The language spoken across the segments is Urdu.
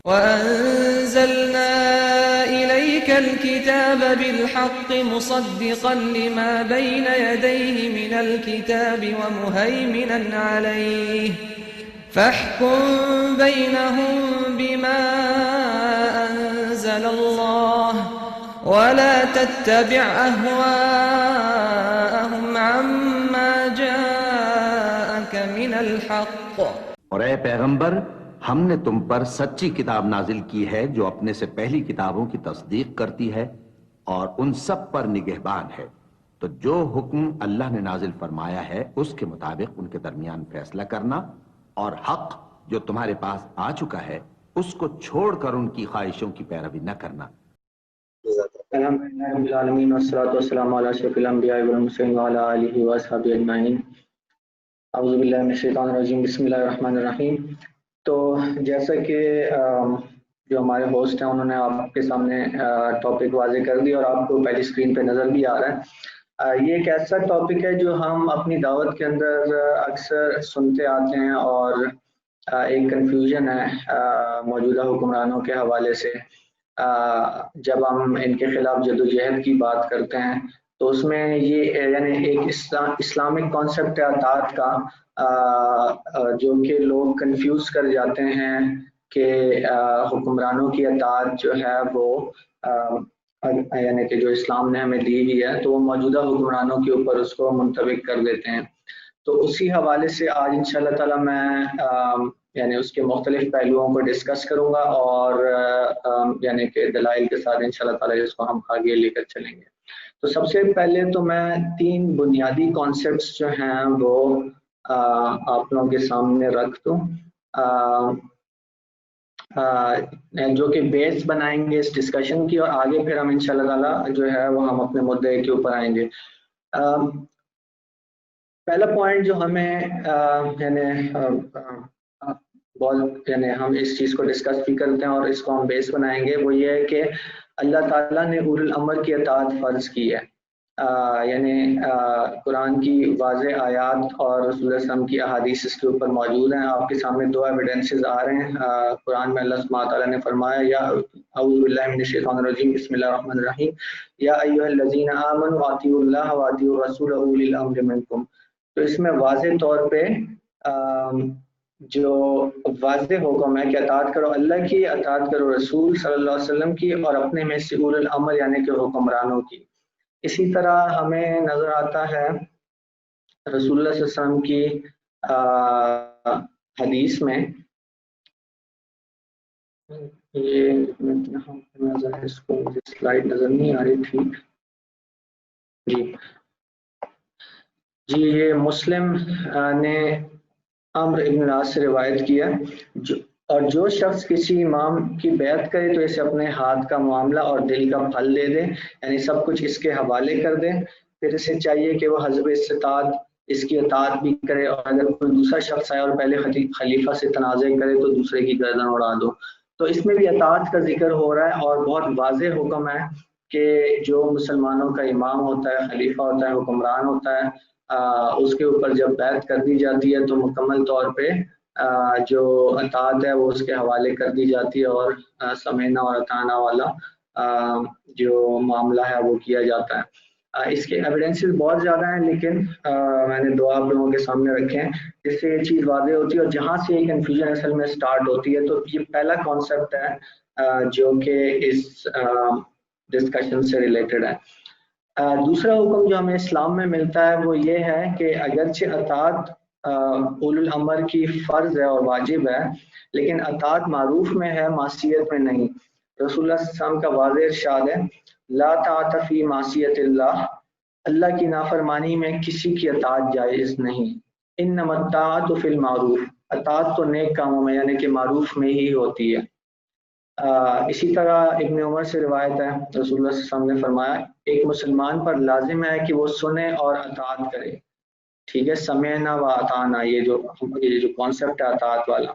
وَأَنزَلْنَا إِلَيْكَ الْكِتَابَ بِالْحَقِّ مُصَدِّقًا لِمَا بَيْنَ يَدَيْهِ مِنَ الْكِتَابِ وَمُهَيْمِنًا عَلَيْهِ فَاحْكُم بَيْنَهُم بِمَا أَنزَلَ اللَّهُ وَلَا تَتَّبِعْ أَهْوَاءَهُمْ عَمَّا جَاءَكَ مِنَ الْحَقِّ. اور اے پیغمبر، ہم نے تم پر سچی کتاب نازل کی ہے جو اپنے سے پہلی کتابوں کی تصدیق کرتی ہے اور ان سب پر نگہبان ہے، تو جو حکم اللہ نے نازل فرمایا ہے اس کے مطابق ان کے درمیان فیصلہ کرنا، اور حق جو تمہارے پاس آ چکا ہے اس کو چھوڑ کر ان کی خواہشوں کی پیروی نہ کرنا۔ الحمدللہ رب العالمین والصلاة والسلام علی اشرف الانبیاء والمرسلین وعلی آلہ واصحابہ اجمعین۔ اعوذ باللہ من الشیطان الرجیم، بسم اللہ الرحمن الرحیم۔ تو جیسا کہ جو ہمارے ہوسٹ ہیں انہوں نے آپ کے سامنے ٹاپک واضح کر دی اور آپ کو پہلی اسکرین پہ نظر بھی آ رہا ہے۔ یہ ایک ایسا ٹاپک ہے جو ہم اپنی دعوت کے اندر اکثر سنتے آتے ہیں، اور ایک کنفیوژن ہے موجودہ حکمرانوں کے حوالے سے۔ جب ہم ان کے خلاف جدوجہد کی بات کرتے ہیں تو اس میں یہ یعنی ایک اسلامک کانسیپٹ ہے اطاعت کا، جو کہ لوگ کنفیوز کر جاتے ہیں کہ حکمرانوں کی اطاعت جو ہے وہ یعنی کہ جو اسلام نے ہمیں دی ہوئی ہے تو وہ موجودہ حکمرانوں کے اوپر اس کو منطبق کر دیتے ہیں۔ تو اسی حوالے سے آج انشاءاللہ تعالی میں یعنی اس کے مختلف پہلوؤں کو ڈسکس کروں گا، اور یعنی کہ دلائل کے ساتھ انشاءاللہ تعالی اس کو ہم آگے لے کر چلیں گے۔ تو سب سے پہلے تو میں 3 بنیادی کانسیپٹس جو ہیں وہ آپ لوگوں کے سامنے رکھ دوں، جو کہ بیس بنائیں گے اس ڈسکشن کی، اور آگے پھر ہم انشاءاللہ تعالی جو ہے وہ ہم اپنے مدعے کے اوپر آئیں گے۔ پہلا پوائنٹ جو ہمیں یعنی ہم اس چیز کو ڈسکس بھی کرتے ہیں اور اس کو ہم بیس بنائیں گے، وہ یہ ہے کہ اللہ تعالیٰ نے اولو الامر کی اطاعت فرض کی ہے۔ یعنی قرآن کی واضح آیات اور رسول اللہ صلی اللہ علیہ وسلم کی احادیث اس کے اوپر موجود ہیں۔ آپ کے سامنے 2 ایویڈنسز آ رہے ہیں۔ قرآن میں اللہ سبحانہ تعالیٰ نے فرمایا، یا اعوذ باللہ من الشیطان الرجیم، بسم اللہ الرحمن الرحیم، یا ایھا الذین آمنوا اطیعوا اللہ واطیعوا الرسول اولی الامر منکم۔ تو اس میں واضح طور پہ جو واضح حکم ہے کہ اطاعت کرو اللہ کی، اطاعت کرو رسول صلی اللہ علیہ وسلم کی، اور اپنے میں سے اولو الامر یعنی کہ حکمرانوں کی۔ اسی طرح ہمیں نظر آتا ہے رسول اللہ صلی اللہ علیہ وسلم کی حدیث میں، یہ نظر ہے، اس کو مجھے سلائیڈ نظر نہیں آ رہی تھی جی یہ مسلم نے عمرو ابن العاص سے روایت کیا، اور جو شخص کسی امام کی بیعت کرے تو اسے اپنے ہاتھ کا معاملہ اور دل کا پھل دے دے، یعنی سب کچھ اس کے حوالے کر دے۔ پھر اسے چاہیے کہ وہ حسب استطاعت اس کی اطاعت بھی کرے، اور اگر کوئی دوسرا شخص آئے اور پہلے خلیفہ سے تنازع کرے تو دوسرے کی گردن اڑا دو۔ تو اس میں بھی اطاعت کا ذکر ہو رہا ہے، اور بہت واضح حکم ہے کہ جو مسلمانوں کا امام ہوتا ہے، خلیفہ ہوتا ہے، حکمران ہوتا ہے، اس کے اوپر جب بیعت کر دی جاتی ہے تو مکمل طور پہ جو اطاعت ہے وہ اس کے حوالے کر دی جاتی ہے، اور سمعنا اور اطعنا والا جو معاملہ ہے وہ کیا جاتا ہے۔ اس کے ایویڈنسز بہت زیادہ ہیں، لیکن میں نے 2 آپ لوگوں کے سامنے رکھے ہیں جس سے یہ چیز واضح ہوتی ہے، اور جہاں سے یہ کنفیوژن اصل میں سٹارٹ ہوتی ہے۔ تو یہ پہلا کانسیپٹ ہے جو کہ اس ڈسکشن سے ریلیٹڈ ہے۔ دوسرا حکم جو ہمیں اسلام میں ملتا ہے وہ یہ ہے کہ اگرچہ اطاعت اولو الامر کی فرض ہے اور واجب ہے، لیکن اطاعت معروف میں ہے، معصیت میں نہیں۔ رسول اللہ صلی اللہ علیہ وسلم کا واضح ارشاد ہے، لا طاعت فی معصیت اللہ، اللہ کی نافرمانی میں کسی کی اطاعت جائز نہیں۔ انما الطاعت فی المعروف، اطاعت تو نیک کاموں میں یعنی کہ معروف میں ہی ہوتی ہے۔ اسی طرح ابن عمر سے روایت ہے، رسول اللہ صلی اللہ علیہ وسلم نے فرمایا، ایک مسلمان پر لازم ہے کہ وہ سنے اور اطاعت کرے۔ ٹھیک ہے، سمعنا و اطعنا، یہ جو کانسیپٹ ہے اطاعت والا،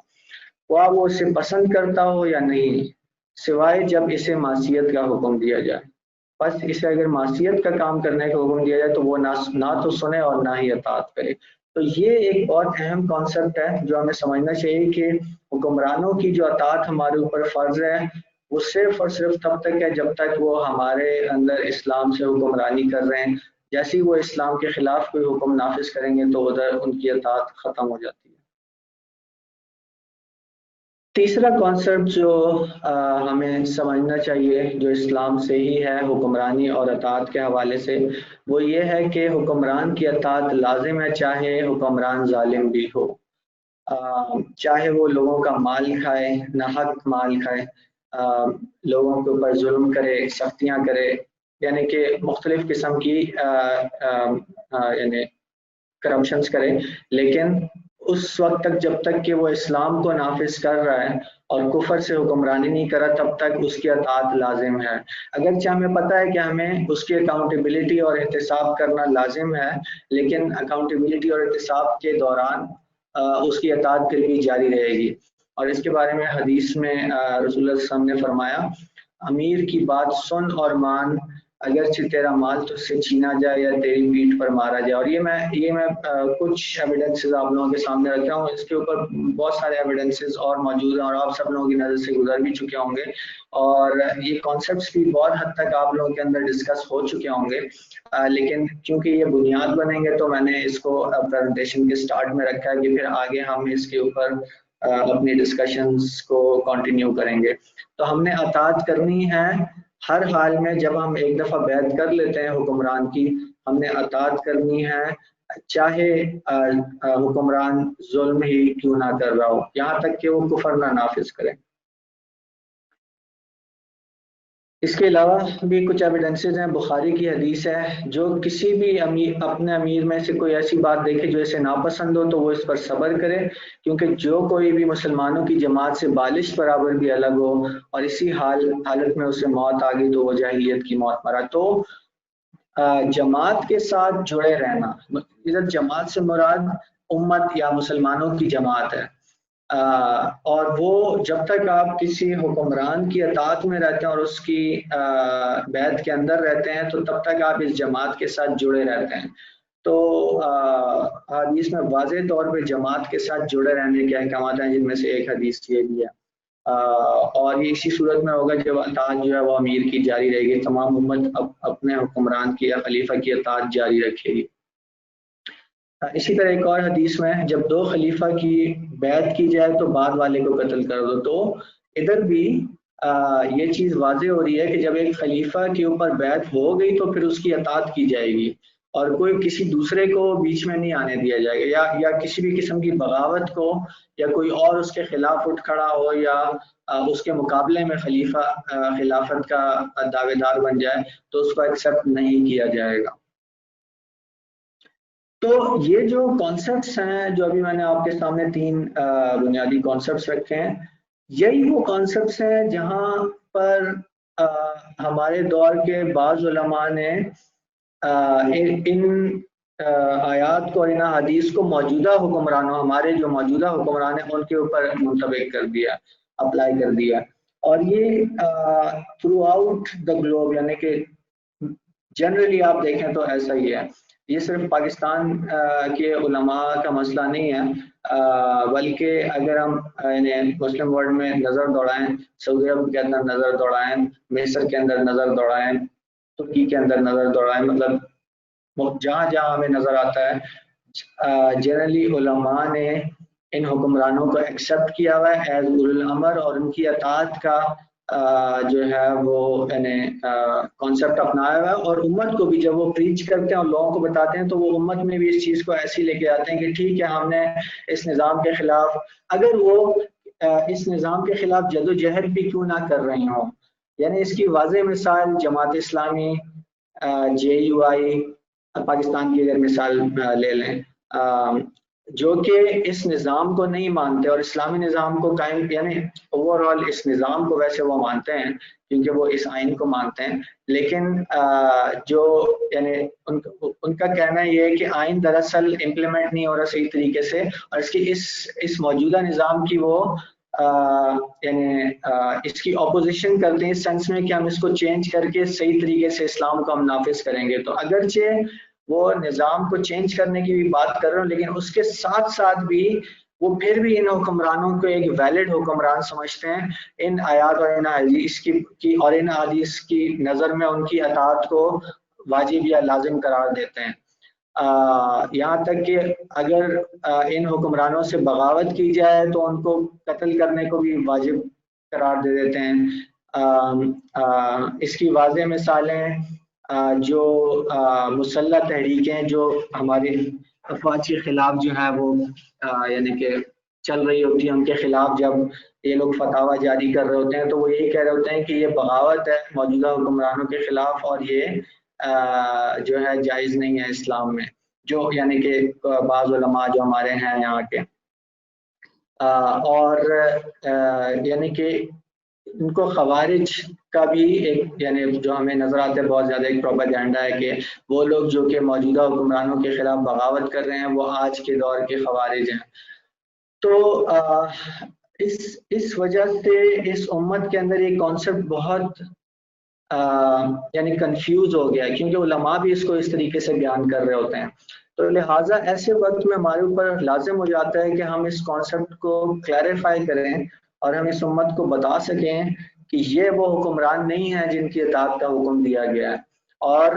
وہ اسے پسند کرتا ہو یا نہیں، سوائے جب اسے معصیت کا حکم دیا جائے۔ بس اسے اگر معصیت کا کام کرنے کا حکم دیا جائے تو وہ نہ تو سنے اور نہ ہی اطاعت کرے۔ تو یہ ایک بہت اہم کانسیپٹ ہے جو ہمیں سمجھنا چاہیے کہ حکمرانوں کی جو اطاعت ہمارے اوپر فرض ہے وہ صرف اور صرف تب تک ہے جب تک وہ ہمارے اندر اسلام سے حکمرانی کر رہے ہیں. جیسے ہی وہ اسلام کے خلاف کوئی حکم نافذ کریں گے تو ادھر ان کی اطاعت ختم ہو جاتی ہے. تیسرا کانسیپٹ جو ہمیں سمجھنا چاہیے جو اسلام سے ہی ہے حکمرانی اور اطاعت کے حوالے سے، وہ یہ ہے کہ حکمران کی اطاعت لازم ہے چاہے حکمران ظالم بھی ہو، چاہے وہ لوگوں کا مال کھائے، ناحق مال کھائے، لوگوں کے اوپر ظلم کرے، سختیاں کرے، یعنی کہ مختلف قسم کی یعنی کرپشنز کرے، لیکن اس وقت تک جب تک کہ وہ اسلام کو نافذ کر رہا ہے اور کفر سے حکمرانی نہیں کر رہا تب تک اس کی اطاعت لازم ہے. اگرچہ ہمیں پتہ ہے کہ ہمیں اس کی اکاؤنٹیبلٹی اور احتساب کرنا لازم ہے، لیکن اکاؤنٹیبلٹی اور احتساب کے دوران اس کی اطاعت پھر بھی جاری رہے گی. اور اس کے بارے میں حدیث میں رسول اللہ صلی اللہ علیہ وسلم نے فرمایا امیر کی بات سن اور مان، اگرچہ تیرا مال تجھ سے چھینا جائے یا تیری پیٹھ پر مارا جائے. اور یہ میں کچھ ایویڈنسز آپ لوگوں کے سامنے رکھ رہا ہوں. اس کے اوپر بہت سارے ایویڈنسز اور موجود ہیں اور آپ سب لوگوں کی نظر سے گزر بھی چکے ہوں گے، اور یہ کانسیپٹس بھی بہت حد تک آپ لوگوں کے اندر ڈسکس ہو چکے ہوں گے، لیکن کیونکہ یہ بنیاد بنیں گے تو میں نے اس کو پریزنٹیشن کے سٹارٹ میں رکھا ہے کہ پھر آگے ہم اس کے اوپر اپنی ڈسکشنز کو کنٹینیو کریں گے. تو ہم نے اطاعت کرنی ہے ہر حال میں. جب ہم ایک دفعہ بیعت کر لیتے ہیں حکمران کی، ہم نے اطاعت کرنی ہے چاہے حکمران ظلم ہی کیوں نہ کر رہا ہو، یہاں تک کہ وہ کفر نہ نافذ کرے. اس کے علاوہ بھی کچھ ایویڈنسز ہیں. بخاری کی حدیث ہے جو کسی بھی امیر اپنے امیر میں سے کوئی ایسی بات دیکھے جو اسے ناپسند ہو تو وہ اس پر صبر کرے، کیونکہ جو کوئی بھی مسلمانوں کی جماعت سے بالش برابر بھی الگ ہو اور اسی حالت میں اسے موت آ گئی تو وہ جاہلیت کی موت مرا. تو جماعت کے ساتھ جڑے رہنا، ادھر جماعت سے مراد امت یا مسلمانوں کی جماعت ہے، اور وہ جب تک آپ کسی حکمران کی اطاعت میں رہتے ہیں اور اس کی بیعت کے اندر رہتے ہیں تو تب تک آپ اس جماعت کے ساتھ جڑے رہتے ہیں. تو حدیث میں واضح طور پہ جماعت کے ساتھ جڑے رہنے کے احکامات ہیں، جن میں سے ایک حدیث یہ بھی ہے، اور یہ اسی صورت میں ہوگا جب اطاعت جو ہے وہ امیر کی جاری رہے گی، تمام امت اپنے حکمران کی یا خلیفہ کی اطاعت جاری رکھے گی. اسی طرح ایک اور حدیث میں جب دو خلیفہ کی بیعت کی جائے تو بعد والے کو قتل کر دو. تو ادھر بھی یہ چیز واضح ہو رہی ہے کہ جب ایک خلیفہ کے اوپر بیعت ہو گئی تو پھر اس کی اطاعت کی جائے گی اور کوئی کسی دوسرے کو بیچ میں نہیں آنے دیا جائے گا، یا کسی بھی قسم کی بغاوت کو یا کوئی اور اس کے خلاف اٹھ کھڑا ہو یا اس کے مقابلے میں خلیفہ خلافت کا دعوے دار بن جائے تو اس کو ایکسیپٹ نہیں کیا جائے گا. تو یہ جو کانسیپٹس ہیں جو ابھی میں نے آپ کے سامنے 3 بنیادی کانسیپٹس رکھے ہیں، یہی وہ کانسیپٹس ہیں جہاں پر ہمارے دور کے بعض علماء نے ان آیات کو اور ان حدیث کو موجودہ حکمرانوں، ہمارے جو موجودہ حکمران ہیں ان کے اوپر منطبق کر دیا، اپلائی کر دیا. اور یہ تھرو آؤٹ دا گلوب، یعنی کہ جنرلی آپ دیکھیں تو ایسا ہی ہے. یہ صرف پاکستان کے علماء کا مسئلہ نہیں ہے، بلکہ اگر ہم مسلم ورلڈ میں نظر دوڑائیں، سعودی عرب کے اندر نظر دوڑائیں، مصر کے اندر نظر دوڑائیں، ترکی کے اندر نظر دوڑائیں، مطلب جہاں جہاں ہمیں نظر آتا ہے جنرلی علماء نے ان حکمرانوں کو ایکسیپٹ کیا ہوا ہے ایز اولو الامر، اور ان کی اطاعت کا جو ہے وہ کانسیپٹ اپنایا ہوا ہے. اور امت کو بھی جب وہ پریچ کرتے ہیں اور لوگوں کو بتاتے ہیں تو وہ امت میں بھی اس چیز کو ایسی لے کے آتے ہیں کہ ٹھیک ہے ہم نے اس نظام کے خلاف، اگر وہ اس نظام کے خلاف جدوجہد بھی کیوں نہ کر رہے ہوں. یعنی اس کی واضح مثال جماعت اسلامی، JUI، پاکستان کی اگر مثال لے لیں، جو کہ اس نظام کو نہیں مانتے اور اسلامی نظام کو قائم، یعنی اوور آل اس نظام کو ویسے وہ مانتے ہیں کیونکہ وہ اس آئین کو مانتے ہیں، لیکن جو یعنی ان کا کہنا یہ ہے کہ آئین دراصل امپلیمنٹ نہیں ہو رہا صحیح طریقے سے، اور اس کی اس موجودہ نظام کی وہ یعنی اس کی اپوزیشن کرتے ہیں اس سینس میں کہ ہم اس کو چینج کر کے صحیح طریقے سے اسلام کو ہم نافذ کریں گے. تو اگرچہ وہ نظام کو چینج کرنے کی بھی بات کر رہے ہیں، لیکن اس کے ساتھ ساتھ بھی وہ پھر بھی ان حکمرانوں کو ایک ویلڈ حکمران سمجھتے ہیں. ان آیات اور ان حدیث کی اور ان حدیث کی نظر میں ان کی اطاعت کو واجب یا لازم قرار دیتے ہیں. یہاں تک کہ اگر ان حکمرانوں سے بغاوت کی جائے تو ان کو قتل کرنے کو بھی واجب قرار دے دیتے ہیں. اس کی واضح مثالیں جو مسلح تحریکیں جو ہماری افواج کے خلاف جو ہے وہ یعنی کہ چل رہی ہوتی ہے، ان کے خلاف جب یہ لوگ فتاوی جاری کر رہے ہوتے ہیں تو وہ یہی کہہ رہے ہوتے ہیں کہ یہ بغاوت ہے موجودہ حکمرانوں کے خلاف اور یہ جو ہے جائز نہیں ہے اسلام میں. جو یعنی کہ بعض علماء جو ہمارے ہیں یہاں کے اور یعنی کہ ان کو خوارج کا بھی ایک یعنی جو ہمیں نظر آتا ہے بہت زیادہ ایک پروپیگنڈا ہے کہ وہ لوگ جو کہ موجودہ حکمرانوں کے خلاف بغاوت کر رہے ہیں وہ آج کے دور کے خوارج ہیں. تو اس وجہ سے اس امت کے اندر یہ کانسیپٹ بہت یعنی کنفیوز ہو گیا کیونکہ علماء بھی اس کو اس طریقے سے بیان کر رہے ہوتے ہیں. تو لہٰذا ایسے وقت میں ہمارے اوپر لازم ہو جاتا ہے کہ ہم اس کانسیپٹ کو کلیریفائی کریں اور ہم اس امت کو بتا سکیں کہ یہ وہ حکمران نہیں ہیں جن کی اطاعت کا حکم دیا گیا ہے، اور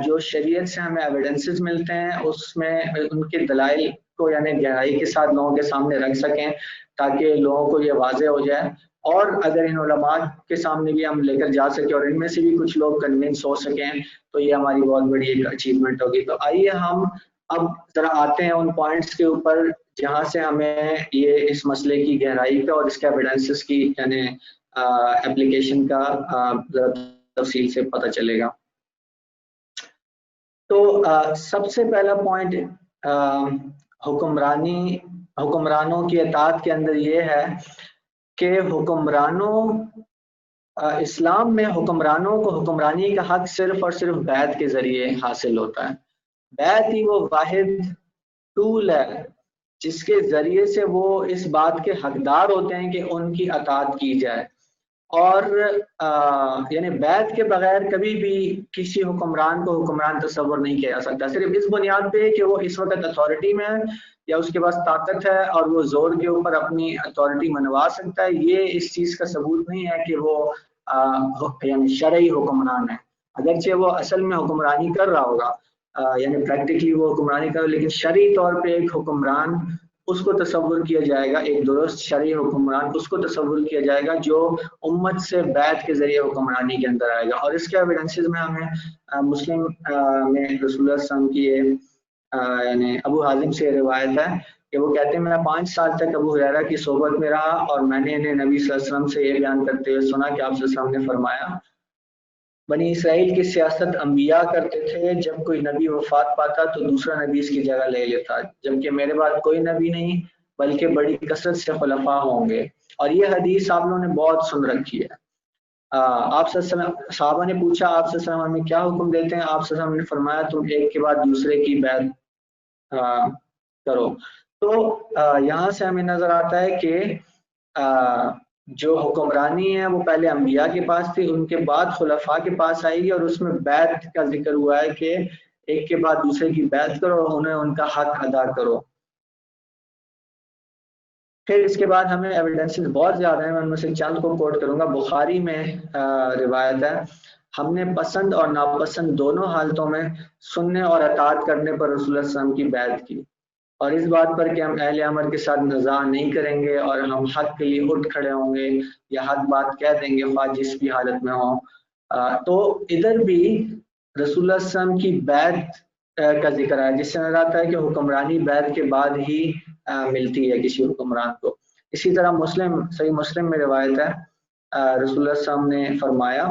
جو شریعت سے ہمیں ایویڈنسز ملتے ہیں اس میں ان کے دلائل کو یعنی گہرائی کے ساتھ لوگوں کے سامنے رکھ سکیں تاکہ لوگوں کو یہ واضح ہو جائے. اور اگر ان علماء کے سامنے بھی ہم لے کر جا سکیں اور ان میں سے بھی کچھ لوگ کنونس ہو سکیں تو یہ ہماری بہت بڑی ایک اچیومنٹ ہوگی. تو آئیے ہم اب ذرا آتے ہیں ان پوائنٹس کے اوپر جہاں سے ہمیں یہ اس مسئلے کی گہرائی کا اور اس کے ایویڈنسز کی یعنی اپلیکیشن کا تفصیل سے پتہ چلے گا. تو سب سے پہلا پوائنٹ حکمرانوں کی اطاعت کے اندر یہ ہے کہ اسلام میں حکمرانوں کو حکمرانی کا حق صرف اور صرف بیعت کے ذریعے حاصل ہوتا ہے. بیعت ہی وہ واحد ٹول ہے جس کے ذریعے سے وہ اس بات کے حقدار ہوتے ہیں کہ ان کی اطاعت کی جائے. اور یعنی بیعت کے بغیر کبھی بھی کسی حکمران کو حکمران تصور نہیں کیا جا سکتا، صرف اس بنیاد پہ کہ وہ اس وقت اتھارٹی میں ہے یا اس کے پاس طاقت ہے اور وہ زور کے اوپر اپنی اتھارٹی منوا سکتا ہے. یہ اس چیز کا ثبوت نہیں ہے کہ وہ یعنی شرعی حکمران ہے. اگرچہ وہ اصل میں حکمرانی کر رہا ہوگا یعنی پریکٹیکلی وہ حکمرانی کر، لیکن شرعی طور پہ ایک حکمران اس کو تصور کیا جائے گا، ایک درست شرعی حکمران اس کو تصور کیا جائے گا جو امت سے بیعت کے ذریعے حکمرانی کے اندر آئے گا. اور اس کے ایویڈنسز میں ہمیں مسلم میں رسول اللہ صلی اللہ علیہ وسلم کی یعنی ابو حازم سے روایت ہے کہ وہ کہتے ہیں میں 5 سال تک ابو ہریرہ کی صحبت میں رہا اور میں نے انہیں نبی صلی اللہ علیہ وسلم سے یہ بیان کرتے ہوئے سنا کہ آپ صلی اللہ علیہ وسلم نے فرمایا بنی اسرائیل کی سیاست انبیاء کرتے تھے، جب کوئی نبی وفات پاتا تو دوسرا نبی اس کی جگہ لے لیتا، جبکہ میرے بعد کوئی نبی نہیں بلکہ بڑی کثرت سے خلفاء ہوں گے. اور یہ حدیث آپ لوگوں نے بہت سن رکھی ہے. آپ صلی اللہ علیہ وسلم صحابہ نے پوچھا آپ صلی اللہ علیہ وسلم ہمیں کیا حکم دیتے ہیں؟ آپ صلی اللہ علیہ وسلم نے فرمایا تم ایک کے بعد دوسرے کی بیعت کرو. تو یہاں سے ہمیں نظر آتا ہے کہ جو حکمرانی ہے وہ پہلے انبیاء کے پاس تھی، ان کے بعد خلفاء کے پاس آئے گی، اور اس میں بیعت کا ذکر ہوا ہے کہ ایک کے بعد دوسرے کی بیعت کرو اور انہیں ان کا حق ادا کرو. پھر اس کے بعد ہمیں ایویڈنسز بہت زیادہ ہیں، میں ان میں سے چند کو کوٹ کروں گا. بخاری میں روایت ہے ہم نے پسند اور ناپسند دونوں حالتوں میں سننے اور اطاعت کرنے پر رسول اللہ صلی اللہ علیہ وسلم کی بیعت کی، اور اس بات پر کہ ہم اہل عمل کے ساتھ نزاع نہیں کریں گے اور ہم حق کے لیے اٹھ کھڑے ہوں گے یا حق بات کہہ دیں گے خواہ جس بھی حالت میں ہوں. تو ادھر بھی رسول اللہ صلی اللہ علیہ وسلم کی بیعت کا ذکر ہے، جس سے نظر آتا ہے کہ حکمرانی بیعت کے بعد ہی ملتی ہے کسی حکمران کو. اسی طرح صحیح مسلم میں روایت ہے رسول اللہ صلی اللہ علیہ وسلم نے فرمایا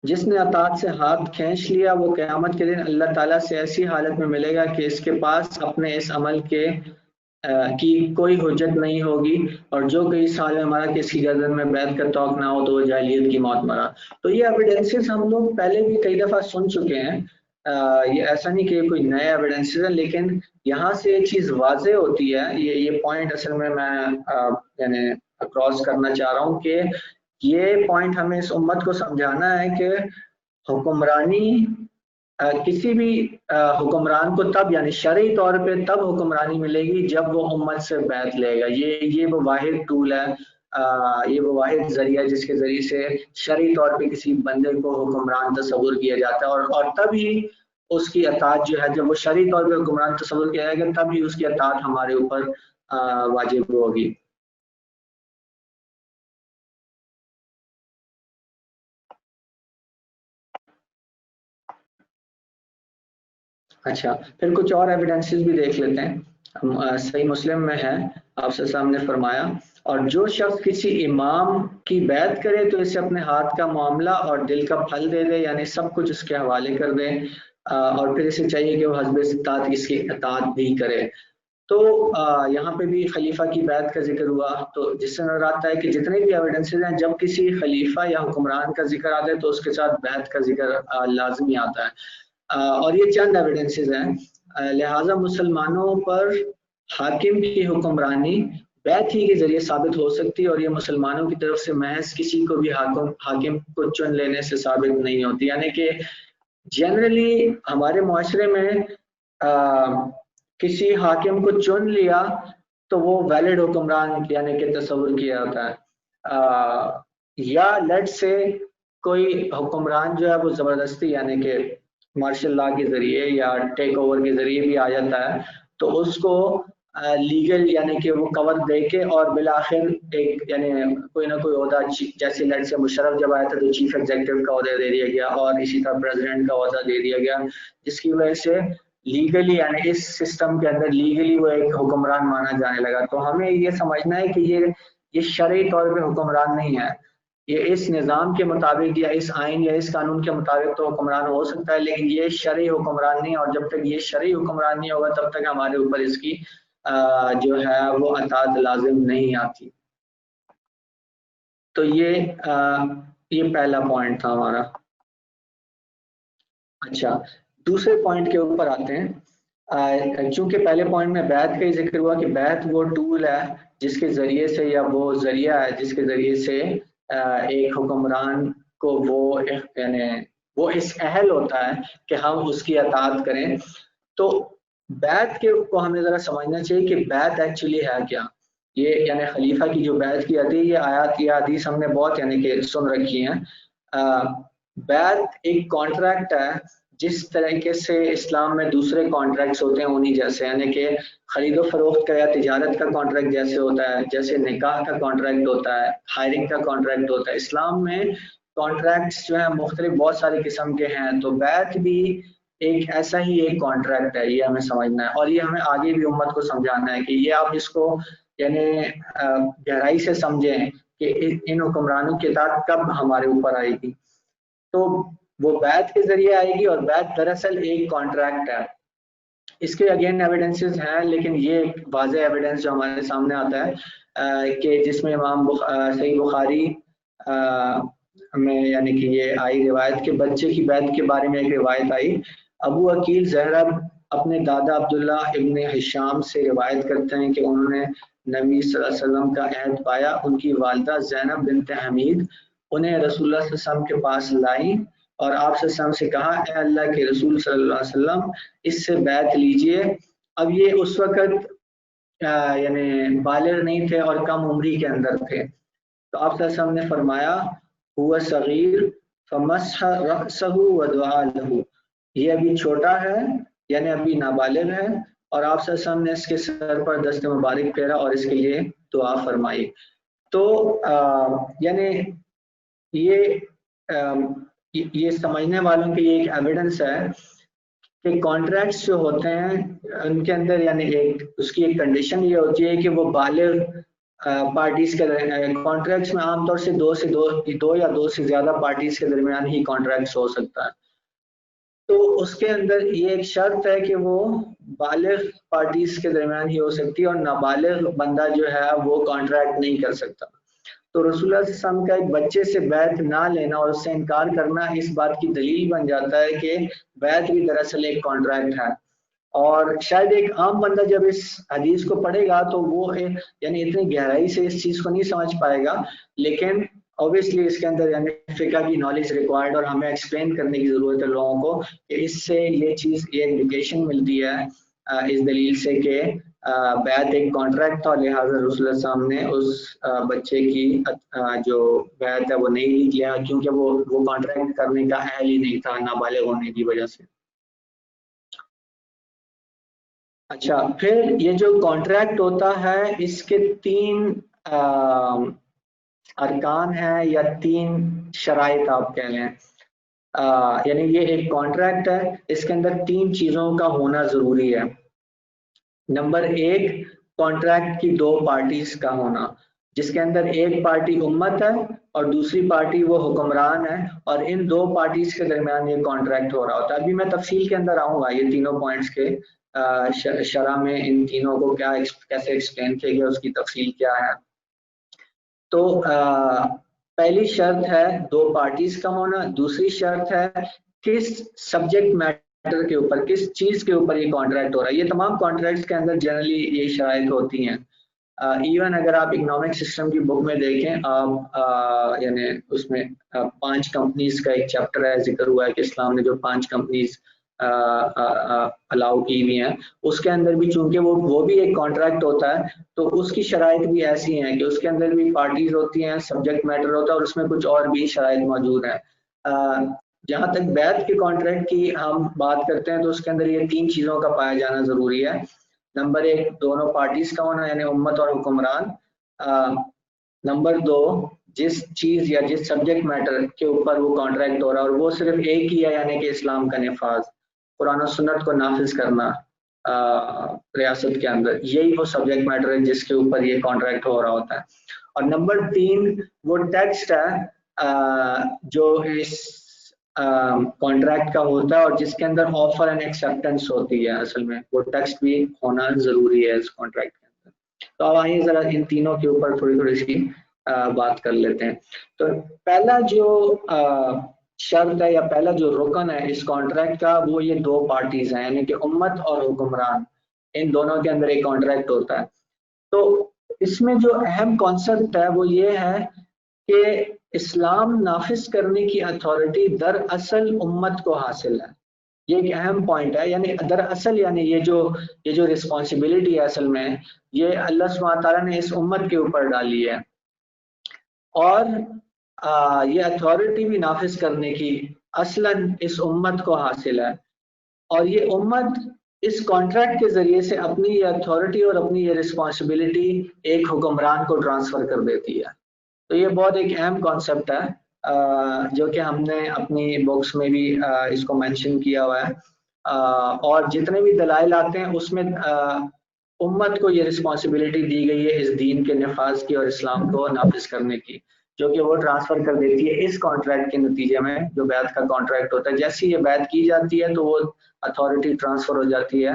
جس نے اطاعت سے ہاتھ کھینچ لیا وہ قیامت کے دن اللہ تعالیٰ سے ایسی حالت میں ملے گا کہ اس کے پاس اپنے اس عمل کی کوئی حجت نہیں ہوگی، اور جو کہ اس حال میں مرا کہ اس کی گردن میں بیعت کا توق نہ ہو تو وہ جاہلیت کی موت مرا. تو یہ ایویڈنسز ہم لوگ پہلے بھی کئی دفعہ سن چکے ہیں، یہ ایسا نہیں کہ کوئی نئے ایویڈنسز ہیں، لیکن یہاں سے ایک چیز واضح ہوتی ہے. یہ پوائنٹ اصل میں یعنی اکراس کرنا چاہ رہا ہوں کہ یہ پوائنٹ ہمیں اس امت کو سمجھانا ہے کہ حکمرانی کسی بھی حکمران کو تب یعنی شرعی طور پہ تب حکمرانی ملے گی جب وہ امت سے بیعت لے گا. یہ وہ واحد ٹول ہے, یہ وہ واحد ذریعہ جس کے ذریعے سے شرعی طور پہ کسی بندے کو حکمران تصور کیا جاتا ہے, اور تب ہی اس کی اطاعت جو ہے, جب وہ شرعی طور پہ حکمران تصور کیا جائے گا تب ہی اس کی اطاعت ہمارے اوپر واجب ہوگی. اچھا, پھر کچھ اور ایویڈنسز بھی دیکھ لیتے ہیں. صحیح مسلم میں ہے, آپ سے سامنے فرمایا, اور جو شخص کسی امام کی بیعت کرے تو اسے اپنے ہاتھ کا معاملہ اور دل کا پھل دے دے, یعنی سب کچھ اس کے حوالے کر دے, اور پھر اسے چاہیے کہ وہ حسب استطاعت اس کی اطاعت بھی کرے. تو یہاں پہ بھی خلیفہ کی بیعت کا ذکر ہوا, تو جس سے نظر آتا ہے کہ جتنے بھی ایویڈنسز ہیں جب کسی خلیفہ یا حکمران کا ذکر آتا ہے تو اس کے ساتھ بیعت کا ذکر لازمی آتا ہے. اور یہ چند ایویڈنسز ہیں. لہٰذا مسلمانوں پر حاکم کی حکمرانی بیعت ہی کے ذریعے ثابت ہو سکتی ہے, اور یہ مسلمانوں کی طرف سے محض کسی کو بھی حاکم کو چن لینے سے ثابت نہیں ہوتی. یعنی کہ جنرلی ہمارے معاشرے میں کسی حاکم کو چن لیا تو وہ ویلڈ حکمران یعنی کہ تصور کیا جاتا ہے, یا لیٹ سے کوئی حکمران جو ہے وہ زبردستی یعنی کہ مارشل لا کے ذریعے یا ٹیک اوور کے ذریعے بھی آ جاتا ہے, تو اس کو لیگل یعنی کہ وہ کور دے کے اور بالآخر ایک یعنی کوئی نہ کوئی عہدہ, جیسے لیٹ سے مشرف جب آیا تھا تو چیف ایگزیکٹو کا عہدہ دے دیا گیا, اور اسی طرح پریزیڈنٹ کا عہدہ دے دیا گیا, جس کی وجہ سے لیگلی یعنی اس سسٹم کے اندر لیگلی وہ ایک حکمران مانا جانے لگا. تو ہمیں یہ سمجھنا ہے کہ یہ شرعی طور پہ حکمران نہیں ہے, یہ اس نظام کے مطابق یا اس آئین یا اس قانون کے مطابق تو حکمران ہو سکتا ہے, لیکن یہ شرعی حکمران نہیں, اور جب تک یہ شرعی حکمران نہیں ہوگا تب تک ہمارے اوپر اس کی جو ہے وہ اطاعت لازم نہیں آتی. تو یہ پہلا پوائنٹ تھا ہمارا. اچھا, دوسرے پوائنٹ کے اوپر آتے ہیں. چونکہ پہلے پوائنٹ میں بیعت کا ہی ذکر ہوا کہ بیعت وہ ٹول ہے جس کے ذریعے سے, یا وہ ذریعہ ہے جس کے ذریعے سے ایک حکمران کو وہ یعنی وہ اس اہل ہوتا ہے کہ ہم اس کی اطاعت کریں. تو بیعت کے کو ہمیں ذرا سمجھنا چاہیے کہ بیعت ایکچولی ہے کیا. یہ یعنی خلیفہ کی جو بیعت کی جاتی ہے, یہ آیات یا حدیث ہم نے بہت یعنی کہ سن رکھی ہیں. بیعت ایک کانٹریکٹ ہے, جس طریقے سے اسلام میں دوسرے کانٹریکٹس ہوتے ہیں انہی جیسے, یعنی کہ خرید و فروخت کا یا تجارت کا کانٹریکٹ جیسے ہوتا ہے, جیسے نکاح کا کانٹریکٹ ہوتا ہے, ہائرنگ کا کانٹریکٹ ہوتا ہے. اسلام میں کانٹریکٹس جو ہیں مختلف بہت ساری قسم کے ہیں, تو بیعت بھی ایک ایسا ہی ایک کانٹریکٹ ہے, یہ ہمیں سمجھنا ہے, اور یہ ہمیں آگے بھی امت کو سمجھانا ہے کہ یہ آپ اس کو یعنی گہرائی سے سمجھیں کہ ان حکمرانوں کی اطاعت کب ہمارے اوپر آئے گی. تو وہ بیعت کے ذریعے آئے گی, اور بیعت دراصل ایک کانٹریکٹ ہے. اس کے اگین ایویڈنسز ہیں, لیکن یہ ایک واضح ایویڈنس جو ہمارے سامنے آتا ہے کہ جس میں امام صحیح بخاری میں یعنی کہ یہ آئی روایت کے بچے کی بیعت کے بارے میں ایک روایت آئی. ابو عقیل زہرب اپنے دادا عبداللہ ابن ہشام سے روایت کرتے ہیں کہ انہوں نے نبی صلی اللہ علیہ وسلم کا عہد پایا. ان کی والدہ زینب بنت حمید انہیں رسول اللہ صلی اللہ علیہ وسلم کے پاس لائیں اور آپ صلی اللہ علیہ وسلم سے کہا, اے اللہ کے رسول صلی اللہ علیہ وسلم اس سے بیعت لیجئے. اب یہ اس وقت یعنی بالغ نہیں تھے اور کم عمری کے اندر تھے. تو آپ صلی اللہ علیہ وسلم نے فرمایا ہوا صغیر فمسح رأسہ ودعا لہ, یہ ابھی چھوٹا ہے یعنی ابھی نابالغ ہے, اور آپ صلی اللہ علیہ وسلم نے اس کے سر پر دست مبارک پھیرا اور اس کے لیے دعا فرمائی. تو یعنی یہ سمجھنے والوں کے یہ ایک ایویڈنس ہے کہ کانٹریکٹس جو ہوتے ہیں ان کے اندر یعنی ایک اس کی ایک کنڈیشن یہ ہوتی ہے کہ وہ بالغ پارٹیز کے کانٹریکٹس میں عام طور سے دو یا دو سے زیادہ پارٹیز کے درمیان ہی کانٹریکٹس ہو سکتا ہے. تو اس کے اندر یہ ایک شرط ہے کہ وہ بالغ پارٹیز کے درمیان ہی ہو سکتی ہے, اور نابالغ بندہ جو ہے وہ کانٹریکٹ نہیں کر سکتا. تو رسول اللہ صلی اللہ علیہ وسلم کا ایک بچے سے بیعت نہ لینا اور اس سے انکار کرنا اس بات کی دلیل بن جاتا ہے کہ بیعت بھی دراصل ایک کانٹریکٹ ہے. اور شاید ایک عام بندہ جب اس حدیث کو پڑھے گا تو وہ یعنی اتنی گہرائی سے اس چیز کو نہیں سمجھ پائے گا, لیکن obviously اس کے اندر یعنی فقہ کی نالج ریکوائرڈ اور ہمیں ایکسپلین کرنے کی ضرورت ہے لوگوں کو کہ اس سے یہ چیز یہ انڈیکیشن ملتی ہے اس دلیل سے کہ بیعت ایک کانٹریکٹ تھا، لہٰذا رسول اللہ صلی اللہ علیہ وسلم نے اس بچے کی جو بیعت ہے وہ نہیں لی لیا کیونکہ وہ کانٹریکٹ کرنے کا اہل ہی نہیں تھا نابالغ ہونے کی وجہ سے۔ اچھا، پھر یہ جو کانٹریکٹ ہوتا ہے اس کے 3 ارکان ہیں یا 3 شرائط آپ کہہ لیں، یعنی یہ ایک کانٹریکٹ ہے، اس کے اندر 3 چیزوں کا ہونا ضروری ہے۔ نمبر 1، کانٹریکٹ کی 2 پارٹیز کا ہونا، جس کے اندر ایک پارٹی امت ہے اور دوسری پارٹی وہ حکمران ہے، اور ان 2 پارٹیز کے درمیان یہ کانٹریکٹ ہو رہا ہوتا ہے۔ ابھی میں تفصیل کے اندر آؤں گا یہ تینوں پوائنٹس کے شرح میں ان تینوں کو کیسے ایکسپلین کیا گیا، اس کی تفصیل کیا ہے۔ تو پہلی شرط ہے 2 پارٹیز کا ہونا، دوسری شرط ہے کس سبجیکٹ میٹر کے اوپر، کس چیز کے اوپر یہ کانٹریکٹ ہو رہا ہے۔ یہ تمام کانٹریکٹس کے اندر جنرلی یہ شرائط ہوتی ہیں۔ ایون اگر آپ اکنامک سسٹم کی بک میں دیکھیں، آپ یعنی اس میں 5 کمپنیز کا ایک چیپٹر ہے، ذکر ہوا ہے کہ اسلام نے جو 5 کمپنیز الاؤ کی ہوئی ہیں، اس کے اندر بھی چونکہ وہ بھی ایک کانٹریکٹ ہوتا ہے تو اس کی شرائط بھی ایسی ہیں کہ اس کے اندر بھی پارٹیز ہوتی ہیں، سبجیکٹ میٹر ہوتا ہے اور اس میں کچھ اور بھی شرائط موجود ہیں۔ جہاں تک بیعت کے کانٹریکٹ کی ہم بات کرتے ہیں تو اس کے اندر یہ 3 چیزوں کا پایا جانا ضروری ہے۔ نمبر 1، دونوں پارٹیز کا ہونا یعنی امت اور حکمران۔ نمبر 2، جس چیز یا جس سبجیکٹ میٹر کے اوپر وہ کانٹریکٹ ہو رہا ہے اور وہ صرف ایک ہی ہے یعنی کہ اسلام کا نفاذ، قرآن و سنت کو نافذ کرنا ریاست کے اندر، یہی وہ سبجیکٹ میٹر ہے جس کے اوپر یہ کانٹریکٹ ہو رہا ہوتا ہے۔ اور نمبر 3 وہ ٹیکسٹ ہے جو اس کانٹریکٹ کا ہوتا ہے اور جس کے اندر آفر اینڈ ایکسیپٹنس ہوتی ہے، اصل میں وہ ٹیکسٹ بھی ہونا ضروری ہے اس کانٹریکٹ کے اندر۔ تو اب آئیے ذرا ان تینوں کے اوپر تھوڑی سی بات کر لیتے ہیں۔ تو پہلا جو شرط ہے یا پہلا جو رکن ہے اس کانٹریکٹ کا وہ یہ 2 پارٹیز ہیں یعنی کہ امت اور حکمران، ان دونوں کے اندر ایک کانٹریکٹ ہوتا ہے۔ تو اس میں جو اہم کانسیپٹ ہے وہ یہ ہے کہ اسلام نافذ کرنے کی اتھارٹی دراصل امت کو حاصل ہے۔ یہ ایک اہم پوائنٹ ہے، یعنی دراصل یعنی یہ جو رسپانسبلٹی ہے اصل میں یہ اللہ سبحانہ تعالیٰ نے اس امت کے اوپر ڈالی ہے، اور یہ اتھارٹی بھی نافذ کرنے کی اصلاً اس امت کو حاصل ہے، اور یہ امت اس کانٹریکٹ کے ذریعے سے اپنی یہ اتھارٹی اور اپنی یہ رسپانسبلٹی ایک حکمران کو ٹرانسفر کر دیتی ہے۔ تو یہ بہت ایک اہم کانسیپٹ ہے جو کہ ہم نے اپنی بکس میں بھی اس کو مینشن کیا ہوا ہے، اور جتنے بھی دلائل آتے ہیں اس میں امت کو یہ رسپانسبلٹی دی گئی ہے اس دین کے نفاذ کی اور اسلام کو نافذ کرنے کی، جو کہ وہ ٹرانسفر کر دیتی ہے اس کانٹریکٹ کے نتیجے میں جو بیعت کا کانٹریکٹ ہوتا ہے۔ جیسے یہ بیعت کی جاتی ہے تو وہ اتھارٹی ٹرانسفر ہو جاتی ہے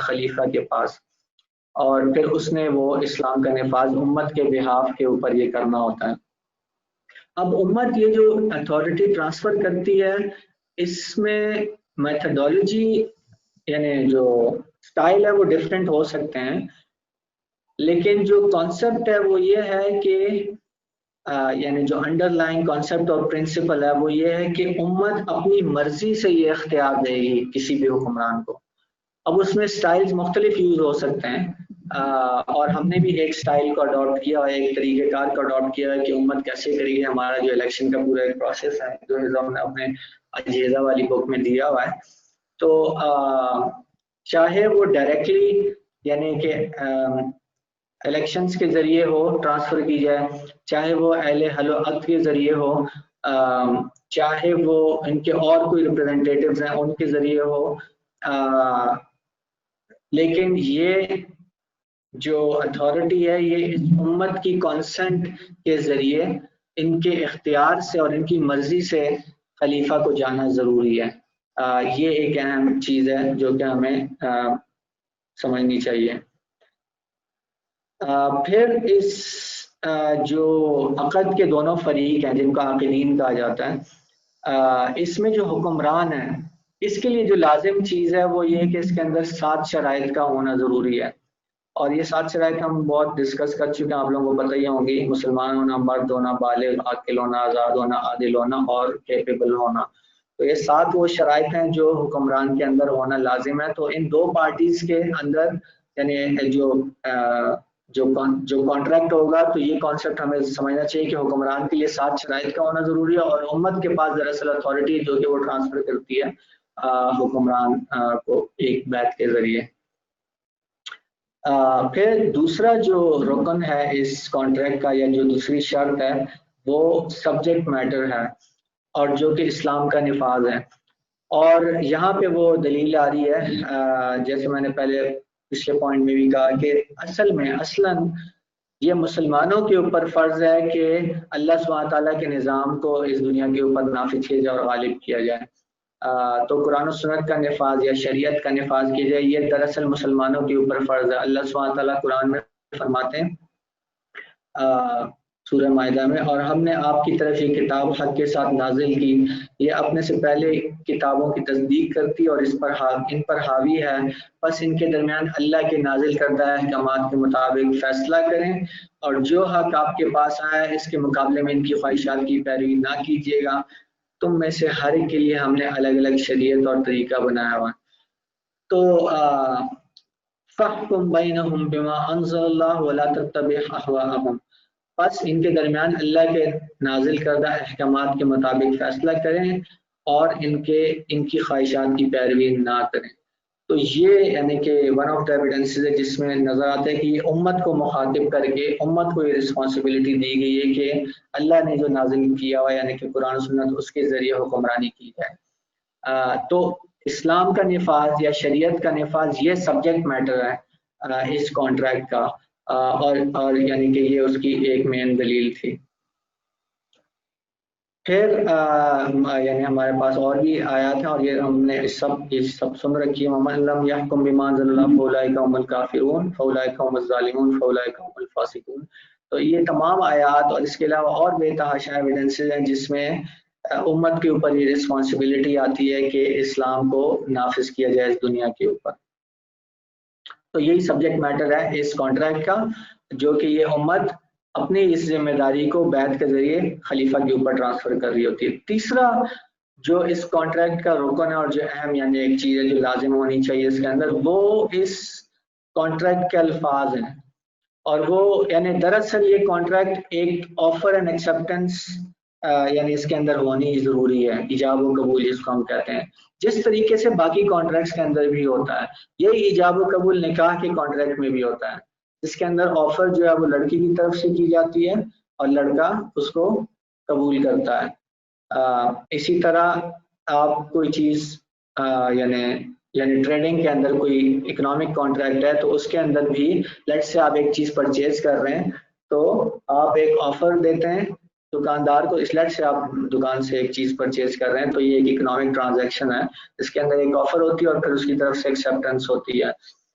خلیفہ کے پاس، اور پھر اس نے وہ اسلام کا نفاذ امت کے بہاف کے اوپر یہ کرنا ہوتا ہے۔ اب امت یہ جو اتھارٹی ٹرانسفر کرتی ہے اس میں میتھڈالوجی یعنی جو سٹائل ہے وہ ڈفرینٹ ہو سکتے ہیں، لیکن جو کانسیپٹ ہے وہ یہ ہے کہ یعنی جو انڈر لائن کانسیپٹ اور پرنسپل ہے وہ یہ ہے کہ امت اپنی مرضی سے یہ اختیار دے گی کسی بھی حکمران کو۔ اب اس میں سٹائلز مختلف یوز ہو سکتے ہیں، اور ہم نے بھی ایک سٹائل کو اڈاپٹ کیا ہے، ایک طریقہ کار کو اڈاپٹ کیا ہے کہ امت کیسے کرے گی۔ ہمارا جو الیکشن کا پورا ایک پروسیس ہے جو ہم نے اپنے اجہزہ والی بک میں دیا ہوا ہے، تو چاہے وہ ڈائریکٹلی یعنی کہ الیکشنز کے ذریعے ہو ٹرانسفر کی جائے، چاہے وہ اہل حل و عقد کے ذریعے ہو، چاہے وہ ان کے اور کوئی ریپرزنٹیٹیوز ہیں ان کے ذریعے ہو، لیکن یہ جو اتھارٹی ہے یہ اس امت کی کانسنٹ کے ذریعے ان کے اختیار سے اور ان کی مرضی سے خلیفہ کو جانا ضروری ہے۔ یہ ایک اہم چیز ہے جو کہ ہمیں سمجھنی چاہیے۔ پھر اس جو عقد کے دونوں فریق ہیں جن کو عاقدین کہا جاتا ہے، اس میں جو حکمران ہے اس کے لیے جو لازم چیز ہے وہ یہ کہ اس کے اندر 7 شرائط کا ہونا ضروری ہے۔ اور یہ 7 شرائط ہم بہت ڈسکس کر چکے ہیں، آپ لوگوں کو پتہ ہی ہوں گی، مسلمان ہونا، مرد ہونا، بالغ عاقل ہونا، آزاد ہونا، عادل ہونا اور کیپیبل ہونا. تو یہ 7 وہ شرائط ہیں جو حکمران کے اندر ہونا لازم ہے. تو ان 2 پارٹیز کے اندر یعنی جو کانٹریکٹ ہوگا، تو یہ کانسیپٹ ہمیں سمجھنا چاہیے کہ حکمران کے لیے 7 شرائط کا ہونا ضروری ہے، اور امت کے پاس دراصل اتھارٹی جو کہ وہ ٹرانسفر کرتی ہے حکمران کو ایک بیعت کے ذریعے. پھر دوسرا جو رکن ہے اس کانٹریکٹ کا، یا جو دوسری شرط ہے، وہ سبجیکٹ میٹر ہے، اور جو کہ اسلام کا نفاذ ہے. اور یہاں پہ وہ دلیل آ رہی ہے، جیسے میں نے پہلے پچھلے پوائنٹ میں بھی کہا کہ اصلاً یہ مسلمانوں کے اوپر فرض ہے کہ اللہ سبحانہ تعالیٰ کے نظام کو اس دنیا کے اوپر نافذ کیا جائے اور غالب کیا جائے. تو قرآن و سنت کا نفاذ یا شریعت کا نفاذ کیا جائے، یہ دراصل مسلمانوں کے اوپر فرض ہے. اللہ سبحانہ تعالیٰ قرآن میں فرماتے ہیں سورہ مائدہ میں، اور ہم نے آپ کی طرف یہ کتاب حق کے ساتھ نازل کی، یہ اپنے سے پہلے کتابوں کی تصدیق کرتی اور ان پر حاوی ہے، بس ان کے درمیان اللہ کے نازل کردہ احکامات کے مطابق فیصلہ کریں، اور جو حق آپ کے پاس آیا ہے اس کے مقابلے میں ان کی خواہشات کی پیروی نہ کیجیے گا. تم میں سے ہر ایک کے لیے ہم نے الگ الگ شریعت اور طریقہ بنایا ہوا. تو فَاحْكُمْ بَيْنَهُمْ بِمَا أَنزَلَ اللَّهُ وَلَا تَتَّبِعْ أَهْوَاءَهُمْ. بس ان کے درمیان اللہ کے نازل کردہ احکامات کے مطابق فیصلہ کریں اور ان کی خواہشات کی پیروی نہ کریں. تو یہ یعنی کہ ون آف دا ایویڈنسز ہے جس میں نظر آتا ہے کہ یہ امت کو مخاطب کر کے امت کو یہ رسپانسبلٹی دی گئی ہے کہ اللہ نے جو نازل کیا ہوا یعنی کہ قرآن سنت اس کے ذریعے حکمرانی کی جائے. تو اسلام کا نفاذ یا شریعت کا نفاذ یہ سبجیکٹ میٹر ہے اس کانٹریکٹ کا، اور یعنی کہ یہ اس کی ایک مین دلیل تھی. پھر یعنی ہمارے پاس اور بھی آیات ہیں، اور یہ ہم نے سب سن رکھی ہے. وَمَن لَّمْ يَحْكُم بِمَا أَنزَلَ اللَّهُ فَأُولَٰئِكَ هُمُ الْكَافِرُونَ فَأُولَٰئِكَ هُمُ الظَّالِمُونَ فَأُولَٰئِكَ هُمُ الْفَاسِقُونَ. تو یہ تمام آیات اور اس کے علاوہ اور بے تحاشا ایویڈنسز ہیں جس میں امت کے اوپر یہ رسپانسبلٹی آتی ہے کہ اسلام کو نافذ کیا جائے اس دنیا کے اوپر. تو یہی سبجیکٹ میٹر ہے اس کانٹریکٹ کا، جو کہ یہ امت اپنی اس ذمہ داری کو بیعت کے ذریعے خلیفہ کے اوپر ٹرانسفر کر رہی ہوتی ہے. تیسرا جو اس کانٹریکٹ کا رکن ہے اور جو اہم یعنی ایک چیز ہے جو لازم ہونی چاہیے اس کے اندر، وہ اس کانٹریکٹ کے الفاظ ہیں. اور وہ یعنی دراصل یہ کانٹریکٹ ایک آفر اینڈ ایکسیپٹنس یعنی اس کے اندر ہونی ضروری ہے، ایجاب و قبول جس کو ہم کہتے ہیں، جس طریقے سے باقی کانٹریکٹس کے اندر بھی ہوتا ہے. یہ ایجاب و قبول نکاح کے کانٹریکٹ میں بھی ہوتا ہے، جس کے اندر آفر جو ہے وہ لڑکی کی طرف سے کی جاتی ہے اور لڑکا اس کو قبول کرتا ہے. اسی طرح آپ کوئی چیز یعنی ٹریڈنگ کے اندر کوئی اکنامک کانٹریکٹ ہے تو اس کے اندر بھی لیٹ سے آپ ایک چیز پرچیز کر رہے ہیں تو آپ ایک آفر دیتے ہیں دکاندار کو، اس لیٹ سے آپ دکان سے ایک چیز پرچیز کر رہے ہیں تو یہ ایک اکنامک ٹرانزیکشن ہے، اس کے اندر ایک آفر ہوتی ہے اور پھر اس کی طرف سے ایکسیپٹنس ہوتی ہے.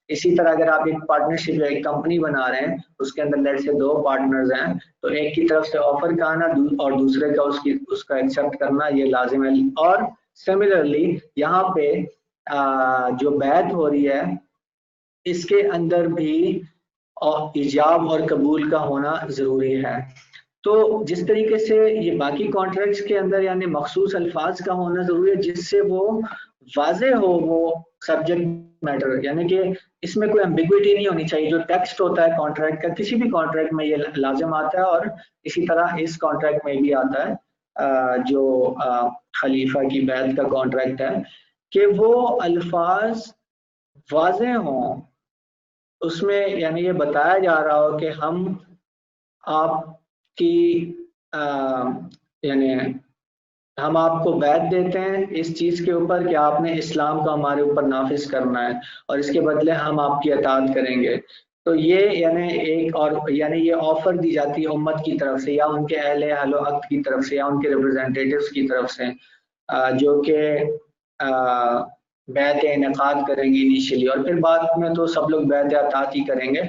اسی طرح اگر آپ ایک پارٹنرشپ یا ایک کمپنی بنا رہے ہیں اس کے اندر لیٹ سے 2 پارٹنرز ہیں تو ایک کی طرف سے آفر کا آنا اور دوسرے کا اس کا ایکسیپٹ کرنا یہ لازم ہے. اور سملرلی یہاں پہ جو بیعت ہو رہی ہے اس کے اندر بھی ایجاب اور قبول کا ہونا ضروری ہے. تو جس طریقے سے یہ باقی کانٹریکٹس کے اندر یعنی مخصوص الفاظ کا ہونا ضروری ہے جس سے وہ واضح ہو وہ سبجیکٹ میٹر، یعنی کہ اس میں کوئی ایمبیگوٹی نہیں ہونی چاہیے. جو ٹیکسٹ ہوتا ہے کانٹریکٹ کا کسی بھی کانٹریکٹ میں یہ لازم آتا ہے، اور اسی طرح اس کانٹریکٹ میں بھی آتا ہے جو خلیفہ کی بیعت کا کانٹریکٹ ہے کہ وہ الفاظ واضح ہوں، اس میں یعنی یہ بتایا جا رہا ہو کہ ہم آپ کی یعنی ہم آپ کو بیعت دیتے ہیں اس چیز کے اوپر کہ آپ نے اسلام کو ہمارے اوپر نافذ کرنا ہے اور اس کے بدلے ہم آپ کی اطاعت کریں گے. تو یہ یعنی ایک اور یعنی یہ آفر دی جاتی ہے امت کی طرف سے یا ان کے اہل حل و عقد کی طرف سے یا ان کے ریپرزینٹیٹیوز کی طرف سے جو کہ بیعت انعقاد کریں گے انیشلی، اور پھر بعد میں تو سب لوگ بیعت اطاعت ہی کریں گے.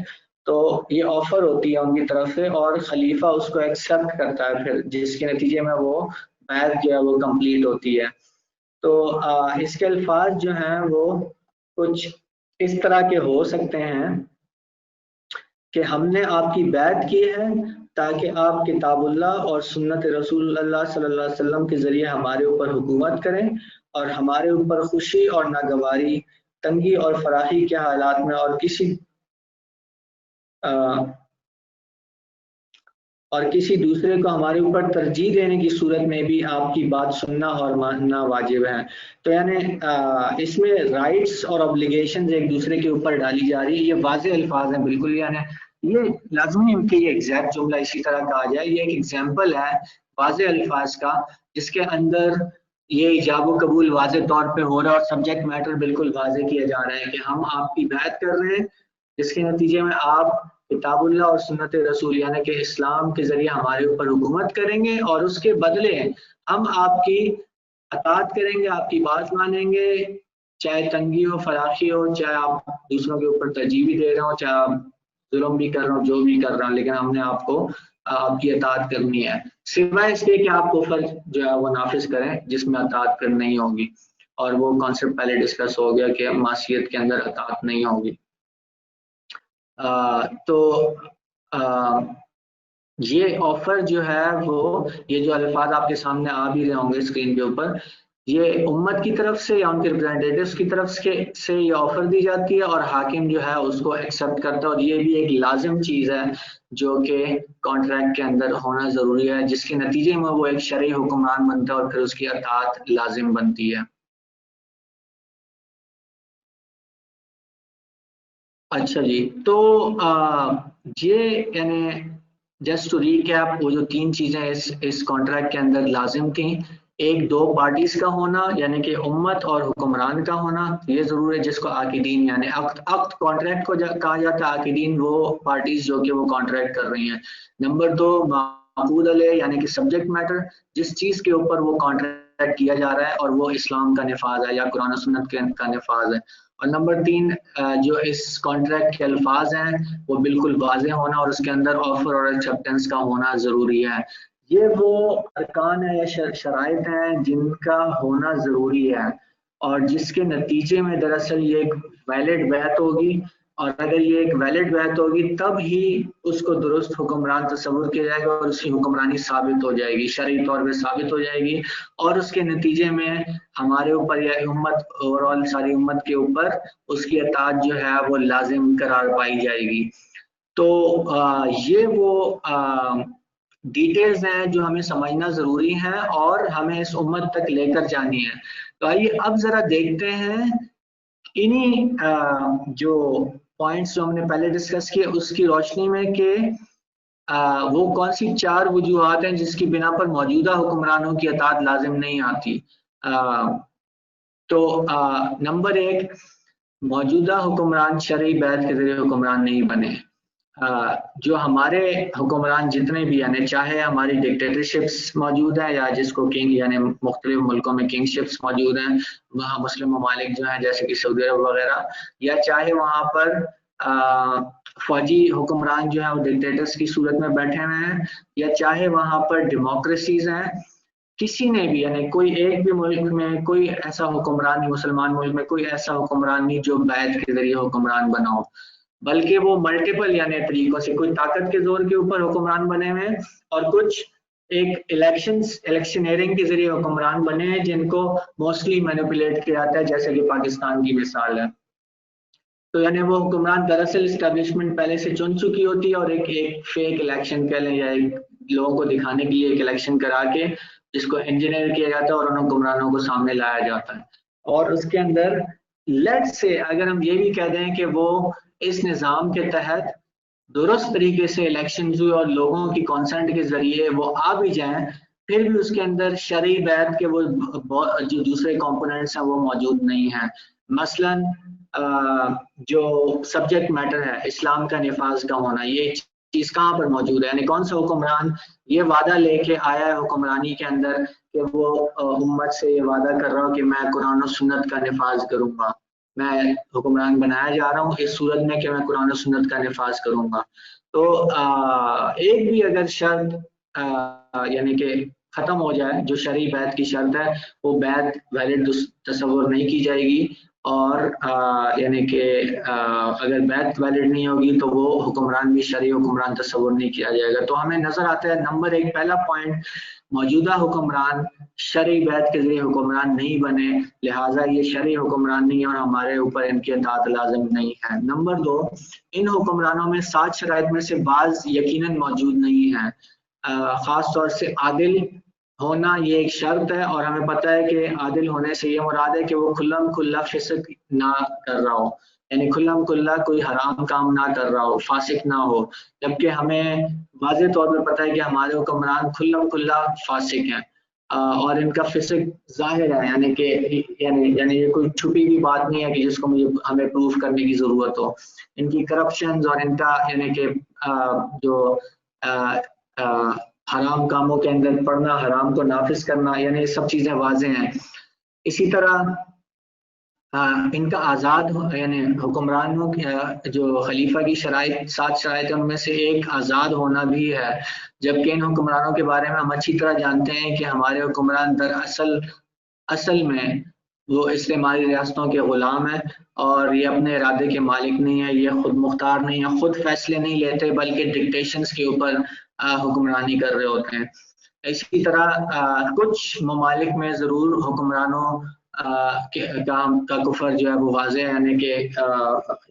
تو یہ آفر ہوتی ہے ان کی طرف سے اور خلیفہ اس کو ایکسیپٹ کرتا ہے پھر جس کے نتیجے میں وہ بیعت جو ہے وہ کمپلیٹ ہوتی ہے. تو اس کے الفاظ جو ہیں وہ کچھ اس طرح کے ہو سکتے ہیں کہ ہم نے آپ کی بیعت کی ہے تاکہ آپ کتاب اللہ اور سنت رسول اللہ صلی اللہ علیہ وسلم کے ذریعے ہمارے اوپر حکومت کریں اور ہمارے اوپر خوشی اور ناگواری، تنگی اور فراخی کے حالات میں اور کسی دوسرے کو ہمارے اوپر ترجیح دینے کی صورت میں بھی آپ کی بات سننا اور ماننا واجب ہے۔ تو یعنی اس میں رائٹس اور اوبلیگیشنز ایک دوسرے کے اوپر ڈالی جا رہی ہے۔ یہ واضح الفاظ ہیں بالکل، یعنی یہ لازمی ہے کہ یہ ایگزیکٹ جملہ اسی طرح کہا جائے، یہ ایک ایگزامپل ہے واضح الفاظ کا جس کے اندر یہ ایجاب و قبول واضح طور پہ ہو رہا ہے اور سبجیکٹ میٹر بالکل واضح کیا جا رہا ہے کہ ہم آپ کی بیعت کر رہے ہیں جس کے نتیجے میں آپ کتاب اللہ اور سنت رسول یعنی کہ اسلام کے ذریعے ہمارے اوپر حکومت کریں گے اور اس کے بدلے ہم آپ کی اطاعت کریں گے، آپ کی بات مانیں گے، چاہے تنگی ہو، فراخی ہو، چاہے آپ دوسروں کے اوپر ترجیح بھی دے رہے ہوں، چاہے آپ ظلم بھی کر رہے ہوں، جو بھی کر رہا ہوں، لیکن ہم نے آپ کو آپ کی اطاعت کرنی ہے، سوائے اس کے کہ آپ کو فرض جو ہے وہ نافذ کریں جس میں اطاعت کرنی نہیں ہوگی۔ اور وہ کانسیپٹ پہلے ڈسکس ہو گیا کہ معصیت کے اندر اطاعت نہیں ہوگی۔ تو یہ آفر جو ہے وہ یہ جو الفاظ آپ کے سامنے آ بھی رہے ہوں گے اسکرین کے اوپر، یہ امت کی طرف سے یا ان کے ریپرزینٹیٹیوز کی طرف سے یہ آفر دی جاتی ہے اور حاکم جو ہے اس کو ایکسیپٹ کرتا ہے، اور یہ بھی ایک لازم چیز ہے جو کہ کانٹریکٹ کے اندر ہونا ضروری ہے، جس کے نتیجے میں وہ ایک شرعی حکمران بنتا ہے اور پھر اس کی اطاعت لازم بنتی ہے۔ اچھا جی، تو یہ یعنی جسٹ ٹو ریکیپ، وہ جو تین چیزیں اس کانٹریکٹ کے اندر لازم تھیں، ایک دو پارٹیز کا ہونا یعنی کہ امت اور حکمران کا ہونا، یہ ضرور ہے، جس کو عاقدین یعنی عقد کانٹریکٹ کو کہا جاتا ہے، عاقدین وہ پارٹیز جو کہ وہ کانٹریکٹ کر رہی ہیں۔ نمبر دو معقود علیہ یعنی کہ سبجیکٹ میٹر، جس چیز کے اوپر وہ کانٹریکٹ کیا جا رہا ہے اور وہ اسلام کا نفاذ ہے یا قرآن و سنت کا نفاذ ہے۔ اور نمبر تین جو اس کانٹریکٹ کے الفاظ ہیں وہ بالکل واضح ہونا اور اس کے اندر آفر اور ایکسیپٹنس کا ہونا ضروری ہے۔ یہ وہ ارکان ہیں یا شرائط ہیں جن کا ہونا ضروری ہے اور جس کے نتیجے میں دراصل یہ ایک ویلڈ بیعت ہوگی، اور اگر یہ ایک ویلڈ بیعت ہوگی تب ہی اس کو درست حکمران تصور کیا جائے گا اور اس کی حکمرانی ثابت ہو جائے گی، شرعی طور پہ ثابت ہو جائے گی، اور اس کے نتیجے میں ہمارے اوپر یا امت اوورآل ساری امت کے اوپر اس کی اطاعت جو ہے وہ لازم قرار پائی جائے گی۔ تو یہ وہ ڈیٹیلز ہیں جو ہمیں سمجھنا ضروری ہیں اور ہمیں اس امت تک لے کر جانی ہے۔ تو آئیے اب ذرا دیکھتے ہیں انہی جو پوائنٹس جو ہم نے پہلے ڈسکس کیے اس کی روشنی میں کہ وہ کون سی چار وجوہات ہیں جس کی بنا پر موجودہ حکمرانوں کی اطاعت لازم نہیں آتی۔ تو نمبر ایک، موجودہ حکمران شرعی بیعت کے ذریعے حکمران نہیں بنے۔ جو ہمارے حکمران جتنے بھی یعنی چاہے ہماری ڈکٹیٹرشپس موجود ہیں یا جس کو کنگ یعنی مختلف ملکوں میں کنگ شپس موجود ہیں، وہاں مسلم ممالک جو ہیں جیسے کہ سعودی عرب وغیرہ، یا چاہے وہاں پر فوجی حکمران جو ہیں وہ ڈکٹیٹرز کی صورت میں بیٹھے ہوئے ہیں، یا چاہے وہاں پر ڈیموکریسیز ہیں، کسی نے بھی یعنی کوئی ایک بھی ملک میں کوئی ایسا حکمران نہیں، مسلمان ملک میں کوئی ایسا حکمران نہیں جو بیعت کے ذریعے حکمران بنا ہو، بلکہ وہ ملٹیپل یعنی طریقوں سے، کوئی طاقت کے زور کے اوپر حکمران بنے ہوئے ہیں اور کچھ ایک الیکشنیئرنگ کے ذریعے حکمران بنے ہیں جن کو موسٹلی مینیپولیٹ کیا جاتا ہے، جیسے کہ پاکستان کی مثال ہے۔ تو یعنی وہ حکمران دراصل اسٹیبلشمنٹ پہلے سے چن چکی ہوتی ہے اور ایک فیک الیکشن کہہ لیں یا ایک لوگوں کو دکھانے کے لیے ایک الیکشن کرا کے جس کو انجینئر کیا جاتا ہے اور ان حکمرانوں کو سامنے لایا جاتا ہے، اور اس کے اندر لیٹ سے اگر ہم یہ بھی کہہ دیں کہ وہ اس نظام کے تحت درست طریقے سے الیکشنز ہوئے اور لوگوں کی کانسنٹ کے ذریعے وہ آ بھی جائیں، پھر بھی اس کے اندر شرعی بیعت کے وہ جو دوسرے کمپوننٹس ہیں وہ موجود نہیں ہیں۔ مثلا جو سبجیکٹ میٹر ہے اسلام کا نفاذ کا ہونا، یہ چیز کہاں پر موجود ہے؟ یعنی کون سا حکمران یہ وعدہ لے کے آیا ہے حکمرانی کے اندر کہ وہ امت سے یہ وعدہ کر رہا ہوں کہ میں قرآن و سنت کا نفاذ کروں گا، میں حکمران بنایا جا رہا ہوں اس صورت میں کہ میں قرآن و سنت کا نفاذ کروں گا۔ تو ایک بھی اگر شرط یعنی کہ ختم ہو جائے، جو شرعی بیعت کی شرط ہے وہ بیعت ویلڈ تصور نہیں کی جائے گی، اور یعنی کہ اگر بیعت ویلڈ نہیں ہوگی تو وہ حکمران بھی شرعی حکمران تصور نہیں کیا جائے گا۔ تو ہمیں نظر آتا ہے نمبر 1 پہلا پوائنٹ، موجودہ حکمران شرعی بیعت کے ذریعے حکمران نہیں بنے، لہٰذا یہ شرعی حکمران نہیں اور ہمارے اوپر ان کی اطاعت لازم نہیں ہے۔ نمبر 2، ان حکمرانوں میں 7 شرائط میں سے بعض یقیناً موجود نہیں ہیں، خاص طور سے عادل ہونا یہ ایک شرط ہے، اور ہمیں پتہ ہے کہ عادل ہونے سے یہ مراد ہے کہ وہ کھلم کھلا فسق نہ کر رہا ہو، یعنی کھلم کھلا کوئی حرام کام نہ کر رہا ہو، فاسق نہ ہو، جبکہ ہمیں واضح طور پر پتہ ہے کہ ہمارے حکمران کھلم کھلا فاسق ہیں، اور ان کا فسق ظاہر ہے، یعنی کہ یعنی یہ کوئی چھپی ہوئی بات نہیں ہے کہ جس کو ہمیں پروف کرنے کی ضرورت ہو۔ ان کی کرپشنز اور ان کا یعنی کہ جو حرام کاموں کے اندر پڑنا، حرام کو نافذ کرنا، یعنی یہ سب چیزیں واضح ہیں۔ اسی طرح ان کا آزاد یعنی حکمرانوں جو خلیفہ کی شرائط 7 شرائط ان میں سے ایک آزاد ہونا بھی ہے، جبکہ ان حکمرانوں کے بارے میں ہم اچھی طرح جانتے ہیں کہ ہمارے حکمران اصل میں وہ استعماری ریاستوں کے غلام ہیں، اور یہ اپنے ارادے کے مالک نہیں ہیں، یہ خود مختار نہیں ہیں، خود فیصلے نہیں لیتے بلکہ ڈکٹیشنز کے اوپر حکمرانی کر رہے ہوتے ہیں۔ اسی طرح کچھ ممالک میں ضرور حکمرانوں کا کفر جو ہے وہ واضح ہے، یعنی کہ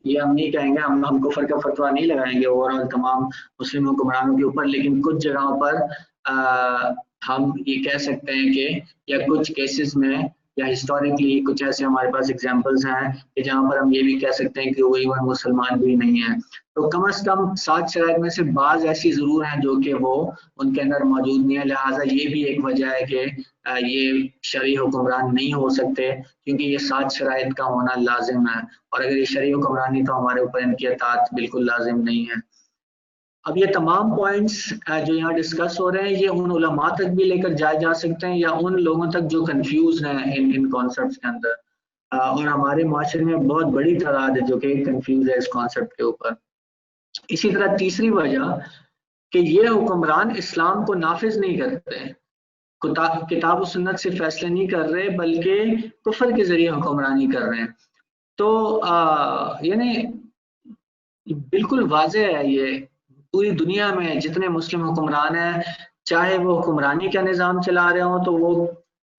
یہ ہم نہیں کہیں گے، ہم کفر کا فتویٰ نہیں لگائیں گے اوورآل تمام مسلم حکمرانوں کے اوپر، لیکن کچھ جگہوں پر ہم یہ کہہ سکتے ہیں کہ یا کچھ کیسز میں یا ہسٹوریکلی کچھ ایسے ہمارے پاس ایگزامپلز ہیں کہ جہاں پر ہم یہ بھی کہہ سکتے ہیں کہ وہ ایون مسلمان بھی نہیں ہیں۔ تو کم از کم 7 شرائط میں سے بعض ایسی ضرور ہیں جو کہ وہ ان کے اندر موجود نہیں ہے، لہٰذا یہ بھی ایک وجہ ہے کہ یہ شرعی حکمران نہیں ہو سکتے، کیونکہ یہ 7 شرائط کا ہونا لازم ہے، اور اگر یہ شرعی حکمران نہیں تو ہمارے اوپر ان کی اطاعت بالکل لازم نہیں ہے۔ اب یہ تمام پوائنٹس جو یہاں ڈسکس ہو رہے ہیں یہ ان علماء تک بھی لے کر جائے جا سکتے ہیں یا ان لوگوں تک جو کنفیوز ہیں ان کانسیپٹس کے اندر، اور ہمارے معاشرے میں بہت بڑی تعداد ہے جو کہ کنفیوز ہے اس کانسیپٹ کے اوپر۔ اسی طرح تیسری وجہ کہ یہ حکمران اسلام کو نافذ نہیں کرتے، کتاب و سنت سے فیصلے نہیں کر رہے بلکہ کفر کے ذریعے حکمرانی کر رہے ہیں۔ تو یعنی بالکل واضح ہے، یہ پوری دنیا میں جتنے مسلم حکمران ہیں چاہے وہ حکمرانی کا نظام چلا رہے ہوں تو وہ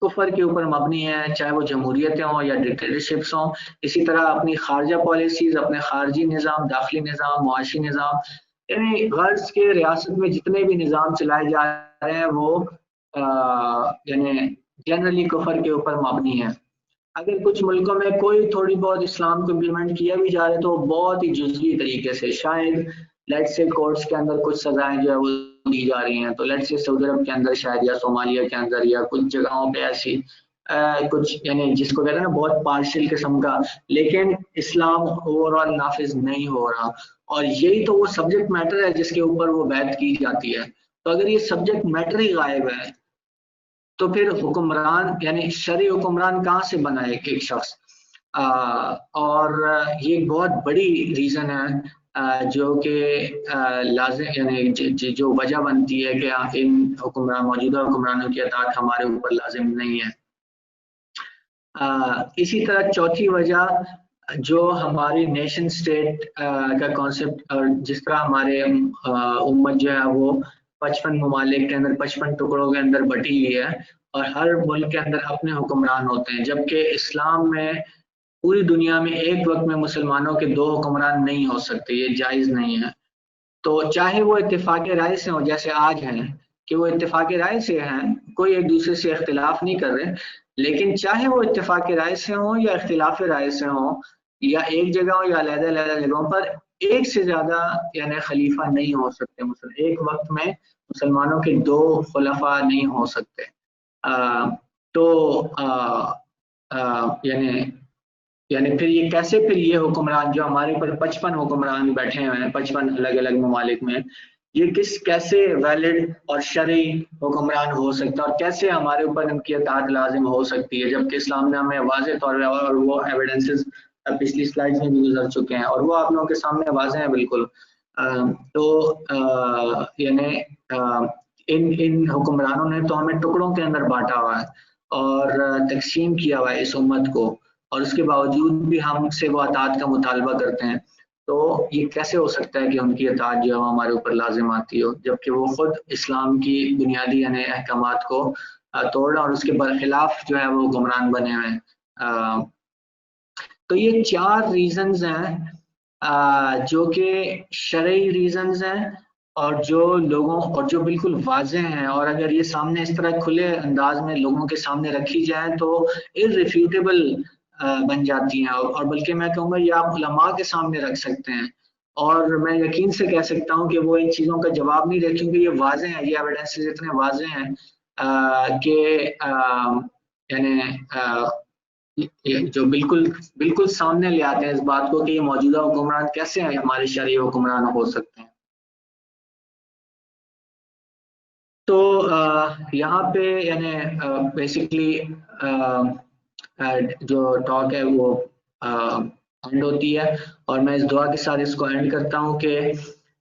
کفر کے اوپر مبنی ہیں، چاہے وہ جمہوریتیں ہوں یا ڈکٹیٹرشپس ہوں، اسی طرح اپنی خارجہ پالیسیز، اپنے خارجی نظام، داخلی نظام، معاشی نظام، یعنی غرض کے ریاست میں جتنے بھی نظام چلائے جا رہے ہیں وہ یعنی جنرلی کفر کے اوپر مبنی ہیں۔ اگر کچھ ملکوں میں کوئی تھوڑی بہت اسلام کو امپلیمنٹ کیا بھی جا رہا ہے تو بہت ہی جزوی طریقے سے، شاید لیٹ سے کورٹس کے اندر کچھ سزائیں جو ہے وہ دی جا رہی ہیں، تو لیٹ سے سعودی عرب کے اندر شاید یا صومالیہ کے اندر یا کچھ جگہوں پہ ایسی کچھ یعنی جس کو کہتے ہیں نا بہت پارشل قسم کا، لیکن اسلام اوور آل نافذ نہیں ہو رہا، اور یہی تو وہ سبجیکٹ میٹر ہے جس کے اوپر وہ بیعت کی جاتی ہے۔ تو اگر یہ سبجیکٹ میٹر ہی غائب ہے تو پھر حکمران یعنی شرعی حکمران کہاں سے بنا ہے ایک شخص، اور یہ بہت بڑی ریزن ہے جو کہ لازم یعنی جو وجہ بنتی ہے کہ ان موجودہ حکمرانوں کی اطاعت ہمارے اوپر لازم نہیں ہے۔ اسی طرح چوتھی وجہ جو ہماری نیشن سٹیٹ کا کانسیپٹ، اور جس طرح ہمارے امت جو ہے وہ 55 ممالک کے اندر 55 ٹکڑوں کے اندر بٹی ہوئی ہے، اور ہر ملک کے اندر اپنے حکمران ہوتے ہیں، جبکہ اسلام میں پوری دنیا میں ایک وقت میں مسلمانوں کے 2 حکمران نہیں ہو سکتے، یہ جائز نہیں ہے۔ تو چاہے وہ اتفاق رائے سے ہوں جیسے آج ہیں کہ وہ اتفاق رائے سے ہیں، کوئی ایک دوسرے سے اختلاف نہیں کر رہے، لیکن چاہے وہ اتفاق رائے سے ہوں یا اختلاف رائے سے ہوں یا ایک جگہ ہو یا علیحدہ علیحدہ جگہوں پر، ایک سے زیادہ یعنی خلیفہ نہیں ہو سکتے، ایک وقت میں مسلمانوں کے 2 خلفاء نہیں ہو سکتے۔ تو یعنی پھر یہ کیسے پھر یہ حکمران جو ہمارے اوپر 55 حکمران بیٹھے ہوئے ہیں 55 الگ الگ ممالک میں، یہ کیسے ویلڈ اور شرعی حکمران ہو سکتا ہے، اور کیسے ہمارے اوپر ان کی اطاعت لازم ہو سکتی ہے، جبکہ اسلام نے ہمیں واضح طور پر، اور وہ ایویڈنسز پچھلی سلائڈز میں بھی گزر چکے ہیں اور وہ آپ لوگوں کے سامنے واضح ہیں بالکل۔ تو یعنی ان حکمرانوں نے تو ہمیں ٹکڑوں کے اندر بانٹا ہوا ہے اور تقسیم کیا ہوا ہے اس امت کو، اور اس کے باوجود بھی ہم سے وہ اطاعت کا مطالبہ کرتے ہیں، تو یہ کیسے ہو سکتا ہے کہ ان کی اطاعت جو ہے ہمارے اوپر لازم آتی ہو، جبکہ وہ خود اسلام کی بنیادی یعنی احکامات کو توڑ اور اس کے برخلاف جو ہے وہ حکمران بنے ہوئے ہیں۔ تو یہ 4 ریزنز ہیں جو کہ شرعی ریزنز ہیں اور جو بالکل واضح ہیں، اور اگر یہ سامنے اس طرح کھلے انداز میں لوگوں کے سامنے رکھی جائیں تو irrefutable بن جاتی ہیں، اور بلکہ میں کہوں گا یہ آپ علماء کے سامنے رکھ سکتے ہیں، اور میں یقین سے کہہ سکتا ہوں کہ وہ ان چیزوں کا جواب نہیں دے، کیونکہ یہ واضح ہیں، یہ ایویڈنسز اتنے واضح ہیں کہ یعنی جو بالکل سامنے لے آتے ہیں اس بات کو کہ یہ موجودہ حکمران کیسے ہیں ہمارے شرعی حکمران ہو سکتے ہیں۔ تو یہاں پہ یعنی بیسکلی جو ٹاک ہے وہ اینڈ ہوتی ہے، اور میں اس دعا کے ساتھ اس کو اینڈ کرتا ہوں کہ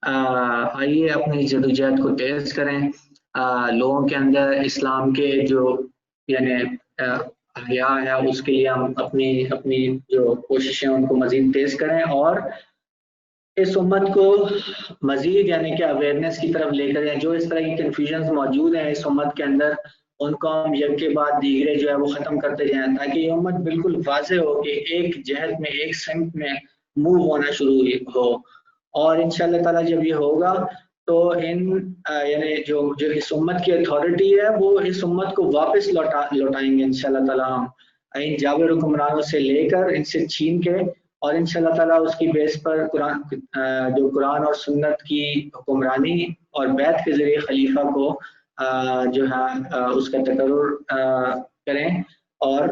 آئیے اپنی جدوجہد کو تیز کریں، لوگوں کے اندر اسلام کے جو یعنی احیاء ہے اس کے لیے ہم اپنی جو کوششیں ان کو مزید تیز کریں، اور اس امت کو مزید یعنی کہ اویئرنیس کی طرف لے کر، جو اس طرح کی کنفیوژنز موجود ہیں اس امت کے اندر ان کو ہم یک کے بعد دیگرے جو ہے وہ ختم کرتے جائیں، تاکہ یہ امت بالکل واضح ہو کہ ایک جہت میں ایک سمت میں موو ہونا شروع ہو، اور انشاءاللہ تعالیٰ جب یہ ہوگا تو یعنی جو اس امت کی اتھارٹی ہے وہ اس امت کو واپس لوٹائیں گے انشاءاللہ تعالیٰ، ہم ان جابر حکمرانوں سے لے کر ان سے چھین کے، اور انشاءاللہ تعالیٰ اس کی بیس پر قرآن اور سنت کی حکمرانی اور بیعت کے ذریعے خلیفہ کو جو ہے اس کا تقرر کریں، اور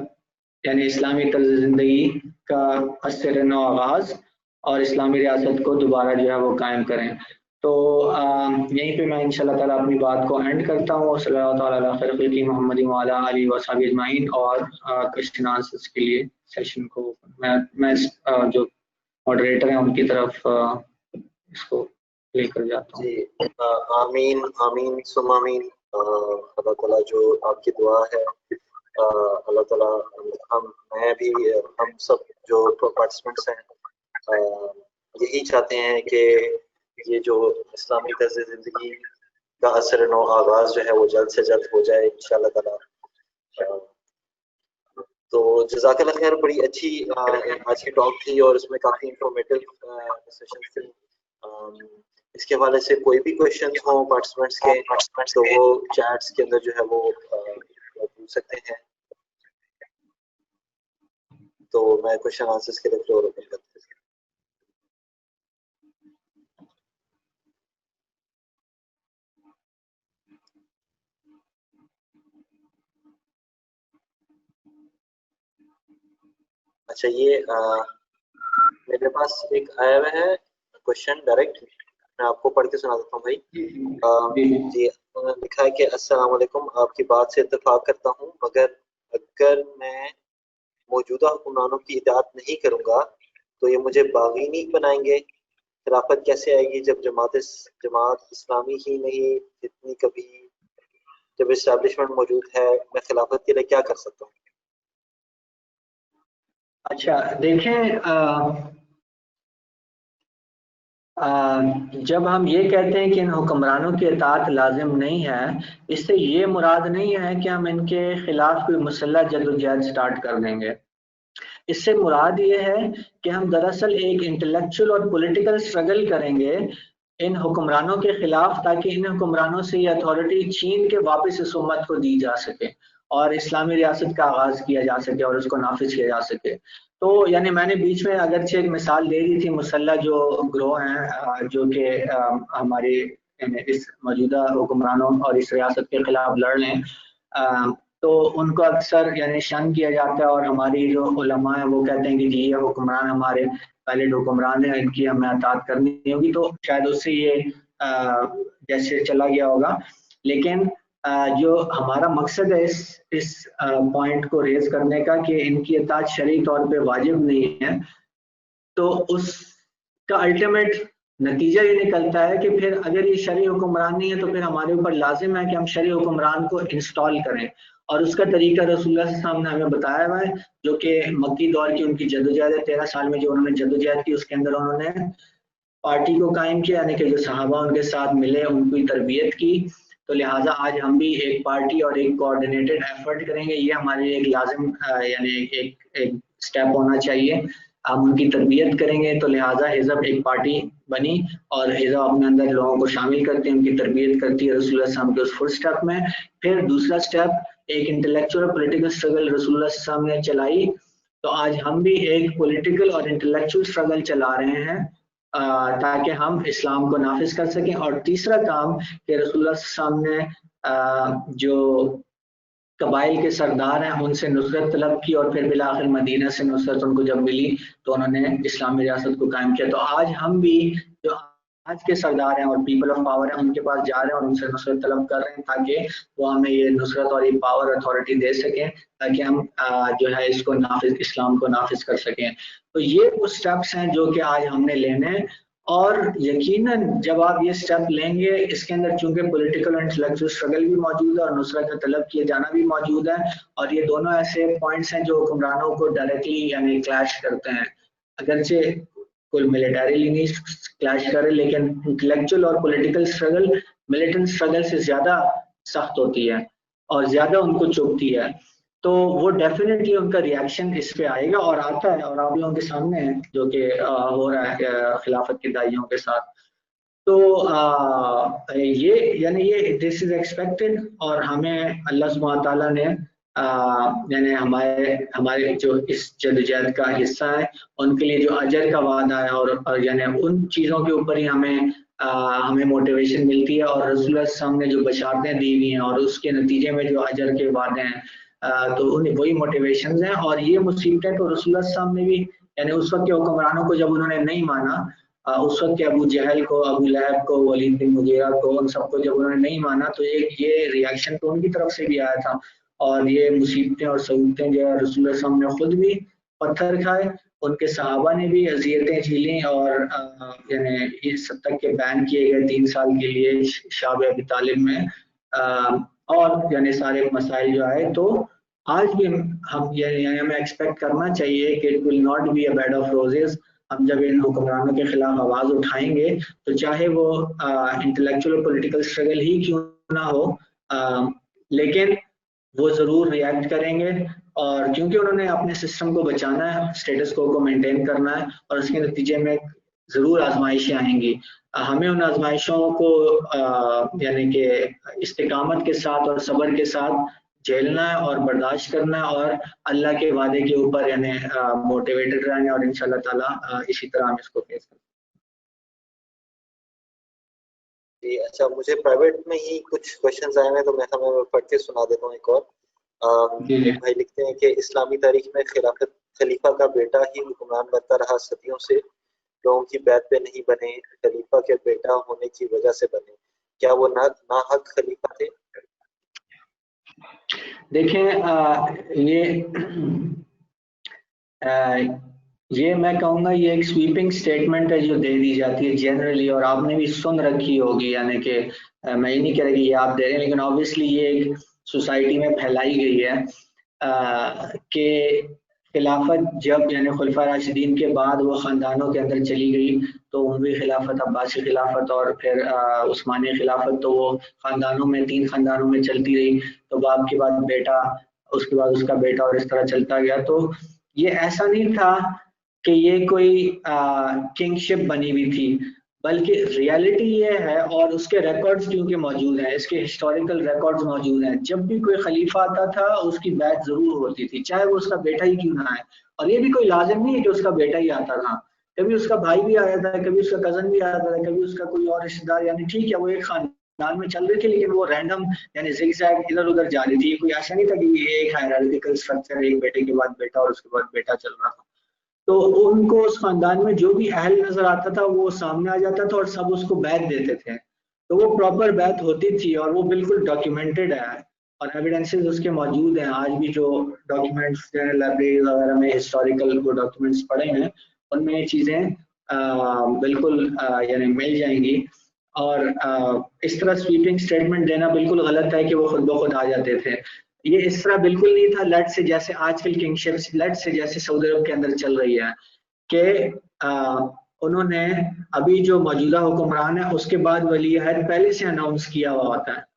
یعنی اسلامی طرز زندگی کا عصر نو آغاز اور اسلامی ریاست کو دوبارہ جو ہے وہ قائم کریں۔ تو یہیں پہ میں انشاءاللہ تعالیٰ اپنی بات کو اینڈ کرتا ہوں، صلی اللہ تعالیٰ علیہ خیر خلقہ محمد وعلی آلہ وصحبہ اجمعین، اور کوسچن آنسرز کے لیے سیشن کو میں جو ماڈریٹر ہیں ان کی طرف اس کو لے کر جاتا ہوں۔ جی آمین آمین ثم آمین۔ اللہ تعالیٰ جو آپ کی دعا ہے، اللہ تعالیٰ میں بھی ہم سب جو پارٹیسپینٹس ہیں یہی چاہتے ہیں کہ یہ جو اسلامی طرز زندگی کا عصر نو آغاز جو ہے وہ جلد سے جلد ہو جائے انشاءاللہ تعالیٰ۔ تو جزاک اللہ خیر، بڑی اچھی آج کی ٹاک تھی اور اس میں کافی انفارمیٹیو سیشن تھے۔ اس کے حوالے سے کوئی بھی کویشچن ہوں پارٹیسپینٹس کے تو وہ چیٹس کے اندر جو ہے وہ پوچھ سکتے ہیں، تو میں کویشچن آنسرز کے لیے فلور اوپن کرتا ہوں۔ اچھا، یہ میرے پاس ایک آیا ہوا ہے کوشچن ڈائریکٹ، میں آپ کو پڑھ کے سنا دیتا ہوں بھائی۔ جی لکھا ہے کہ السلام علیکم، آپ کی بات سے اتفاق کرتا ہوں، مگر اگر میں موجودہ حکمرانوں کی اطاعت نہیں کروں گا تو یہ مجھے باغی نہیں بنائیں گے؟ خلافت کیسے آئے گی جب جماعت اسلامی ہی نہیں جتنی کبھی، جب اسٹیبلشمنٹ موجود ہے، میں خلافت کے لیے کیا کر سکتا ہوں؟ اچھا دیکھیں، جب ہم یہ کہتے ہیں کہ ان حکمرانوں کی اطاعت لازم نہیں ہے، اس سے یہ مراد نہیں ہے کہ ہم ان کے خلاف کوئی مسلح جدوجہد سٹارٹ کر دیں گے۔ اس سے مراد یہ ہے کہ ہم دراصل ایک انٹلیکچوئل اور پولیٹیکل سٹرگل کریں گے ان حکمرانوں کے خلاف، تاکہ ان حکمرانوں سے یہ اتھارٹی چھین کے واپس اس امت کو دی جا سکے اور اسلامی ریاست کا آغاز کیا جا سکے اور اس کو نافذ کیا جا سکے۔ تو یعنی میں نے بیچ میں اگرچہ ایک مثال دے دی تھی مسلح جو گروہ ہیں جو کہ ہماری اس موجودہ حکمرانوں اور اس ریاست کے خلاف لڑ لیں، تو ان کو اکثر یعنی شن کیا جاتا ہے، اور ہماری جو علماء ہیں وہ کہتے ہیں کہ جی یہ حکمران ہمارے ویلڈ حکمران ہیں، ان کی ہمیں اطاعت کرنی ہوگی، تو شاید اس سے یہ جیسے چلا گیا ہوگا۔ لیکن جو ہمارا مقصد ہے اس پوائنٹ کو ریز کرنے کا کہ ان کی اطاعت شرعی طور پہ واجب نہیں ہے، تو اس کا الٹیمیٹ نتیجہ یہ نکلتا ہے کہ پھر اگر یہ شرعی حکمران نہیں ہے تو پھر ہمارے اوپر لازم ہے کہ ہم شرعی حکمران کو انسٹال کریں، اور اس کا طریقہ رسول اللہ صلی اللہ علیہ وسلم نے ہمیں بتایا ہوا ہے، جو کہ مکی دور کی ان کی جدوجہد ہے، 13 سال میں جو انہوں نے جدوجہد کی اس کے اندر انہوں نے پارٹی کو قائم کیا، یعنی کہ جو صحابہ ان کے ساتھ ملے ان کی تربیت کی. تو لہٰذا آج ہم بھی ایک پارٹی اور ایک کوآرڈینیٹڈ ایفرٹ کریں گے، یہ ہمارے لیے ایک لازم یعنی ایک سٹیپ ہونا چاہیے. ہم ان کی تربیت کریں گے، تو لہٰذا حزب ایک پارٹی بنی اور حزب اپنے اندر لوگوں کو شامل کرتی ہے، ان کی تربیت کرتی ہے رسول اللہ صلی اللہ علیہ وسلم کے اس فرسٹ سٹیپ میں. پھر دوسرا سٹیپ ایک انٹلیکچوئل اور پولیٹیکل اسٹرگل رسول اللہ صلی اللہ علیہ وسلم نے چلائی، تو آج ہم بھی ایک پولیٹیکل اور انٹلیکچوئل اسٹرگل چلا رہے ہیں تاکہ ہم اسلام کو نافذ کر سکیں. اور تیسرا کام کہ رسول اللہ صلی اللہ علیہ وسلم نے جو قبائل کے سردار ہیں ان سے نصرت طلب کی، اور پھر بالآخر مدینہ سے نصرت ان کو جب ملی تو انہوں نے اسلامی ریاست کو قائم کیا. تو آج ہم بھی جو آج کے سردار ہیں اور پیپل آف پاور ہیں ان کے پاس جا رہے ہیں اور ان سے نصرت طلب کر رہے ہیں تاکہ وہ ہمیں یہ نصرت اور یہ پاور اتھارٹی دے سکیں تاکہ ہم جو ہے اس کو نافذ اسلام کو نافذ کر سکیں. تو یہ وہ سٹیپس ہیں جو کہ آج ہم نے لینے ہیں، اور یقیناً جب آپ یہ سٹیپ لیں گے اس کے اندر چونکہ پولیٹیکل اور انٹلیکچوئل اسٹرگل بھی موجود ہے اور نصرت کا طلب کیے جانا بھی موجود ہے، اور یہ دونوں ایسے پوائنٹس ہیں جو حکمرانوں کو ڈائریکٹلی یعنی کلیش کرتے ہیں. اگرچہ کوئی ملیٹریلی نہیں کلیش کرے لیکن انٹلیکچوئل اور پولیٹیکل اسٹرگل ملیٹنٹ اسٹرگل سے زیادہ سخت ہوتی ہے اور زیادہ ان کو چبھتی ہے. تو وہ ڈیفینیٹلی ان کا ریئیکشن اس پہ آئے گا اور آتا ہے، اور آپ لوگوں کے سامنے ہے جو کہ ہو رہا ہے خلافت کے دائیوں کے ساتھ. تو یہ یعنی یہ دس از ایکسپیکٹڈ، اور ہمیں اللہ سبحانہ تعالیٰ نے یعنی ہمارے جو اس جدوجہد کا حصہ ہے ان کے لیے جو اجر کا وعدہ ہے اور یعنی ان چیزوں کے اوپر ہی ہمیں موٹیویشن ملتی ہے، اور رسول اللہ صلی اللہ علیہ وسلم نے جو بشارتیں دی ہوئی ہیں اور اس کے نتیجے میں جو اجر کے وعدے ہیں تو وہی موٹیویشنز ہیں. اور یہ مصیبتیں تو رسول اللہ صلی اللہ علیہ وسلم نے بھی یعنی اس وقت کے حکمرانوں کو جب انہوں نے نہیں مانا، اس وقت کے ابو جہل کو، ابو لہب کو، ولید بن مغیرہ کو، ان سب کو جب انہوں نے نہیں مانا تو یہ ریئیکشن تو ان کی طرف سے بھی آیا تھا، اور یہ مصیبتیں اور صعوبتیں جو ہے رسول اللہ صلی اللہ علیہ وسلم نے خود بھی پتھر کھائے، ان کے صحابہ نے بھی اذیتیں جھیلیں، اور یعنی اس حد تک کے بین کیے گئے 3 سال کے لیے شعب ابی طالب میں، اور یعنی سارے مسائل جو آئے. تو آج بھی ہم یعنی ہمیں ایکسپیکٹ کرنا چاہیے کہ it will not be a bed of roses. ہم جب ان حکمرانوں کے خلاف آواز اٹھائیں گے تو چاہے وہ انٹلیکچوئل اور پولیٹیکل اسٹرگل ہی کیوں نہ ہو، لیکن وہ ضرور ریئیکٹ کریں گے، اور کیونکہ انہوں نے اپنے سسٹم کو بچانا ہے، اسٹیٹس کو مینٹین کرنا ہے، اور اس کے نتیجے میں ضرور آزمائشیں آئیں گی. ہمیں ان آزمائشوں کو یعنی کہ استقامت کے ساتھ اور صبر کے ساتھ جھیلنا ہے اور برداشت کرنا ہے، اور اللہ کے وعدے کے اوپر یعنی موٹیویٹڈ رہنا، اور انشاءاللہ تعالیٰ اسی طرح ہم اس کو فیس کریں. جی اچھا، مجھے پرائیویٹ میں ہی کچھ کوشچنز آئے ہیں تو میں پڑھ کے سنا دیتا ہوں ایک اور. بھائی لکھتے ہیں کہ اسلامی تاریخ میں خلیفہ کا بیٹا ہی حکمران بنتا رہا صدیوں سے، لوگوں کی بیعت پہ نہیں بنے، خلیفہ کے بیٹا ہونے کی وجہ سے بنے. کیا وہ ناحق خلیفہ تھے؟ دیکھیں یہ میں کہوں گا یہ ایک سویپنگ سٹیٹمنٹ ہے جو دے دی جاتی ہے جنرلی، اور آپ نے بھی سن رکھی ہوگی، یعنی کہ میں یہ نہیں کہہ رہا کہ یہ آپ دے رہے ہیں، لیکن آبویسلی یہ ایک سوسائٹی میں پھیلائی گئی ہے کہ خلافت جب یعنی خلفاء راشدین کے بعد وہ خاندانوں کے اندر چلی گئی تو اموی خلافت، عباسی خلافت اور پھر عثمانی خلافت، تو وہ خاندانوں میں 3 خاندانوں میں چلتی رہی، تو باپ کے بعد بیٹا، اس کے بعد اس کا بیٹا، اور اس طرح چلتا گیا. تو یہ ایسا نہیں تھا کہ یہ کوئی کنگ شپ بنی ہوئی تھی، بلکہ ریالٹی یہ ہے، اور اس کے ریکارڈز کیونکہ موجود ہیں، اس کے ہسٹوریکل ریکارڈز موجود ہیں، جب بھی کوئی خلیفہ آتا تھا اس کی بیعت ضرور ہوتی تھی، چاہے وہ اس کا بیٹا ہی کیوں نہ آئے. اور یہ بھی کوئی لازم نہیں ہے کہ اس کا بیٹا ہی آتا تھا، کبھی اس کا بھائی بھی آیا تھا، کبھی اس کا کزن بھی آیا تھا، کبھی اس کا کوئی اور رشتہ دار، یعنی ٹھیک ہے وہ ایک خاندان میں چل رہی تھی لیکن وہ رینڈم یعنی زگ زیگ ادھر ادھر جا رہی تھی. کوئی ایسا نہیں تھا کہ یہ ایک ہائرارکیکل اسٹرکچر، ایک بیٹے کے بعد بیٹا اور اس کے بعد بیٹا چل رہا تھا. تو ان کو اس خاندان میں جو بھی اہل نظر آتا تھا وہ سامنے آ جاتا تھا اور سب اس کو بیعت دیتے تھے، تو وہ پراپر بیعت ہوتی تھی اور وہ بالکل ڈاکیومنٹڈ ہے اور ایویڈنسز اس کے موجود ہیں. آج بھی جو ڈاکیومنٹس لائبریریز وغیرہ میں ہسٹوریکل وہ ڈاکیومنٹس پڑے ہیں ان میں یہ چیزیں بالکل یعنی مل جائیں گی. اور اس طرح سویپنگ اسٹیٹمنٹ دینا بالکل غلط ہے کہ وہ خود بخود آ جاتے تھے. یہ اس طرح بالکل نہیں تھا لیٹ سے جیسے آج کل کنگ شپس لیٹ سے جیسے سعودی عرب کے اندر چل رہی ہے کہ انہوں نے ابھی جو موجودہ حکمران ہے اس کے بعد ولی عہد پہلے سے اناؤنس کیا ہوا ہوتا ہے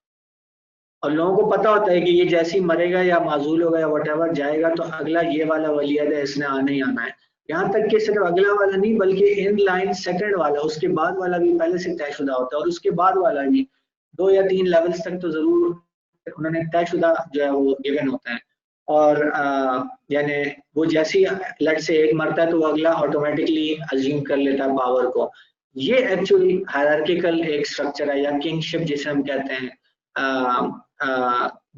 اور لوگوں کو پتا ہوتا ہے کہ یہ جیسے ہی مرے گا یا معزول ہوگا یا وٹ ایور جائے گا تو اگلا یہ والا ولی عہد ہے اس نے آنا ہی آنا ہے. یہاں تک کہ صرف اگلا والا نہیں بلکہ ان لائن سیکنڈ والا اس کے بعد والا بھی پہلے سے طے شدہ ہوتا ہے اور اس کے بعد والا بھی 2 یا 3 لیولز تک تو ضرور انہوں نے طے شدہ جو ہے وہ گیون ہوتا ہے. اور یعنی وہ جیسی لٹ سے ایک مرتا ہے تو وہ اگلا آٹومیٹکلی ازیوم کر لیتا ہے پاور کو. یہ ایکچولی ہائرارکیکل ایک سٹرکچر ہے یا کنگ شپ جسے ہم کہتے ہیں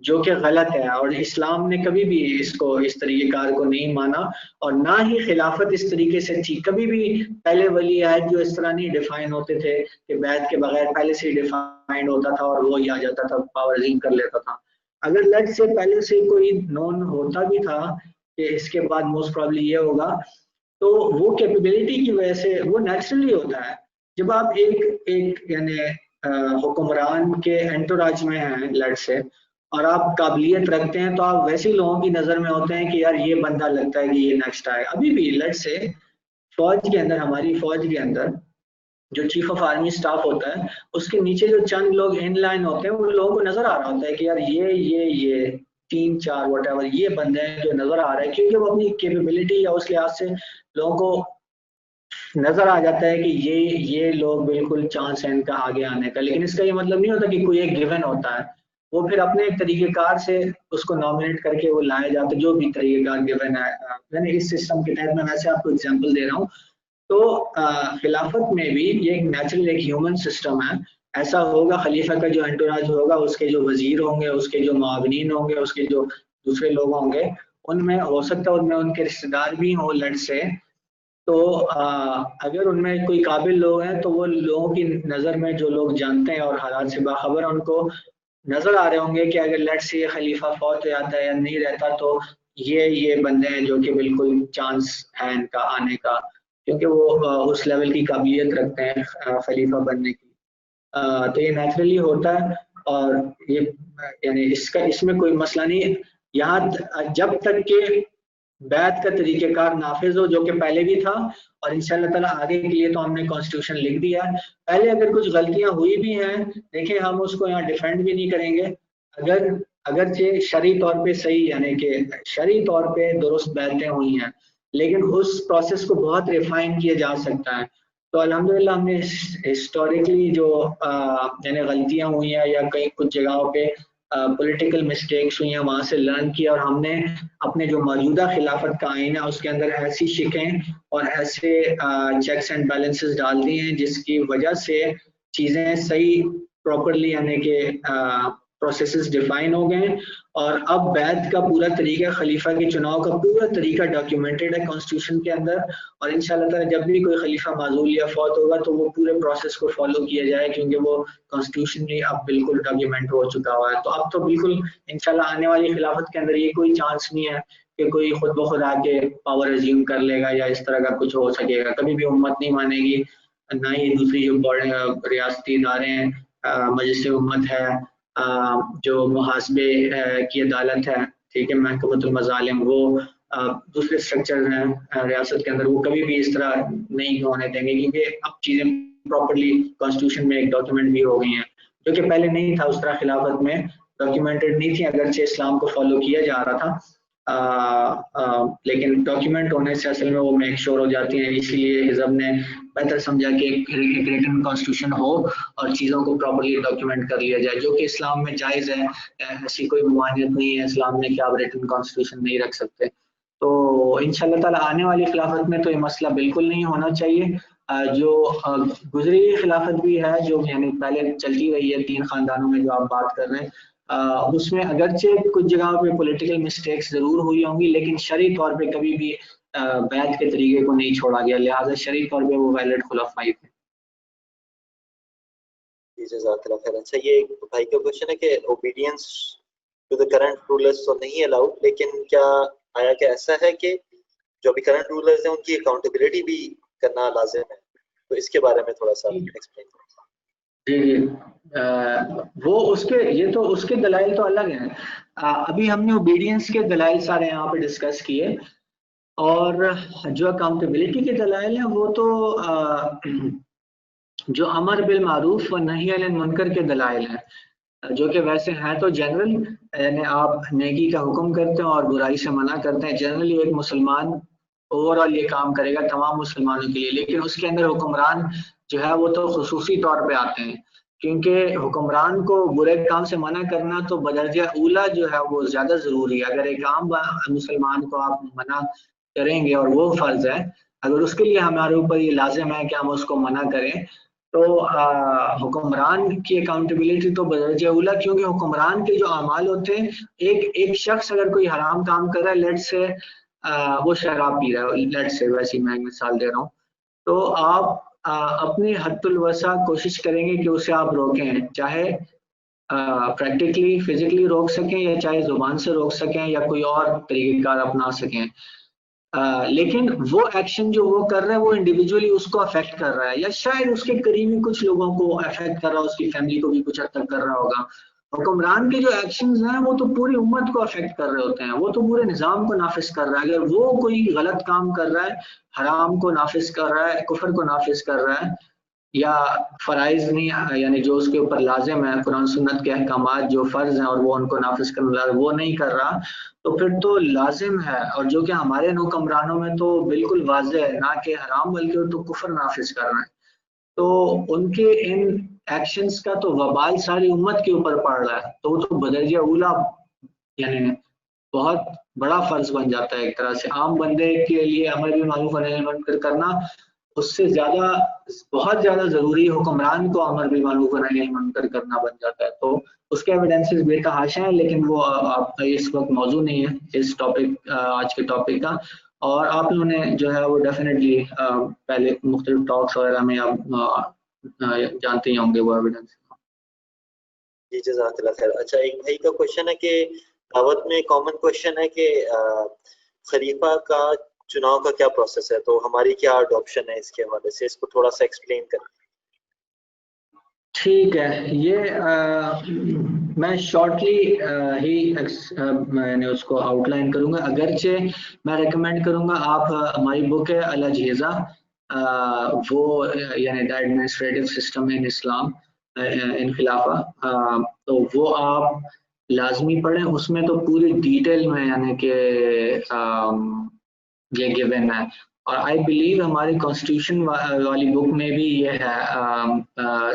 جو کہ غلط ہے اور اسلام نے کبھی بھی اس کو اس طریقے کار کو نہیں مانا اور نہ ہی خلافت اس طریقے سے تھی. کبھی بھی پہلے ولی عہد جو اس طرح نہیں ڈیفائن ہوتے تھے کہ بیعت کے بغیر پہلے سے ڈیفائن ہوتا تھا اور وہی آ جاتا تھا پاور ازیوم کر لیتا تھا. اگر لٹ سے پہلے سے کوئی نون ہوتا بھی تھا کہ اس کے بعد موسٹ پرابلی یہ ہوگا تو وہ کیپیبلٹی کی وجہ سے وہ نیچرلی ہوتا ہے. جب آپ ایک یعنی حکمران کے انٹوراج میں ہیں لٹ سے اور آپ قابلیت رکھتے ہیں تو آپ ویسے لوگوں کی نظر میں ہوتے ہیں کہ یار یہ بندہ لگتا ہے کہ یہ نیکسٹ آئے. ابھی بھی لٹ سے فوج کے اندر ہماری فوج کے اندر جو چیف آف آرمی سٹاف ہوتا ہے اس کے نیچے جو چند لوگ ان لائن ہوتے ہیں وہ لوگوں کو نظر آ رہا ہوتا ہے کہ یار یہ 3-4 وٹ ایور یہ بندے ہیں جو نظر آ رہے ہیں کیونکہ وہ اپنی کیپیبلٹی یا اس لحاظ سے لوگوں کو نظر آ جاتا ہے کہ یہ لوگ بالکل چانس ہے ان کا آگے آنے کا. لیکن اس کا یہ مطلب نہیں ہوتا کہ کوئی ایک گیون ہوتا ہے. وہ پھر اپنے ایک طریقہ کار سے اس کو نامنیٹ کر کے وہ لائے جاتے جو بھی طریقہ کار گیون ہے. یعنی اس سسٹم کے تحت میں ویسے آپ کو اگزامپل دے رہا ہوں. تو خلافت میں بھی یہ ایک نیچرل ایک ہیومن سسٹم ہے. ایسا ہوگا خلیفہ کا جو انٹوراج ہوگا اس کے جو وزیر ہوں گے اس کے جو معاونین ہوں گے اس کے جو دوسرے لوگ ہوں گے ان میں ہو سکتا ہے ان میں ان کے رشتے دار بھی ہوں لٹ سے. تو اگر ان میں کوئی قابل لوگ ہیں تو وہ لوگوں کی نظر میں جو لوگ جانتے ہیں اور حالات سے باخبر ان کو نظر آ رہے ہوں گے کہ اگر لٹ سے یہ خلیفہ فوت ہو جاتا ہے یا نہیں رہتا تو یہ بندے ہیں جو کہ بالکل چانس ہے ان کا آنے کا کیونکہ وہ اس لیول کی قابلیت رکھتے ہیں خلیفہ بننے کی. تو یہ نیچرلی ہوتا ہے اور یہ یعنی اس میں کوئی مسئلہ نہیں. یہاں جب تک کہ بیعت کا طریقہ کار نافذ ہو جو کہ پہلے بھی تھا اور انشاءاللہ تعالیٰ آگے کے لیے تو ہم نے کانسٹیٹیوشن لکھ دیا ہے. پہلے اگر کچھ غلطیاں ہوئی بھی ہیں دیکھیں ہم اس کو یہاں ڈیفینڈ بھی نہیں کریں گے. اگرچہ شرعی طور پہ صحیح یعنی کہ شرعی طور پہ درست بیعتیں ہوئی ہیں لیکن اس پروسیس کو بہت ریفائن کیا جا سکتا ہے. تو الحمدللہ ہم نے ہسٹوریکلی جو یعنی غلطیاں ہوئی ہیں یا کئی کچھ جگہوں پہ پولیٹیکل مسٹیکس ہوئی ہیں وہاں سے لرن کیا اور ہم نے اپنے جو موجودہ خلافت کا آئین ہے اس کے اندر ایسی شکیں اور ایسے چیکس اینڈ بیلنسز ڈال دی ہیں جس کی وجہ سے چیزیں صحیح پراپرلی یعنی کہ پروسیسز ڈیفائن ہو گئے اور اب بیعت کا پورا طریقہ خلیفہ کے چناؤ کا پورا طریقہ ڈاکیومنٹڈ ہے کانسٹیٹیوشن کے اندر. اور انشاءاللہ تعالی جب بھی کوئی خلیفہ معزول یا فوت ہوگا تو وہ پورے پروسیس کو فالو کیا جائے کیونکہ وہ کانسٹیٹیوشن میں اب بالکل ڈاکیومنٹ ہو چکا ہوا ہے. تو اب تو بالکل انشاءاللہ آنے والی خلافت کے اندر یہ کوئی چانس نہیں ہے کہ کوئی خود بخود آ کے پاور ازیوم کر لے گا یا اس طرح کا کچھ ہو سکے گا. کبھی بھی امت نہیں مانے گی نہ ہی دوسری جو ریاستی ادارے ہیں مجلس امت ہے جو محاسبے کی عدالت ہے ٹھیک ہے محکمۃ المظالم وہ دوسرے اسٹرکچر ہیں ریاست کے اندر وہ کبھی بھی اس طرح نہیں ہونے دیں گے کیونکہ اب چیزیں پراپرلی کانسٹیٹیوشن میں ایک ڈاکیومنٹ بھی ہو گئی ہیں جو کہ پہلے نہیں تھا اس طرح خلافت میں ڈاکیومنٹڈ نہیں تھی اگرچہ اسلام کو فالو کیا جا رہا تھا لیکن ڈاکیومنٹ ہونے سے اصل میں وہ میک شور ہو جاتی ہیں. اس لیے حزب نے بہتر سمجھا کہ ایک ریٹن کانسٹیٹیوشن ہو اور چیزوں کو پراپرلی ڈاکیومنٹ کر لیا جائے جو کہ اسلام میں جائز ہے. ایسی کوئی ممانعت نہیں ہے اسلام میں کہ آپ ریٹن کانسٹیٹیوشن نہیں رکھ سکتے. تو انشاءاللہ تعالی آنے والی خلافت میں تو یہ مسئلہ بالکل نہیں ہونا چاہیے. جو گزری ہوئی خلافت بھی ہے جو یعنی پہلے چلتی رہی ہے 3 خاندانوں میں جو آپ بات کر رہے ہیں اس میں اگرچہ کچھ جگہوں پہ پولیٹیکل مسٹیکس ضرور ہوئی ہوں گی لیکن شرعی طور پہ کبھی بھی بیعت کے طریقے کو نہیں چھوڑا گیا لہٰذا شرعی طور پہ وہ ویلڈ خلفاء تھے. جزاک اللہ خیر. اچھا یہ بھائی کا کوشچن ہے کہ obedience to the current rulers تو نہیں الاؤڈ لیکن کیا آیا کہ ایسا ہے کہ جو بھی کرنٹ رولرز ہیں ان کی اکاؤنٹیبلٹی بھی کرنا لازم ہے تو اس کے بارے میں تھوڑا سا ایکسپلین کریں. جی وہ اس کے یہ تو اس کے دلائل تو الگ ہیں. ابھی ہم نے اوبیڈینس کے دلائل سارے یہاں پہ ڈسکس کیے، اور جو اکاؤنٹیبلٹی کے دلائل ہیں وہ تو جو امر بالمعروف و نہی عن المنکر کے دلائل ہیں، جو کہ ویسے ہیں تو جنرل، یعنی آپ نیکی کا حکم کرتے ہیں اور برائی سے منع کرتے ہیں. جنرلی ایک مسلمان اوور آل یہ کام کرے گا تمام مسلمانوں کے لیے، لیکن اس کے اندر حکمران جو ہے وہ تو خصوصی طور پہ آتے ہیں، کیونکہ حکمران کو برے کام سے منع کرنا تو بدرجہ اولا جو ہے وہ زیادہ ضروری ہے. اگر ایک عام مسلمان کو آپ منع کریں گے اور وہ فرض ہے، اگر اس کے لیے ہمارے اوپر یہ لازم ہے کہ ہم اس کو منع کریں، تو حکمران کی اکاؤنٹیبلٹی تو بدرجہ اولا، کیونکہ حکمران کے جو اعمال ہوتے ہیں، ایک شخص اگر کوئی حرام کام کر رہا ہے، لیٹ سے وہ شراب پی رہا ہے، لیٹ سے ویسی میں مثال دے رہا ہوں، تو آپ اپنی حد الوسع کوشش کریں گے کہ اسے آپ روکیں، چاہے پریکٹیکلی فزیکلی روک سکیں یا چاہے زبان سے روک سکیں یا کوئی اور طریقہ کار اپنا سکیں. لیکن وہ ایکشن جو وہ کر رہا ہے وہ انڈیویجولی اس کو افیکٹ کر رہا ہے، یا شاید اس کے قریبی کچھ لوگوں کو افیکٹ کر رہا ہے، اس کی فیملی کو بھی کچھ حد تک کر رہا ہوگا. حکمران کے جو ایکشنز ہیں وہ تو پوری امت کو افیکٹ کر رہے ہوتے ہیں، وہ تو پورے نظام کو نافذ کر رہا ہے. اگر وہ کوئی غلط کام کر رہا ہے، حرام کو نافذ کر رہا ہے، کفر کو نافذ کر رہا ہے، یا فرائض نہیں، یعنی جو اس کے اوپر لازم ہے، قرآن سنت کے احکامات جو فرض ہیں اور وہ ان کو نافذ کرنا وہ نہیں کر رہا، تو پھر تو لازم ہے، اور جو کہ ہمارے حکمرانوں میں تو بالکل واضح ہے، نہ کہ حرام بلکہ تو کفر نافذ کر رہے ہیں، تو ان کے ان ایکشنز کا تو وبال ساری امت کے اوپر پڑ رہا ہے. تو وہ تو بدرجہ اولا یعنی بہت بڑا فرض بن جاتا ہے ایک طرح سے. عام بندے کے لیے امر بالمعروف و نہی عن المنکر کرنا اس سے زیادہ بہت زیادہ ضروری حکمران کو امر بالمعروف و نہی عن المنکر کرنا بن جاتا ہے. تو اس کے ایویڈنسز بے تحاشا ہیں، لیکن وہ آپ کا اس وقت موضوع نہیں ہے اس ٹاپک آج کے ٹاپک کا. اور آپ لوگوں نے جو ہے وہ ڈیفینیٹلی پہلے مختلف ٹاکس وغیرہ میں آپ جانتے ہی ہوں گے وہ ایویڈنس. جی جزاک اللہ خیر. اچھا، ایک بھائی کا کوشچن ہے کہ دعوت میں کامن کوشچن ہے کہ خلیفہ کا چناؤ کا کیا پروسیس ہے، تو ہماری کیا اڈاپشن ہے اس کے حوالے سے، اس کو تھوڑا سا ایکسپلین کریں. ٹھیک ہے، یہ میں شارٹلی ہی میں نے اس کو آؤٹ لائن کروں گا، اگرچہ میں ریکمینڈ کروں گا آپ ہماری بک ہے الاجہزہ، وہ یعنی دا ایڈمنسٹریٹو سسٹم ان اسلام ان خلافہ، تو وہ آپ لازمی پڑھیں. اس میں تو پوری ڈیٹیل میں یعنی کہ یہ گیون ہے، اور آئی بلیو ہماری کانسٹیٹیوشن والی بک میں بھی یہ ہے.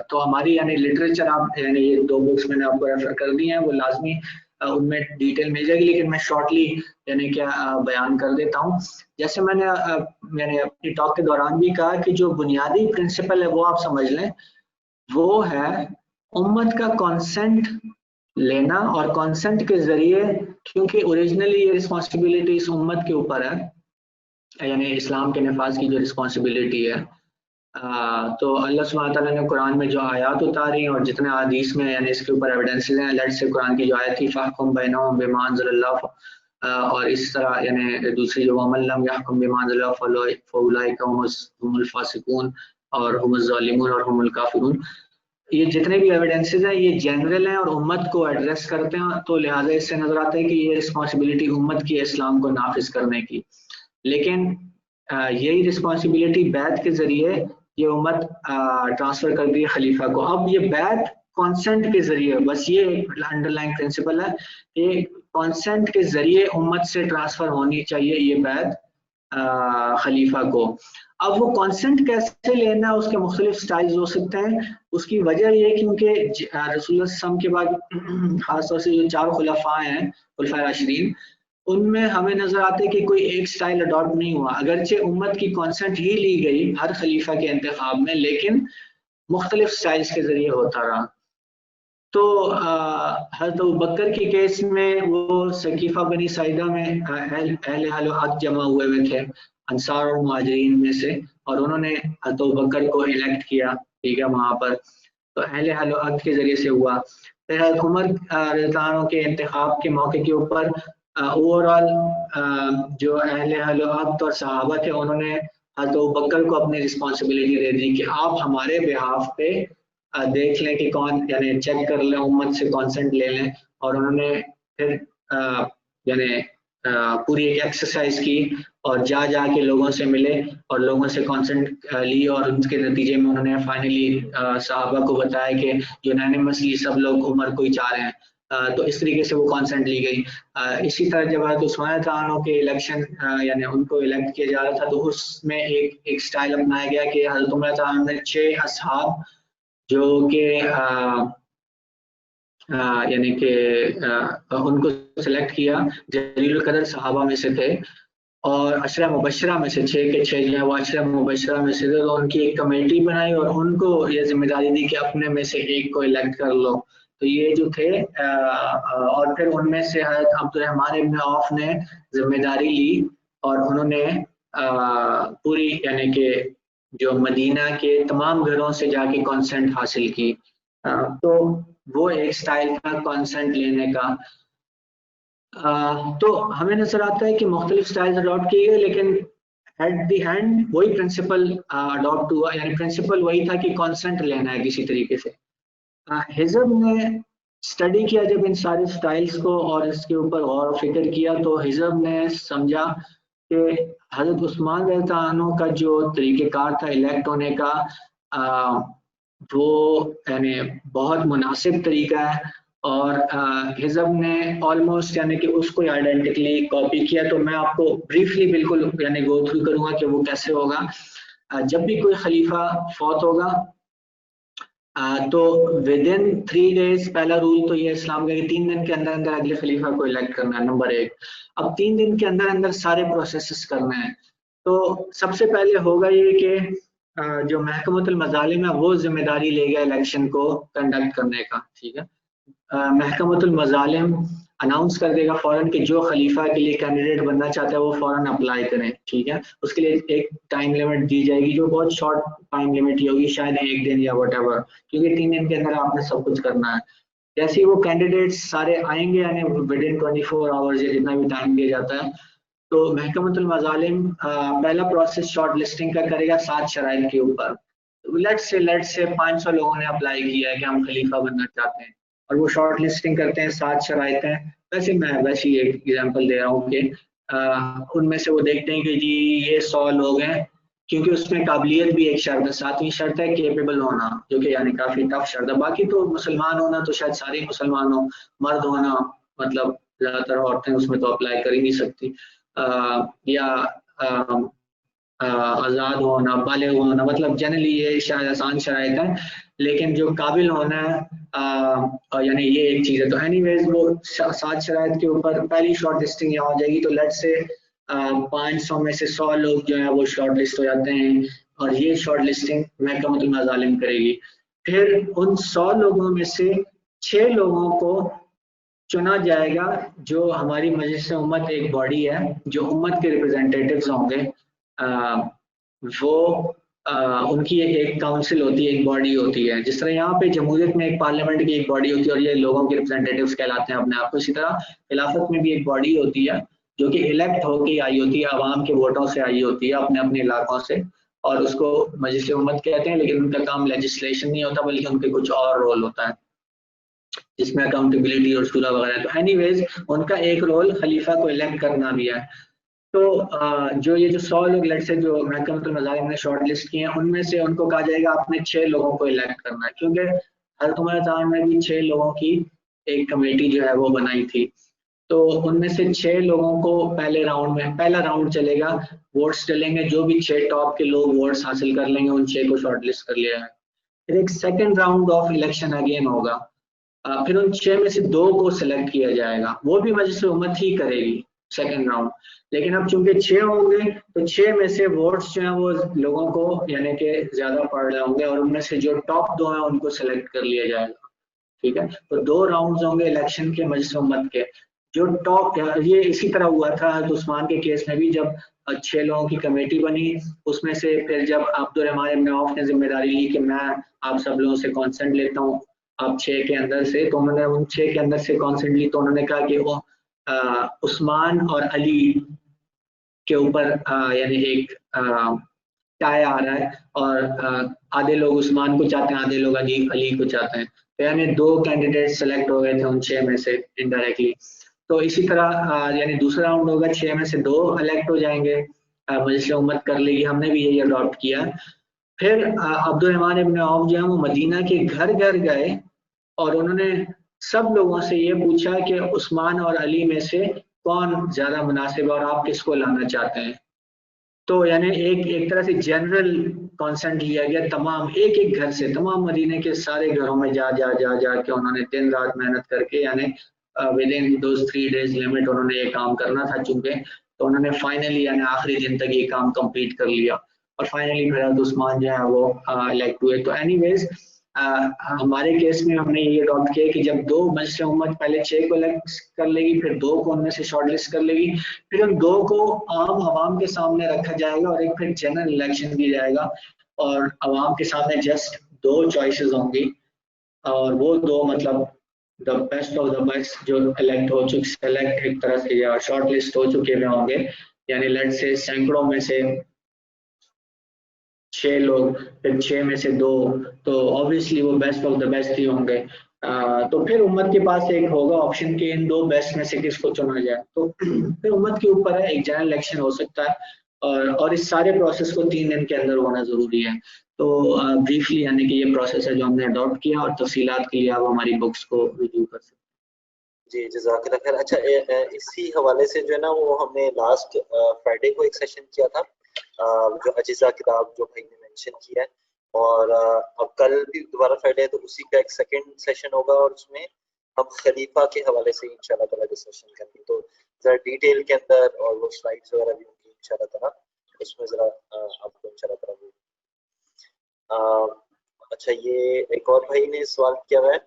تو ہماری یعنی لٹریچر آپ یعنی یہ دو بکس میں نے آپ کو ریفر کر دی ہیں، وہ لازمی ان میں ڈیٹیل مل جائے گی، لیکن میں شارٹلی یعنی کیا بیان کر دیتا ہوں. جیسے میں نے اپنی ٹاک کے دوران بھی کہا کہ جو بنیادی پرنسپل ہے وہ آپ سمجھ لیں، وہ ہے امت کا کانسنٹ لینا، اور کانسنٹ کے ذریعے، کیونکہ اوریجنلی یہ رسپانسبلٹی اس امت کے اوپر ہے، یعنی اسلام کے نفاذ کی جو رسپانسبلٹی ہے، تو اللہ سبحانہ تعالیٰ نے قرآن میں جو آیات اتاری اور جتنے حدیث میں یعنی اس کے اوپر ایویڈنسز ہیں، لیٹ سے قرآن کی جو آیت تھی فاحکم بینہم بما انزل اللہ، اور اس طرح یعنی دوسری جو ومن لم یحکم بما انزل اللہ فاولئک هم الفاسقون اور هم الظالمون اور هم الکافرون، یہ جتنے بھی ایویڈنسز ہیں یہ جنرل ہیں اور امت کو ایڈریس کرتے ہیں، تو لہٰذا اس سے نظر آتا ہے کہ یہ رسپانسبلٹی امت کی اسلام کو نافذ کرنے کی. لیکن یہی رسپانسبلٹی بیعت کے ذریعے یہ امت ٹرانسفر کر دی خلیفہ کو. اب یہ بیعت کانسنٹ کے ذریعے، بس یہ انڈر لائن پرنسپل ہے کہ کانسنٹ کے ذریعے امت سے ٹرانسفر ہونی چاہیے یہ بیعت خلیفہ کو. اب وہ کانسنٹ کیسے لینا، اس کے مختلف سٹائلز ہو سکتے ہیں. اس کی وجہ یہ کیونکہ رسول اللہ صلی اللہ علیہ وسلم کے بعد خاص طور سے جو 4 خلفاء ہیں خلفاء راشدین، ان میں ہمیں نظر آتا ہے کہ کوئی ایک سٹائل اڈاپٹ نہیں ہوا، اگرچہ امت کی کانسنٹ ہی لی گئی ہر خلیفہ کے انتخاب میں، لیکن مختلف سٹائلز کے ذریعے ہوتا رہا. تو حضرت ابوبکر کی کیس میں وہ سقیفہ بنی ساعدہ میں اہل حل و عقد جمع ہوئے تھے انصار اور مہاجرین میں سے، اور انہوں نے حضرت ابوبکر کو الیکٹ کیا، ٹھیک ہے، وہاں پر تو اہل حل و عقد کے ذریعے سے ہوا. پھر حضرت عمر رضی اللہ عنہ کے انتخاب کے موقع کے اوپر اوور آل جو اہل حل و عقد اور صحابہ تھے، انہوں نے حضرت ابوبکر کو اپنی رسپانسبلٹی دے دی کہ آپ ہمارے بہاف پہ دیکھ لیں کہ کون، یعنی چیک کر لیں، امت سے کانسنٹ لے لیں. اور انہوں نے پھر یعنی پوری ایک ایکسرسائز کی اور جا کے لوگوں سے ملے اور لوگوں سے کانسنٹ لی، اور ان کے نتیجے میں انہوں نے فائنلی صحابہ کو بتایا کہ یونانیمسلی سب لوگ عمر کو ہی چاہ رہے ہیں. تو اس طریقے سے وہ کانسنٹ لی گئی. اسی طرح جب حضرت عثمان عنہ کے الیکشن یعنی ان کو الیکٹ کیا جا رہا تھا تو اس میں ایک سٹائل اپنایا گیا کہ حضرت عمر عنہ نے 6 اصحاب جو کہ یعنی کہ ان کو سلیکٹ کیا، جلیل القدر صحابہ میں سے تھے، اور عشرہ مبشرہ میں سے 6 کے 6 جو ہیں وہ عشرہ مبشرہ میں سے تھے. تو ان کی ایک کمیٹی بنائی اور ان کو یہ ذمہ داری دی کہ اپنے میں سے ایک کو الیکٹ کر لو. تو یہ جو تھے اور پھر ان میں سے حضرت عبد الرحمن ابن عوف نے ذمہ داری لی اور انہوں نے پوری یعنی کہ جو مدینہ کے تمام گھروں سے جا کے کانسنٹ حاصل کی. تو وہ ایک سٹائل تھا کانسنٹ لینے کا. تو ہمیں نظر آتا ہے کہ مختلف سٹائلز اڈاپٹ کیے گئے، لیکن ایٹ دی اینڈ وہی پرنسپل اڈاپٹ ہوا، یعنی پرنسپل وہی تھا کہ کانسنٹ لینا ہے کسی طریقے سے. حزب نے اسٹڈی کیا جب ان سارے سٹائلز کو اور اس کے اوپر غور و فکر کیا، تو حزب نے سمجھا کہ حضرت عثمان رضی اللہ عنہ کا جو طریقہ کار تھا الیکٹ ہونے کا وہ یعنی بہت مناسب طریقہ ہے، اور حزب نے آلموسٹ یعنی کہ اس کو آئیڈینٹیکلی کاپی کیا. تو میں آپ کو بریفلی بالکل یعنی گو تھرو کروں گا کہ وہ کیسے ہوگا. جب بھی کوئی خلیفہ فوت ہوگا تو ودن 3 days، پہلا رول تو یہ اسلام کا کہ 3 دن کے اندر اندر اگلے خلیفہ کو الیکٹ کرنا ہے، نمبر 1. اب 3 دن کے اندر اندر سارے پروسیسز کرنا ہے. تو سب سے پہلے ہوگا یہ کہ جو محکمۃ المظالم ہے وہ ذمہ داری لے گا الیکشن کو کنڈکٹ کرنے کا. ٹھیک ہے، محکمۃ المظالم اناؤنس کر دے گا فوراً کہ جو خلیفہ کے لیے کینڈیڈیٹ بننا چاہتا ہے وہ فوراً اپلائی کریں. ٹھیک ہے، اس کے لیے ایک ٹائم لمٹ دی جائے گی جو بہت شارٹ ٹائم لمٹ ہوگی، شاید 1 دن یا واٹ ایور، کیونکہ 3 دن کے اندر آپ نے سب کچھ کرنا ہے. جیسے ہی وہ کینڈیڈیٹس سارے آئیں گے یعنی ودن 24 hours یا جتنا بھی ٹائم دیا جاتا ہے، تو محکمۃ المظالم پہلا پروسیس شارٹ لسٹنگ کا کرے گا 7 شرائط کے اوپر. لیٹ سے 500 لوگوں نے اپلائی کیا ہے کہ ہم خلیفہ بننا چاہتے ہیں، اور وہ شارٹ لسٹنگ کرتے ہیں. 7 شرائط ہیں. ویسے میں ویسے ایک ایگزامپل دے رہا ہوں کہ ان میں سے وہ دیکھتے ہیں کہ جی یہ 100 لوگ ہیں، کیونکہ اس میں قابلیت بھی ایک شرط ہے. 7ویں شرط ہے کیپیبل ہونا، جو کہ یعنی کافی ٹف شرط ہے. باقی تو مسلمان ہونا تو شاید سارے مسلمان ہوں، مرد ہونا مطلب زیادہ تر عورتیں اس میں تو اپلائی کر ہی نہیں سکتی، یا آزاد ہونا، بالغ ہونا، مطلب جنرلی یہ شاید آسان شرائط ہیں. لیکن جو قابل ہونا ہے یعنی یہ ایک چیز ہے. تو اینی ویز وہ 7 شرائط کے اوپر پہلی شارٹ لسٹنگ یہاں ہو جائے گی. تو لیٹ سے 500 میں سے 100 لوگ جو ہیں وہ شارٹ لسٹ ہو جاتے ہیں، اور یہ شارٹ لسٹنگ محکمۃ المظالم کرے گی. پھر ان 100 لوگوں میں سے 6 لوگوں کو چنا جائے گا، جو ہماری مجلس امت ایک باڈی ہے، جو امت کے ریپرزینٹیٹیوز ہوں گے. وہ ان کی ایک کاؤنسل ہوتی ہے، ایک باڈی ہوتی ہے. جس طرح یہاں پہ جمہوریت میں ایک پارلیمنٹ کی ایک باڈی ہوتی ہے اور یہ لوگوں کے ریپرزینٹیٹیوز کہلاتے ہیں اپنے آپ کو، اسی طرح خلافت میں بھی ایک باڈی ہوتی ہے جو کہ الیکٹ ہو کے آئی ہوتی ہے، عوام کے ووٹوں سے آئی ہوتی ہے اپنے اپنے علاقوں سے، اور اس کو مجلس امت کہتے ہیں. لیکن ان کا کام لیجسلیشن نہیں ہوتا، بلکہ ان کے کچھ اور رول ہوتا ہے جس میں اکاؤنٹیبلٹی اور شورا وغیرہ. تو اینی ویز ان کا ایک رول خلیفہ کو الیکٹ کرنا بھی ہے. تو جو یہ جو 100 لوگ لٹ سے جو محکمۃ المظالم نے شارٹ لسٹ کیے ہیں، ان میں سے ان کو کہا جائے گا آپ نے 6 لوگوں کو الیکٹ کرنا ہے، کیونکہ حضرت عمر عنہ نے بھی 6 لوگوں کی ایک کمیٹی جو ہے وہ بنائی تھی. تو ان میں سے 6 لوگوں کو پہلے راؤنڈ میں، پہلا راؤنڈ چلے گا، ووٹس چلیں گے، جو بھی 6 ٹاپ کے لوگ ووٹس حاصل کر لیں گے ان 6 کو شارٹ لسٹ کر لیا ہے. پھر ایک second round of election again ہوگا. پھر ان 6 میں سے 2 کو سلیکٹ کیا جائے گا، وہ بھی مجلس امت ہی کرے گی سیکنڈ راؤنڈ. لیکن اب چونکہ 6 ہوں گے تو 6 میں سے ووٹس جو ہیں وہ لوگوں کو یعنی کہ زیادہ پڑ رہے ہوں گے، اور ان میں سے جو ٹاپ 2 ہیں ان کو سلیکٹ کر لیا جائے گا. ٹھیک ہے، تو 2 راؤنڈز ہوں گے الیکشن کے مجلس امت کے. جو ٹاپ، یہ اسی طرح ہوا تھا حضرت عثمان کے کیس میں بھی، جب 6 لوگوں کی کمیٹی بنی، اس میں سے پھر جب عبد الرحمن ابن عوف نے ذمہ داری لی کہ میں آپ سب لوگوں سے کانسنٹ لیتا ہوں آپ 6 کے اندر سے، تو انہوں نے ان 6 کے اندر سے کانسنٹ لی. تو انہوں نے کہا کہ وہ عثمان اور علی کے اوپر یعنی ایک ٹائی آ رہا ہے اور آدھے لوگ عثمان کو چاہتے ہیں، آدھے لوگ علی کو چاہتے ہیں، تو یعنی 2 کینڈیڈیٹ سلیکٹ ہو گئے تھے ان 6 میں سے انڈائریکٹلی. تو اسی طرح یعنی دوسرا راؤنڈ ہوگا، 6 میں سے 2 الیکٹ ہو جائیں گے، مجلس امت کر لے گی. ہم نے بھی یہی اڈاپٹ کیا. پھر عبد الرحمن ابن عوف جو ہے وہ مدینہ کے گھر گھر گئے اور انہوں نے سب لوگوں سے یہ پوچھا کہ عثمان اور علی میں سے کون زیادہ مناسب ہے اور آپ کس کو لانا چاہتے ہیں. تو یعنی ایک طرح سے جنرل کانسنٹ لیا گیا، تمام ایک گھر سے، تمام مدینے کے سارے گھروں میں جا کے انہوں نے دن رات محنت کر کے، یعنی with in those 3 days limit انہوں نے یہ کام کرنا تھا چونکہ، تو انہوں نے فائنلی یعنی آخری دن تک یہ کام کمپلیٹ کر لیا اور فائنلی پھر حضرت عثمان جو ہے وہ الیکٹ ہوئے. تو اینی ویز ہمارے کیس میں ہم نے یہ اڈاپٹ کیا کہ جب 2 مجلس امت پہلے 6 کو الیکٹ کر لے گی، پھر 2 کو ان میں سے شارٹ لسٹ کر لے گی، پھر ان 2 کو عام عوام کے سامنے رکھا جائے گا اور ایک پھر جنرل الیکشن کی جائے گا اور عوام کے سامنے جسٹ 2 چوائسیز ہوں گی اور وہ 2 مطلب the best of the best جو الیکٹ ہو چکے، سلیکٹ ایک طرح سے یا شارٹ لسٹ ہو چکے ہوئے ہوں گے، یعنی لیٹ سے سینکڑوں میں سے 6 لوگ، پھر 6 میں سے 2، تو obviously وہ بیسٹ آف دا بیسٹ ہی ہوں گے. تو پھر امت کے پاس ایک ہوگا آپشن کہ ان 2 بیسٹ میں سے کس کو چنا جائے. تو پھر امت کے اوپر ہے، ایک جنرل الیکشن ہو سکتا ہے اور اس سارے پروسیس کو 3 دن کے اندر ہونا ضروری ہے. تو بریفلی یعنی کہ یہ پروسیس ہے جو ہم نے اڈاپٹ کیا، اور تفصیلات کے لیے آپ ہماری بکس کو ریویو کر سکتے ہیں. جی جزاک اللہ خیر. اچھا اسی حوالے سے جو ہے نا وہ ہم نے لاسٹ فرائیڈے کو ایک سیشن کیا تھا جو اجزا کتاب جو بھائی نے مینشن کیا ہے، اور اب کل بھی دوبارہ فرائیڈے ہے تو اسی کا ایک سیکنڈ سیشن ہوگا اور اس میں ہم خلیفہ کے حوالے سے انشاءاللہ تعالیٰ ڈسکشن کریں گے. تو ذرا ڈیٹیل کے اندر اور وہ سلائڈز وغیرہ بھی ہوں گی انشاءاللہ تعالیٰ، اس میں ذرا آپ کو انشاءاللہ تعالیٰ. اچھا یہ ایک اور بھائی نے سوال کیا ہوا ہے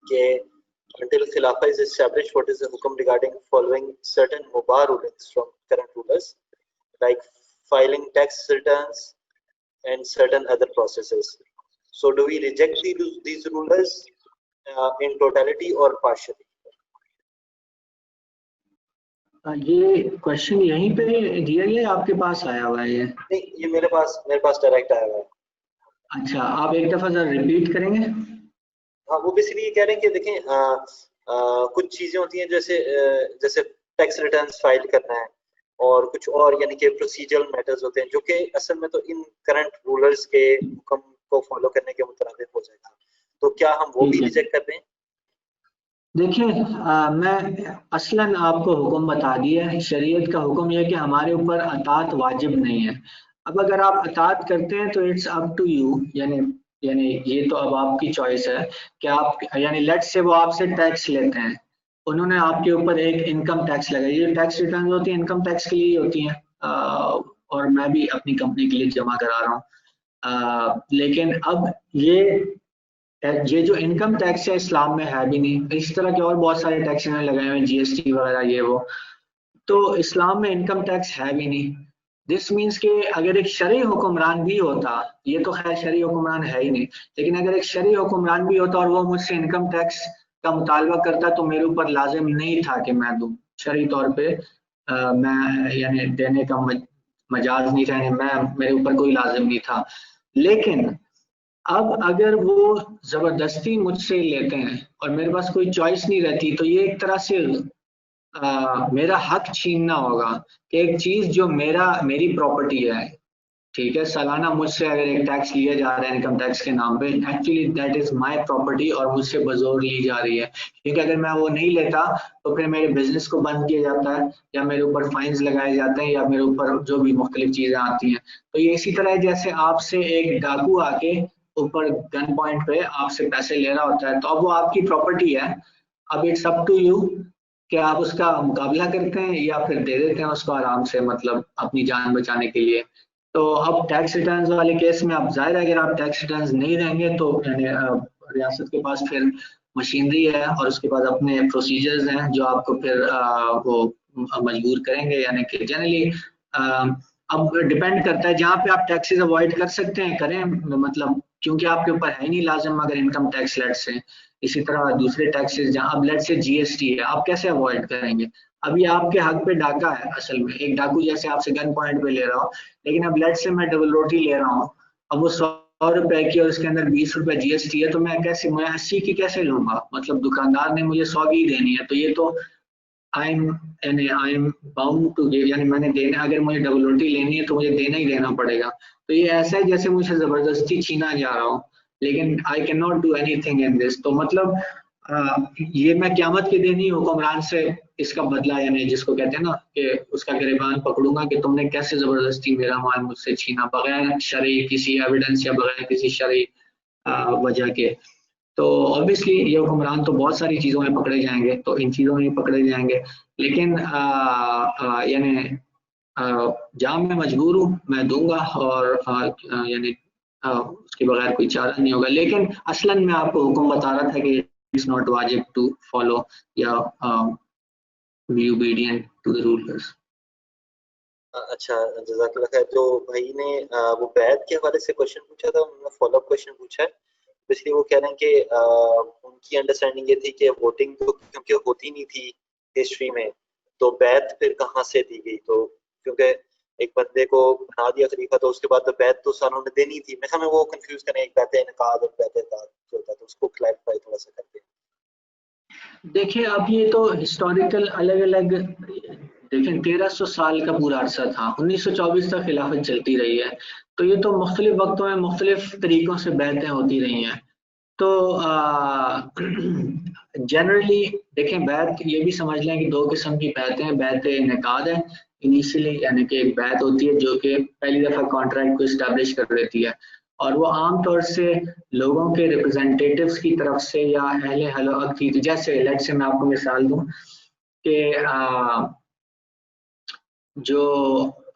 کہ until Khilafah is established, what is the hukum regarding following certain mubah rulings from current rulers, like filing tax returns and certain other processes? So do we reject these rulers in totality or partially? یہ کوشچن یہیں پہ دیا گیا، آپ کے پاس آیا ہوا ہے؟ نہیں، یہ میرے پاس ڈائریکٹ آیا ہوا ہے. اچھا، آپ ایک دفعہ ذرا ریپیٹ کریں گے؟ ہاں، وہ بیسیکلی یہ کہہ رہے ہیں کہ دیکھیں کچھ چیزیں ہوتی ہیں جیسے ٹیکس ریٹرنز فائل کرنا ہے اور کچھ اور یعنی کہ پروسیجرل میٹرز ہوتے ہیں جو کہ اصل میں تو ان کرنٹ رولرز کے حکم کو فالو کرنے کے مترادف ہو جائے گا. تو کیا ہم وہ بھی ریجیکٹ کر دیں؟ دیکھیں میں اصلاً آپ کو حکم بتا دیا ہے، شریعت کا حکم یہ کہ ہمارے اوپر اطاعت واجب نہیں ہے. اب اگر آپ اطاعت کرتے ہیں تو اٹس اپ ٹو یو، یعنی یہ تو اب آپ کی چوائس ہے کہ آپ یعنی لیٹ سے وہ آپ سے ٹیکس لیتے ہیں، انہوں نے آپ کے اوپر ایک انکم ٹیکس لگائی. یہ ٹیکس ریٹرن ہوتی ہیں انکم ٹیکس کے لیے ہوتی ہیں اور میں بھی اپنی کمپنی کے لیے جمع کرا رہا ہوں. لیکن اب یہ جو انکم ٹیکس ہے اسلام میں ہے بھی نہیں. اس طرح کے اور بہت سارے ٹیکس ہیں لگائے ہوئے، جی ایس ٹی وغیرہ یہ وہ، تو اسلام میں انکم ٹیکس ہے بھی نہیں. دس مینس کہ اگر ایک شرعی حکمران بھی ہوتا، یہ تو خیر شرعی حکمران ہے ہی نہیں، لیکن اگر ایک شرعی حکمران بھی ہوتا اور وہ مجھ سے انکم ٹیکس کا مطالبہ کرتا تو میرے اوپر لازم نہیں تھا کہ میں دوں. شرعی طور پہ میں یعنی دینے کا مجاز نہیں تھا، میرے اوپر کوئی لازم نہیں تھا. لیکن اب اگر وہ زبردستی مجھ سے لیتے ہیں اور میرے پاس کوئی چوائس نہیں رہتی، تو یہ ایک طرح سے میرا حق چھیننا ہوگا کہ ایک چیز جو میری پراپرٹی ہے، ٹھیک ہے، سالانہ مجھ سے اگر ایک ٹیکس لیا جا رہا ہے انکم ٹیکس کے نام پہ، actually that is my property اور مجھ سے بزور لی جا رہی ہے. کیونکہ اگر میں وہ نہیں لیتا تو پھر میرے بزنس کو بند کیا جاتا ہے یا میرے اوپر فائنز لگائے جاتے ہیں یا میرے اوپر جو بھی مختلف چیزیں آتی ہیں. تو یہ اسی طرح ہے جیسے آپ سے ایک ڈاکو آ کے اوپر گن پوائنٹ پہ آپ سے پیسے لے رہا ہوتا ہے، تو اب وہ آپ کی پراپرٹی ہے. اب اٹس اپ ٹو یو کہ آپ اس کا مقابلہ کرتے ہیں یا پھر دے دیتے ہیں اس کو آرام سے، مطلب اپنی جان بچانے کے لیے. تو اب ٹیکس ریٹرنز والے کیس میں اب ظاہر ہے اگر آپ ٹیکس ریٹرنز نہیں دیں گے تو یعنی ریاست کے پاس پھر مشینری ہے اور اس کے بعد اپنے پروسیجرز ہیں جو آپ کو پھر وہ مجبور کریں گے. یعنی کہ جنرلی اب ڈیپینڈ کرتا ہے، جہاں پہ آپ ٹیکسز اوائڈ کر سکتے ہیں کریں، مطلب کیونکہ آپ کے اوپر ہے نہیں لازم اگر انکم ٹیکس لیٹ سے. اسی طرح دوسرے ٹیکسز جہاں اب لیٹ سے جی ایس ٹی ہے، آپ کیسے اوائڈ کریں گے؟ ابھی آپ کے حق پہ ڈاکہ ہے اصل میں، ایک ڈاکو جیسے آپ سے گن پوائنٹ پہ لے رہا ہوں، لیکن اب لیٹ سے میں ڈبل روٹی لے رہا ہوں، اب وہ 100 روپے کی اور اس کے اندر 20 روپے جی ایس ٹی ہے، تو میں 80 کی کیسے لوں گا؟ مطلب دکاندار نے مجھے 100 کی دینی ہے، تو یہ تو I am bound to give, یعنی میں نے دینا، اگر مجھے ڈبل روٹی لینی ہے تو مجھے دینا ہی دینا پڑے گا. تو یہ ایسا ہے جیسے مجھے زبردستی چھینا جا رہا ہوں، لیکن I can not do anything in this. تو مطلب یہ میں قیامت کے دن ہی حکمران سے اس کا بدلہ، یعنی جس کو کہتے ہیں نا کہ اس کا گریبان پکڑوں گا کہ تم نے کیسے زبردستی میرا مال مجھ سے چھینا بغیر شرعی کسی ایویڈنس یا بغیر کسی شرعی وجہ کے. تو obviously یہ حکمران تو بہت ساری چیزوں میں پکڑے جائیں گے، تو ان چیزوں میں پکڑے جائیں گے، لیکن یعنی جہاں میں مجبور ہوں میں دوں گا، اور یعنی اس کے بغیر کوئی چارہ نہیں ہوگا. لیکن اصلاً میں آپ کو حکم بتا رہا تھا کہ اٹس ناٹ واجب ٹو فالو یا be obedient to the rulers. اچھا جزاک اللہ خیر. جو بھائی نے وہ بیعت کے حوالے سے کوشچن پوچھا تھا، انہوں نے فالو اپ کوشچن پوچھا ہے. بیسکلی وہ کہہ رہے ہیں کہ ان کی انڈرسٹینڈنگ یہ تھی کہ ووٹنگ تو کیونکہ ہوتی نہیں تھی ہسٹری میں، تو بیعت پھر کہاں سے دی گئی؟ تو کیونکہ ایک بندے کو بنا دیا خلیفہ تو اس کے بعد تو بیعت تو ساروں نے دینی تھی. میں خیال میں وہ کنفیوز کریں ایک بیعت انعقاد اور بیعت اطاعت جو ہوتا ہے، تو اس کو کلیریفائی تھوڑا سا کرتے ہیں. دیکھیں اب یہ تو ہسٹوریکل الگ الگ، دیکھیں 1300 سال کا پورا عرصہ تھا، 1924 تک خلافت چلتی رہی ہے، تو یہ تو مختلف وقتوں میں مختلف طریقوں سے بیعتیں ہوتی رہی ہیں. تو جنرلی دیکھیں بیعت یہ بھی سمجھ لیں کہ 2 قسم کی بیعتیں ہیں. بیعت انعقاد ہے انیشلی، یعنی کہ ایک بیعت ہوتی ہے جو کہ پہلی دفعہ کانٹریکٹ کو اسٹیبلش کر دیتی ہے، اور وہ عام طور سے لوگوں کے ریپرزینٹیٹیوز کی طرف سے یا اہل حل و عقد کی، جیسے لیٹ سے میں آپ کو مثال دوں کہ جو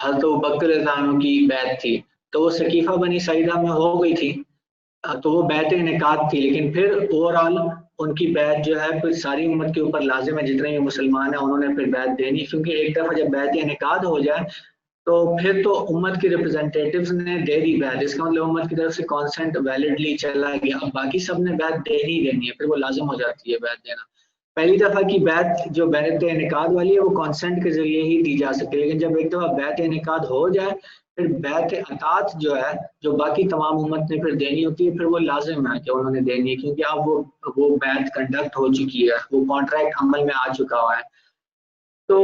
حضرت ابوبکر رضی اللہ عنہ کی بیعت تھی تو وہ سقیفہ بنی سعیدہ میں ہو گئی تھی، تو وہ بیعت انعقاد تھی، لیکن پھر اوور آل ان کی بیعت جو ہے پھر ساری امت کے اوپر لازم ہے، جتنے بھی مسلمان ہیں انہوں نے پھر بیعت دینی، کیونکہ ایک دفعہ جب بیعت انعقاد ہو جائے تو پھر تو امت کے ریپرزینٹیٹیوز نے دے دی بیعت، اس کا مطلب امت کی طرف سے کانسنٹ ویلڈلی چلا گیا، اب باقی سب نے بیعت دینی دینی ہے، پھر وہ لازم ہو جاتی ہے بیعت دینا. پہلی دفعہ کی بیعت جو بیعت انعقاد والی ہے وہ کانسنٹ کے ذریعے ہی دی جا سکتی ہے، لیکن جب ایک دفعہ بیعت انعقاد ہو جائے پھر بیعت اطاعت جو ہے جو باقی تمام امت نے پھر دینی ہوتی ہے، پھر وہ لازم ہے کہ انہوں نے دینی ہے، کیونکہ اب وہ بیعت کنڈکٹ ہو چکی ہے، وہ کانٹریکٹ عمل میں آ چکا ہوا ہے. تو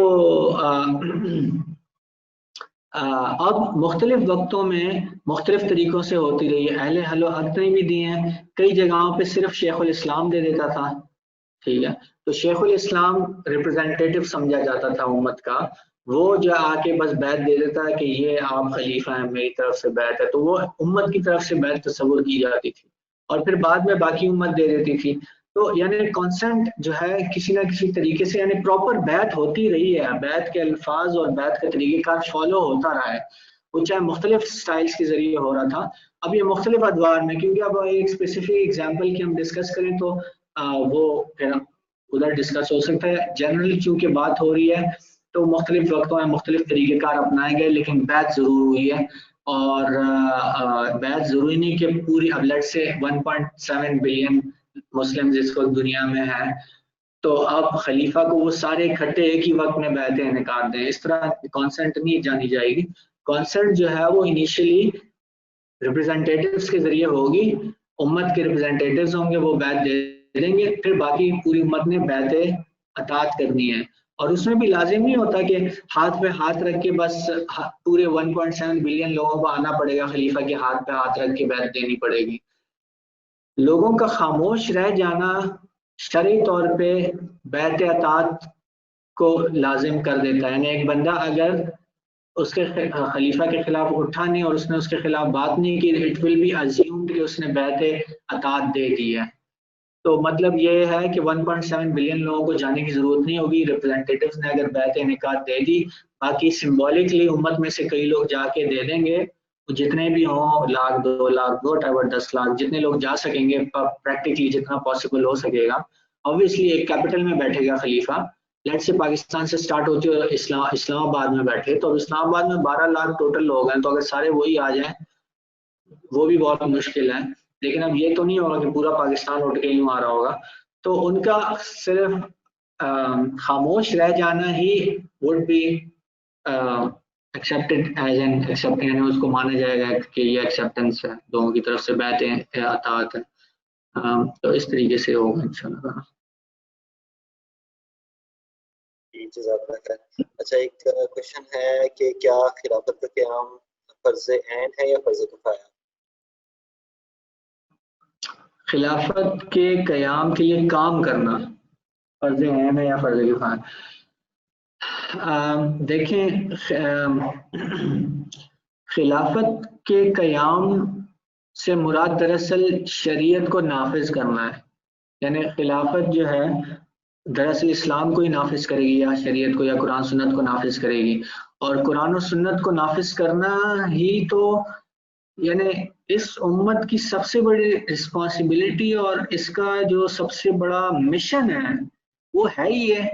اب مختلف وقتوں میں مختلف طریقوں سے ہوتی رہی ہے. اہل حل و عقد نے بھی دی ہیں، کئی جگہوں پہ صرف شیخ الاسلام دے دیتا تھا، ٹھیک ہے، تو شیخ الاسلام ریپرزینٹیٹیو سمجھا جاتا تھا امت کا، وہ جو آ کے بس بیعت دے دیتا ہے کہ یہ آپ خلیفہ ہیں میری طرف سے بیعت ہے، تو وہ امت کی طرف سے بیعت تصور کی جاتی تھی، اور پھر بعد میں باقی امت دے دیتی تھی. تو یعنی کانسنٹ جو ہے کسی نہ کسی طریقے سے، یعنی پراپر بیعت ہوتی رہی ہے، بیعت کے الفاظ اور بیعت کا طریقہ کار فالو ہوتا رہا ہے، وہ چاہے مختلف سٹائلز کے ذریعے ہو رہا تھا. اب یہ مختلف ادوار میں، کیونکہ اب ایک اسپیسیفک ایگزامپل کی ہم ڈسکس کریں تو وہ پھر ادھر ڈسکس ہو سکتا ہے. جنرلی چونکہ بات ہو رہی ہے تو مختلف وقتوں میں مختلف طریقہ کار اپنائے گئے، لیکن بیعت ضرور ہوئی ہے، اور بیعت ضروری نہیں کہ پوری، اب لیٹ سے 1.7 بلین مسلم جس وقت دنیا میں ہیں، تو اب خلیفہ کو وہ سارے اکٹھے ایک ہی وقت میں بیعت انعقاد دیں، اس طرح کانسنٹ نہیں جانی جائے گی. کانسنٹ جو ہے وہ انیشلی ریپرزینٹیٹیوز کے ذریعے ہوگی، امت کے ریپرزینٹیٹیوز ہوں گے، وہ بیعت دے دیں گے، پھر باقی پوری امت نے بیعت اطاعت کرنی ہے. اور اس میں بھی لازم نہیں ہوتا کہ ہاتھ پہ ہاتھ رکھ کے بس پورے 1.7 بلین لوگوں کو آنا پڑے گا، خلیفہ کے ہاتھ پہ ہاتھ رکھ کے بیعت دینی پڑے گی. لوگوں کا خاموش رہ جانا شرعی طور پہ بیعت اطاعت کو لازم کر دیتا ہے، یعنی ایک بندہ اگر اس کے خلیفہ کے خلاف اٹھا نہیں اور اس نے اس کے خلاف بات نہیں کی، اٹ ول بی assumed کہ اس نے بیعت اطاعت دے دی ہے. تو مطلب یہ ہے کہ 1.7 بلین لوگوں کو جانے کی ضرورت نہیں ہوگی، ریپرزینٹیٹیوز نے اگر بیعت انعقاد دے دی، باقی سمبولکلی امت میں سے کئی لوگ جا کے دے دیں گے، جتنے بھی ہوں، 1,00,000 2,00,000 وٹ ایور 10,00,000 جتنے لوگ جا سکیں گے، پریکٹیکلی جتنا پاسبل ہو سکے گا. obviously ایک کیپٹل میں بیٹھے گا خلیفہ، لیٹ سے پاکستان سے سٹارٹ ہوتی ہے اسلام آباد میں بیٹھے، تو اسلام آباد میں 12,00,000 ٹوٹل لوگ ہیں، تو اگر سارے وہی آ جائیں وہ بھی بہت مشکل ہے. لیکن اب یہ تو نہیں ہوگا کہ پورا پاکستان اٹھ کے یوں آ رہا ہوگا، تو ان کا صرف خاموش رہ جانا ہی would be accepted as an accept، یعنی اس کو مانا جائے گا کہ یہ ایکسیپٹنس ہے، دونوں کی طرف سے بیعت اطاعت ہے. تو اس طریقے سے ہوگا انشاءاللہ. جزاک اللہ خیر. اچھا ایک کوشچن ہے کہ کیا خلافت کا قیام فرض عین ہے یا فرض کفایہ؟ خلافت کے قیام کے لیے کام کرنا فرض عین ہے یا فرض کفایہ؟ دیکھیں خلافت کے قیام سے مراد دراصل شریعت کو نافذ کرنا ہے. یعنی خلافت جو ہے دراصل اسلام کو ہی نافذ کرے گی یا شریعت کو یا قرآن سنت کو نافذ کرے گی. اور قرآن و سنت کو نافذ کرنا ہی تو یعنی اس امت کی سب سے بڑی رسپانسبلٹی اور اس کا جو سب سے بڑا مشن ہے وہ ہے ہی ہے.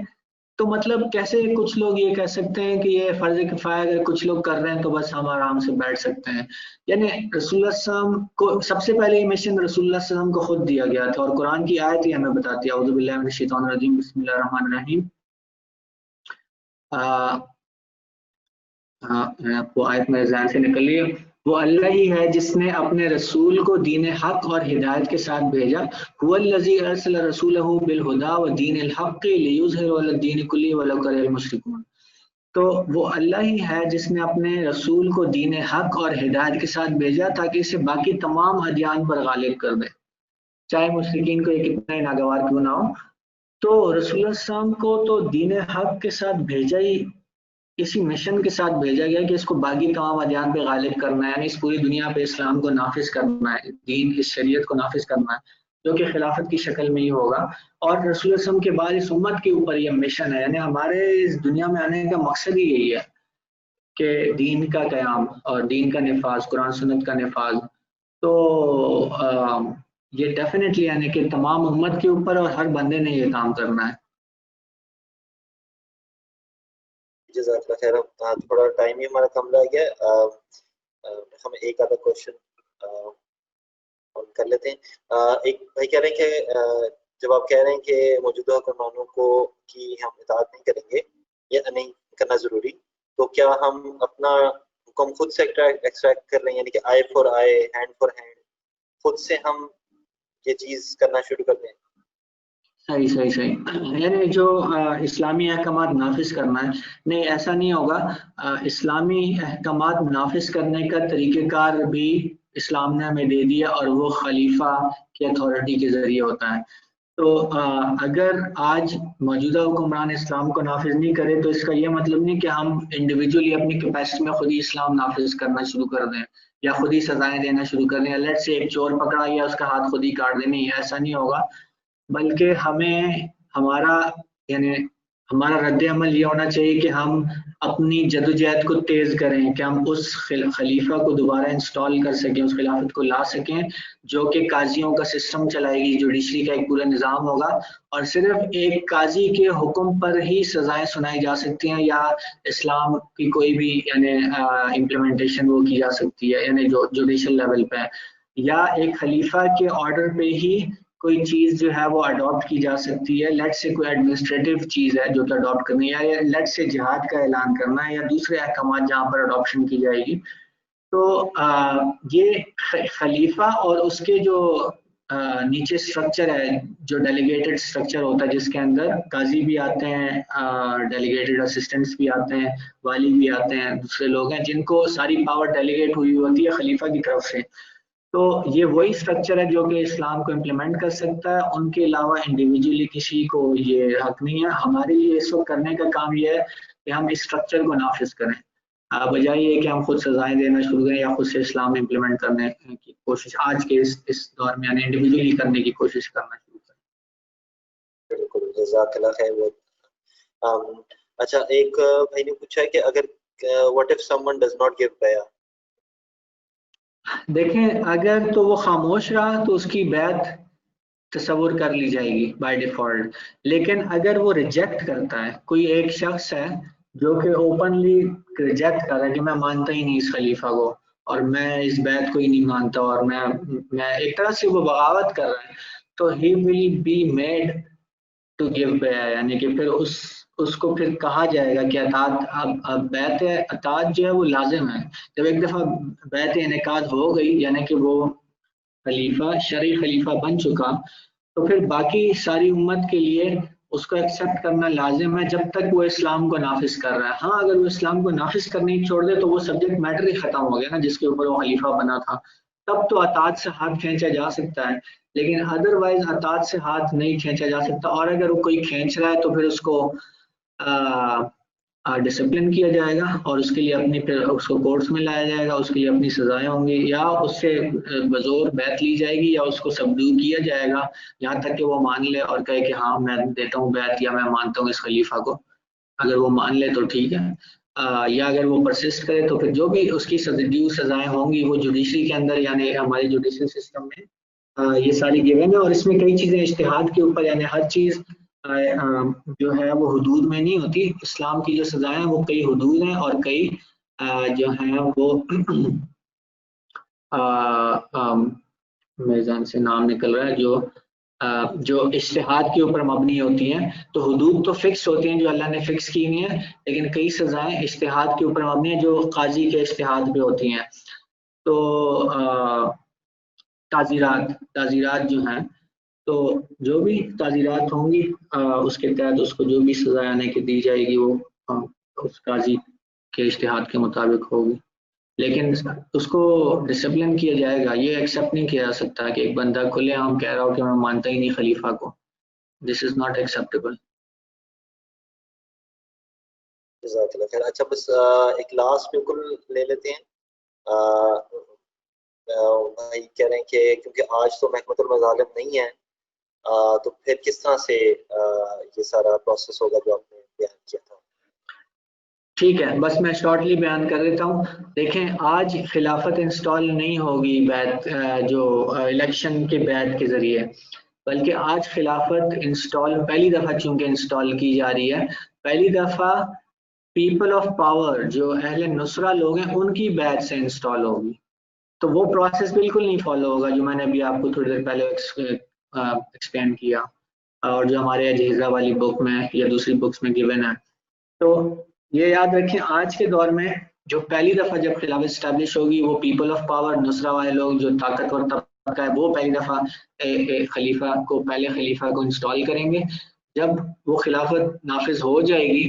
تو مطلب کیسے کچھ لوگ یہ کہہ سکتے ہیں کہ یہ فرض کفایہ اگر کچھ لوگ کر رہے ہیں تو بس ہم آرام سے بیٹھ سکتے ہیں. یعنی رسول اللہ صلی اللہ علیہ وسلم کو سب سے پہلے یہ مشن رسول اللہ صلی اللہ علیہ وسلم کو خود دیا گیا تھا، اور قرآن کی آیت ہی ہمیں بتاتی ہے. اعوذ باللہ من الشیطان الرجیم بسم اللہ الرحمن الرحیم. وہ آیت میرے ذہن سے نکل رہی ہے. وہ اللہ ہی ہے جس نے اپنے رسول کو دین حق اور ہدایت کے ساتھ بھیجا. هو الذی ارسل رسولہ بالہدی ودین الحق لیظہرہ علی الدین کلہ ولو کرہ المشرکون. تو وہ اللہ ہی ہے جس نے اپنے رسول کو دین حق اور ہدایت کے ساتھ بھیجا تاکہ اسے باقی تمام ادیان پر غالب کر دے، چاہے مشرکین کو یہ کتنا ہی ناگوار کیوں نہ ہو. تو رسول اللہ صلی اللہ علیہ وسلم کو تو دین حق کے ساتھ بھیجا ہی اسی مشن کے ساتھ بھیجا گیا کہ اس کو باقی تمام ادیان پہ غالب کرنا ہے، یعنی اس پوری دنیا پہ اسلام کو نافذ کرنا ہے، دین اس شریعت کو نافذ کرنا ہے، جو کہ خلافت کی شکل میں ہی ہوگا. اور رسول اللہ صلی اللہ علیہ وسلم کے بعد اس امت کے اوپر یہ مشن ہے، یعنی ہمارے اس دنیا میں آنے کا مقصد ہی یہی ہے کہ دین کا قیام اور دین کا نفاذ، قرآن سنت کا نفاذ. تو یہ ڈیفینیٹلی یعنی کہ تمام امت کے اوپر اور ہر بندے نے یہ کام کرنا ہے. جزاک اللہ خیر. تھوڑا ٹائم ہی ہمارا کم رہ گیا، ہم ایک آدھا کوشچن کر لیتے ہیں. ایک بھائی کہہ رہے ہیں کہ جب آپ کہہ رہے ہیں کہ موجودہ حکمرانوں کو کی ہم اطاعت نہیں کریں گے یا نہیں کرنا ضروری، تو کیا ہم اپنا حکم خود سے ایکسٹریکٹ کر لیں، یعنی کہ eye for eye hand for hand, خود سے ہم یہ چیز کرنا شروع کر دیں؟ صحیح. یعنی جو اسلامی احکامات نافذ کرنا ہے، نہیں ایسا نہیں ہوگا. اسلامی احکامات نافذ کرنے کا طریقہ کار بھی اسلام نے ہمیں دے دیا اور وہ خلیفہ کی اتھارٹی کے ذریعے ہوتا ہے. تو اگر آج موجودہ حکمران اسلام کو نافذ نہیں کرے تو اس کا یہ مطلب نہیں کہ ہم انڈیویجولی اپنی کیپیسٹی میں خود ہی اسلام نافذ کرنا شروع کر دیں یا خود ہی سزائیں دینا شروع کر دیں. لیٹ سے ایک چور پکڑا گیا اس کا ہاتھ خود ہی کاٹ دیں، نہیں ایسا نہیں ہوگا، بلکہ ہمیں ہمارا رد عمل یہ ہونا چاہیے کہ ہم اپنی جدوجہد کو تیز کریں کہ ہم اس خلیفہ کو دوبارہ انسٹال کر سکیں، اس خلافت کو لا سکیں جو کہ قاضیوں کا سسٹم چلائے گی، جوڈیشری کا ایک پورا نظام ہوگا اور صرف ایک قاضی کے حکم پر ہی سزائیں سنائی جا سکتی ہیں یا اسلام کی کوئی بھی یعنی امپلیمنٹیشن وہ کی جا سکتی ہے، یعنی جو جوڈیشل لیول پہ، یا ایک خلیفہ کے آرڈر پہ ہی کوئی چیز جو ہے وہ اڈاپٹ کی جا سکتی ہے. لیٹ سے کوئی ایڈمنسٹریٹو چیز ہے جو کہ اڈاپٹ کرنی ہے، یا لیٹ سے جہاد کا اعلان کرنا ہے یا دوسرے احکامات جہاں پر اڈاپشن کی جائے گی. تو یہ خلیفہ اور اس کے جو نیچے سٹرکچر ہے، جو ڈیلیگیٹڈ سٹرکچر ہوتا ہے جس کے اندر قاضی بھی آتے ہیں، ڈیلیگیٹڈ اسسٹنٹس بھی آتے ہیں، والی بھی آتے ہیں، دوسرے لوگ ہیں جن کو ساری پاور ڈیلیگیٹ ہوئی ہوتی ہے خلیفہ کی طرف سے. تو یہ وہی سٹرکچر ہے جو کہ اسلام کو امپلیمنٹ کر سکتا ہے، ان کے علاوہ انڈیویجولی کسی کو یہ حق نہیں ہے. ہمارے لیے اس وقت کرنے کا کام یہ ہے کہ ہم اس سٹرکچر کو نافذ کریں، بجائے یہ کہ ہم خود سزائیں دینا شروع کریں یا خود سے اسلام امپلیمنٹ کرنے کی کوشش آج کے اس دور میں یعنی انڈیویجولی کرنے کی کوشش کرنا شروع کریں. بالکل جزاک اللہ خیر. اچھا ایک بھائی نے پوچھا ہے کہ اگر what if someone does not give bayah؟ دیکھیں اگر تو وہ خاموش رہا تو اس کی بیعت تصور کر لی جائے گی بائی ڈیفالٹ، لیکن اگر وہ ریجیکٹ کرتا ہے، کوئی ایک شخص ہے جو کہ اوپنلی ریجیکٹ کر رہا ہے کہ میں مانتا ہی نہیں اس خلیفہ کو اور میں اس بیعت کو ہی نہیں مانتا اور میں ایک طرح سے وہ بغاوت کر رہا ہے، تو he will be made to give بیع، یعنی کہ پھر اس کو پھر کہا جائے گا کہ اطاعت، اب بیعت اطاعت جو ہے وہ لازم ہے. جب ایک دفعہ بیعت انعقاد ہو گئی یعنی کہ وہ خلیفہ شرعی خلیفہ بن چکا، تو پھر باقی ساری امت کے لیے اس کو ایکسیپٹ کرنا لازم ہے جب تک وہ اسلام کو نافذ کر رہا ہے. ہاں اگر وہ اسلام کو نافذ کرنے ہی چھوڑ دے تو وہ سبجیکٹ میٹر ہی ختم ہو گیا نا جس کے اوپر وہ خلیفہ بنا تھا، تب تو اطاعت سے ہاتھ کھینچا جا سکتا ہے، لیکن ادروائز اطاعت سے ہاتھ نہیں کھینچا جا سکتا. اور اگر وہ کوئی کھینچ رہا ہے تو پھر اس کو ڈسپلن کیا جائے گا اور اس کے لیے اپنی پھر اس کو کورٹس میں لایا جائے گا، اس کے لیے اپنی سزائیں ہوں گی، یا اس سے بزور بیعت لی جائے گی یا اس کو سبڈو کیا جائے گا یہاں تک کہ وہ مان لے اور کہے کہ ہاں میں دیتا ہوں بیعت یا میں مانتا ہوں اس خلیفہ کو. اگر وہ مان لے تو ٹھیک ہے، یا اگر وہ پرسسٹ کرے تو پھر جو بھی اس کی ڈیو سزائیں ہوں گی وہ جوڈیشری کے اندر یعنی ہمارے جوڈیشل سسٹم میں یہ ساری گیون ہے. اور اس میں کئی چیزیں اجتہاد کے اوپر، یعنی ہر چیز جو ہے وہ حدود میں نہیں ہوتی. اسلام کی جو سزائیں ہیں وہ کئی حدود ہیں اور کئی جو ہیں وہ میرے ذہن سے نام نکل رہا ہے جو اجتہاد کے اوپر مبنی ہوتی ہیں. تو حدود تو فکس ہوتی ہیں جو اللہ نے فکس کی ہوئی ہیں، لیکن کئی سزائیں اجتہاد کے اوپر مبنی ہیں جو قاضی کے اجتہاد پہ ہوتی ہیں. تو تعزیرات جو ہیں، تو جو بھی تعزیرات ہوں گی اس کے تحت اس کو جو بھی سزا آنے کی دی جائے گی وہ اس قاضی کے اجتہاد کے مطابق ہوگی، لیکن اس کو ڈسپلن کیا جائے گا. یہ ایکسیپٹ نہیں کیا جا سکتا کہ ایک بندہ کھلے عام کہہ رہا ہو کہ میں مانتا ہی نہیں خلیفہ کو. دس از ناٹ ایکسیپٹیبل. جزاک اللہ خیر. اچھا بس ایک لاسٹ بالکل لے لیتے ہیں. بھائی کہہ رہے ہیں کہ کیونکہ آج تو محکمۃ المظالم نہیں ہے تو پھر کس طرح سے یہ سارا پروسیس ہوگا جو آپ نے بیان کیا تھا؟ ٹھیک ہے، بس میں شارٹلی بیان کر دیتا ہوں. دیکھیں آج خلافت انسٹال نہیں ہوگی بیعت جو الیکشن کے بیعت کے ذریعے، بلکہ آج خلافت انسٹال پہلی دفعہ چونکہ انسٹال کی جا رہی ہے، پہلی دفعہ پیپل آف پاور جو اہل نصرہ لوگ ہیں ان کی بیعت سے انسٹال ہوگی. تو وہ پروسیس بالکل نہیں فالو ہوگا جو میں نے ابھی آپ کو تھوڑی دیر پہلے ایکسپلین کیا اور جو ہمارے اجہزہ والی بک میں یا دوسری بکس میں گیون ہے. تو یہ یاد رکھیں آج کے دور میں جو پہلی دفعہ جب خلافت اسٹیبلش ہوگی وہ پیپل آف پاور نصرہ والے لوگ جو طاقتور طبقہ ہے وہ پہلی دفعہ پہلے خلیفہ کو انسٹال کریں گے. جب وہ خلافت نافذ ہو جائے گی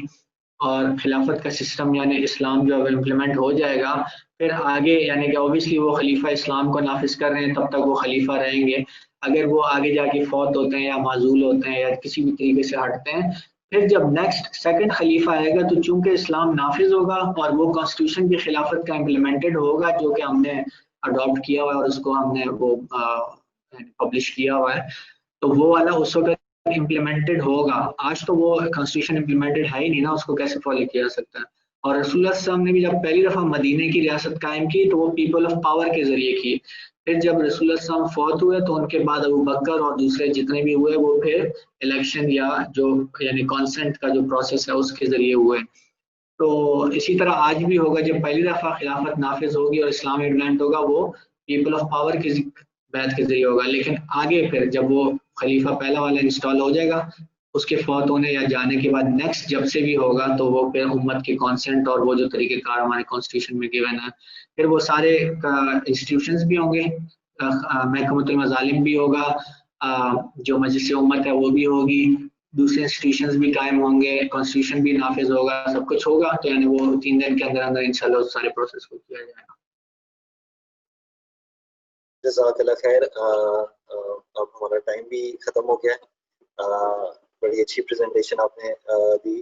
اور خلافت کا سسٹم یعنی اسلام جو امپلیمنٹ ہو جائے گا، پھر آگے یعنی کہ اوبیسلی وہ خلیفہ اسلام کو نافذ کر رہے ہیں تب تک وہ خلیفہ رہیں گے. اگر وہ آگے جا کے فوت ہوتے ہیں یا معزول ہوتے ہیں یا کسی بھی طریقے سے ہٹتے ہیں، پھر جب نیکسٹ سیکنڈ خلیفہ آئے گا تو چونکہ اسلام نافذ ہوگا اور وہ کانسٹیٹیوشن کی خلافت کا امپلیمنٹڈ ہوگا جو کہ ہم نے اڈاپٹ کیا ہوا ہے اور اس کو ہم نے وہ پبلش کیا ہوا ہے، تو وہ والا اس وقت امپلیمنٹڈ ہوگا. آج تو وہ کانسٹیٹیوشن امپلیمنٹڈ ہے ہی نہیں نا، اس کو کیسے فالو کیا جا سکتا ہے. اور رسول اللہ صلی اللہ علیہ وسلم نے بھی جب پہلی دفعہ مدینے کی ریاست قائم کی تو وہ پیپل آف پاور کے ذریعے کی. پھر جب رسول اللہ صلی اللہ علیہ وسلم فوت ہوئے تو ان کے بعد ابو بکر اور دوسرے جتنے بھی ہوئے وہ پھر الیکشن یا جو یعنی کانسنٹ کا جو پروسیس ہے اس کے ذریعے ہوئے. تو اسی طرح آج بھی ہوگا، جب پہلی دفعہ خلافت نافذ ہوگی اور اسلام امپلیمنٹ ہوگا وہ پیپل آف پاور کی بیعت کے ذریعے ہوگا. لیکن آگے پھر جب وہ خلیفہ پہلا والا انسٹال ہو جائے گا اس کے فوت ہونے یا جانے کے بعد نیکسٹ جب سے بھی ہوگا تو وہ پھر امت کی کانسنٹ اور وہ جو طریقہ کار ہمارے کانسٹیٹیوشن میں گیون ہے، پھر وہ سارے انسٹیٹیوشنز بھی ہوں گے، محکمۃ المظالم بھی ہوگا، جو مجلس امت ہے وہ بھی ہوگی، دوسرے انسٹیٹیوشنز بھی قائم ہوں گے، کانسٹیٹیوشن بھی نافذ ہوگا، سب کچھ ہوگا. تو یعنی وہ 3 دن کے اندر اندر انشاءاللہ اس سارے پروسیس کو کیا جائے گا. جزاک اللہ خیر. اب ہمارا ٹائم بھی ختم ہو گیا ہے. بڑی اچھی پریزنٹیشن آپ نے دی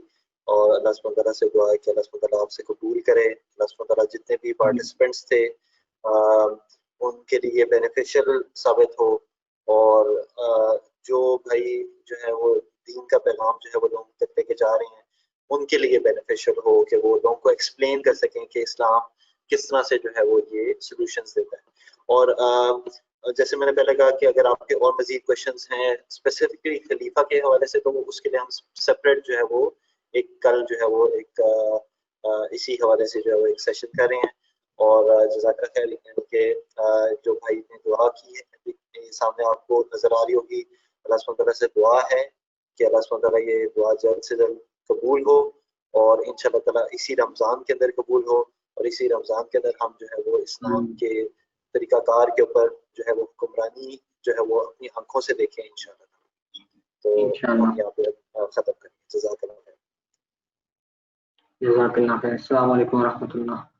اور اللہ سبحانہ تعالیٰ سے دعا ہے کہ اللہ سبحانہ تعالیٰ آپ سے قبول کرے. اللہ سبحانہ تعالیٰ جتنے بھی پارٹیسپینٹس تھے ان کے لیے بینیفیشل ثابت ہو اور جو بھائی جو ہے وہ دین کا پیغام جو ہے وہ لوگوں تک لے کے جا رہے ہیں ان کے لیے بینیفیشل ہو کہ وہ لوگوں کو ایکسپلین کر سکیں کہ اسلام کس طرح سے جو ہے وہ یہ سولوشنز دیتا ہے. اور جیسے میں نے پہلے کہا کہ اگر آپ کے اور مزید کوشچنز ہیں اسپیسیفکلی خلیفہ کے حوالے سے تو اس کے لیے ہم سپریٹ جو ہے وہ ایک کل جو ہے وہ ایک اسی حوالے سے جو ہے وہ ایک سیشن کر رہے ہیں. اور جزاک اللہ خیر. یعنی کہ جو بھائی نے دعا کی ہے سامنے آپ کو نظر آ رہی ہوگی. اللہ سبحانہ تعالیٰ سے دعا ہے کہ اللہ سبحانہ تعالیٰ یہ دعا جلد سے جلد قبول ہو اور انشاءاللہ تعالیٰ اسی رمضان کے اندر قبول ہو، اور اسی رمضان کے اندر ہم جو ہے وہ اسلام کے طریقہ کار کے اوپر جو ہے وہ حکمرانی جو ہے وہ اپنی آنکھوں سے دیکھیں انشاءاللہ۔ تو ہم یہاں پہ ختم کریں۔ جزاک اللہ خیر۔ جزاک اللہ خیر۔ السلام علیکم ورحمۃ اللہ۔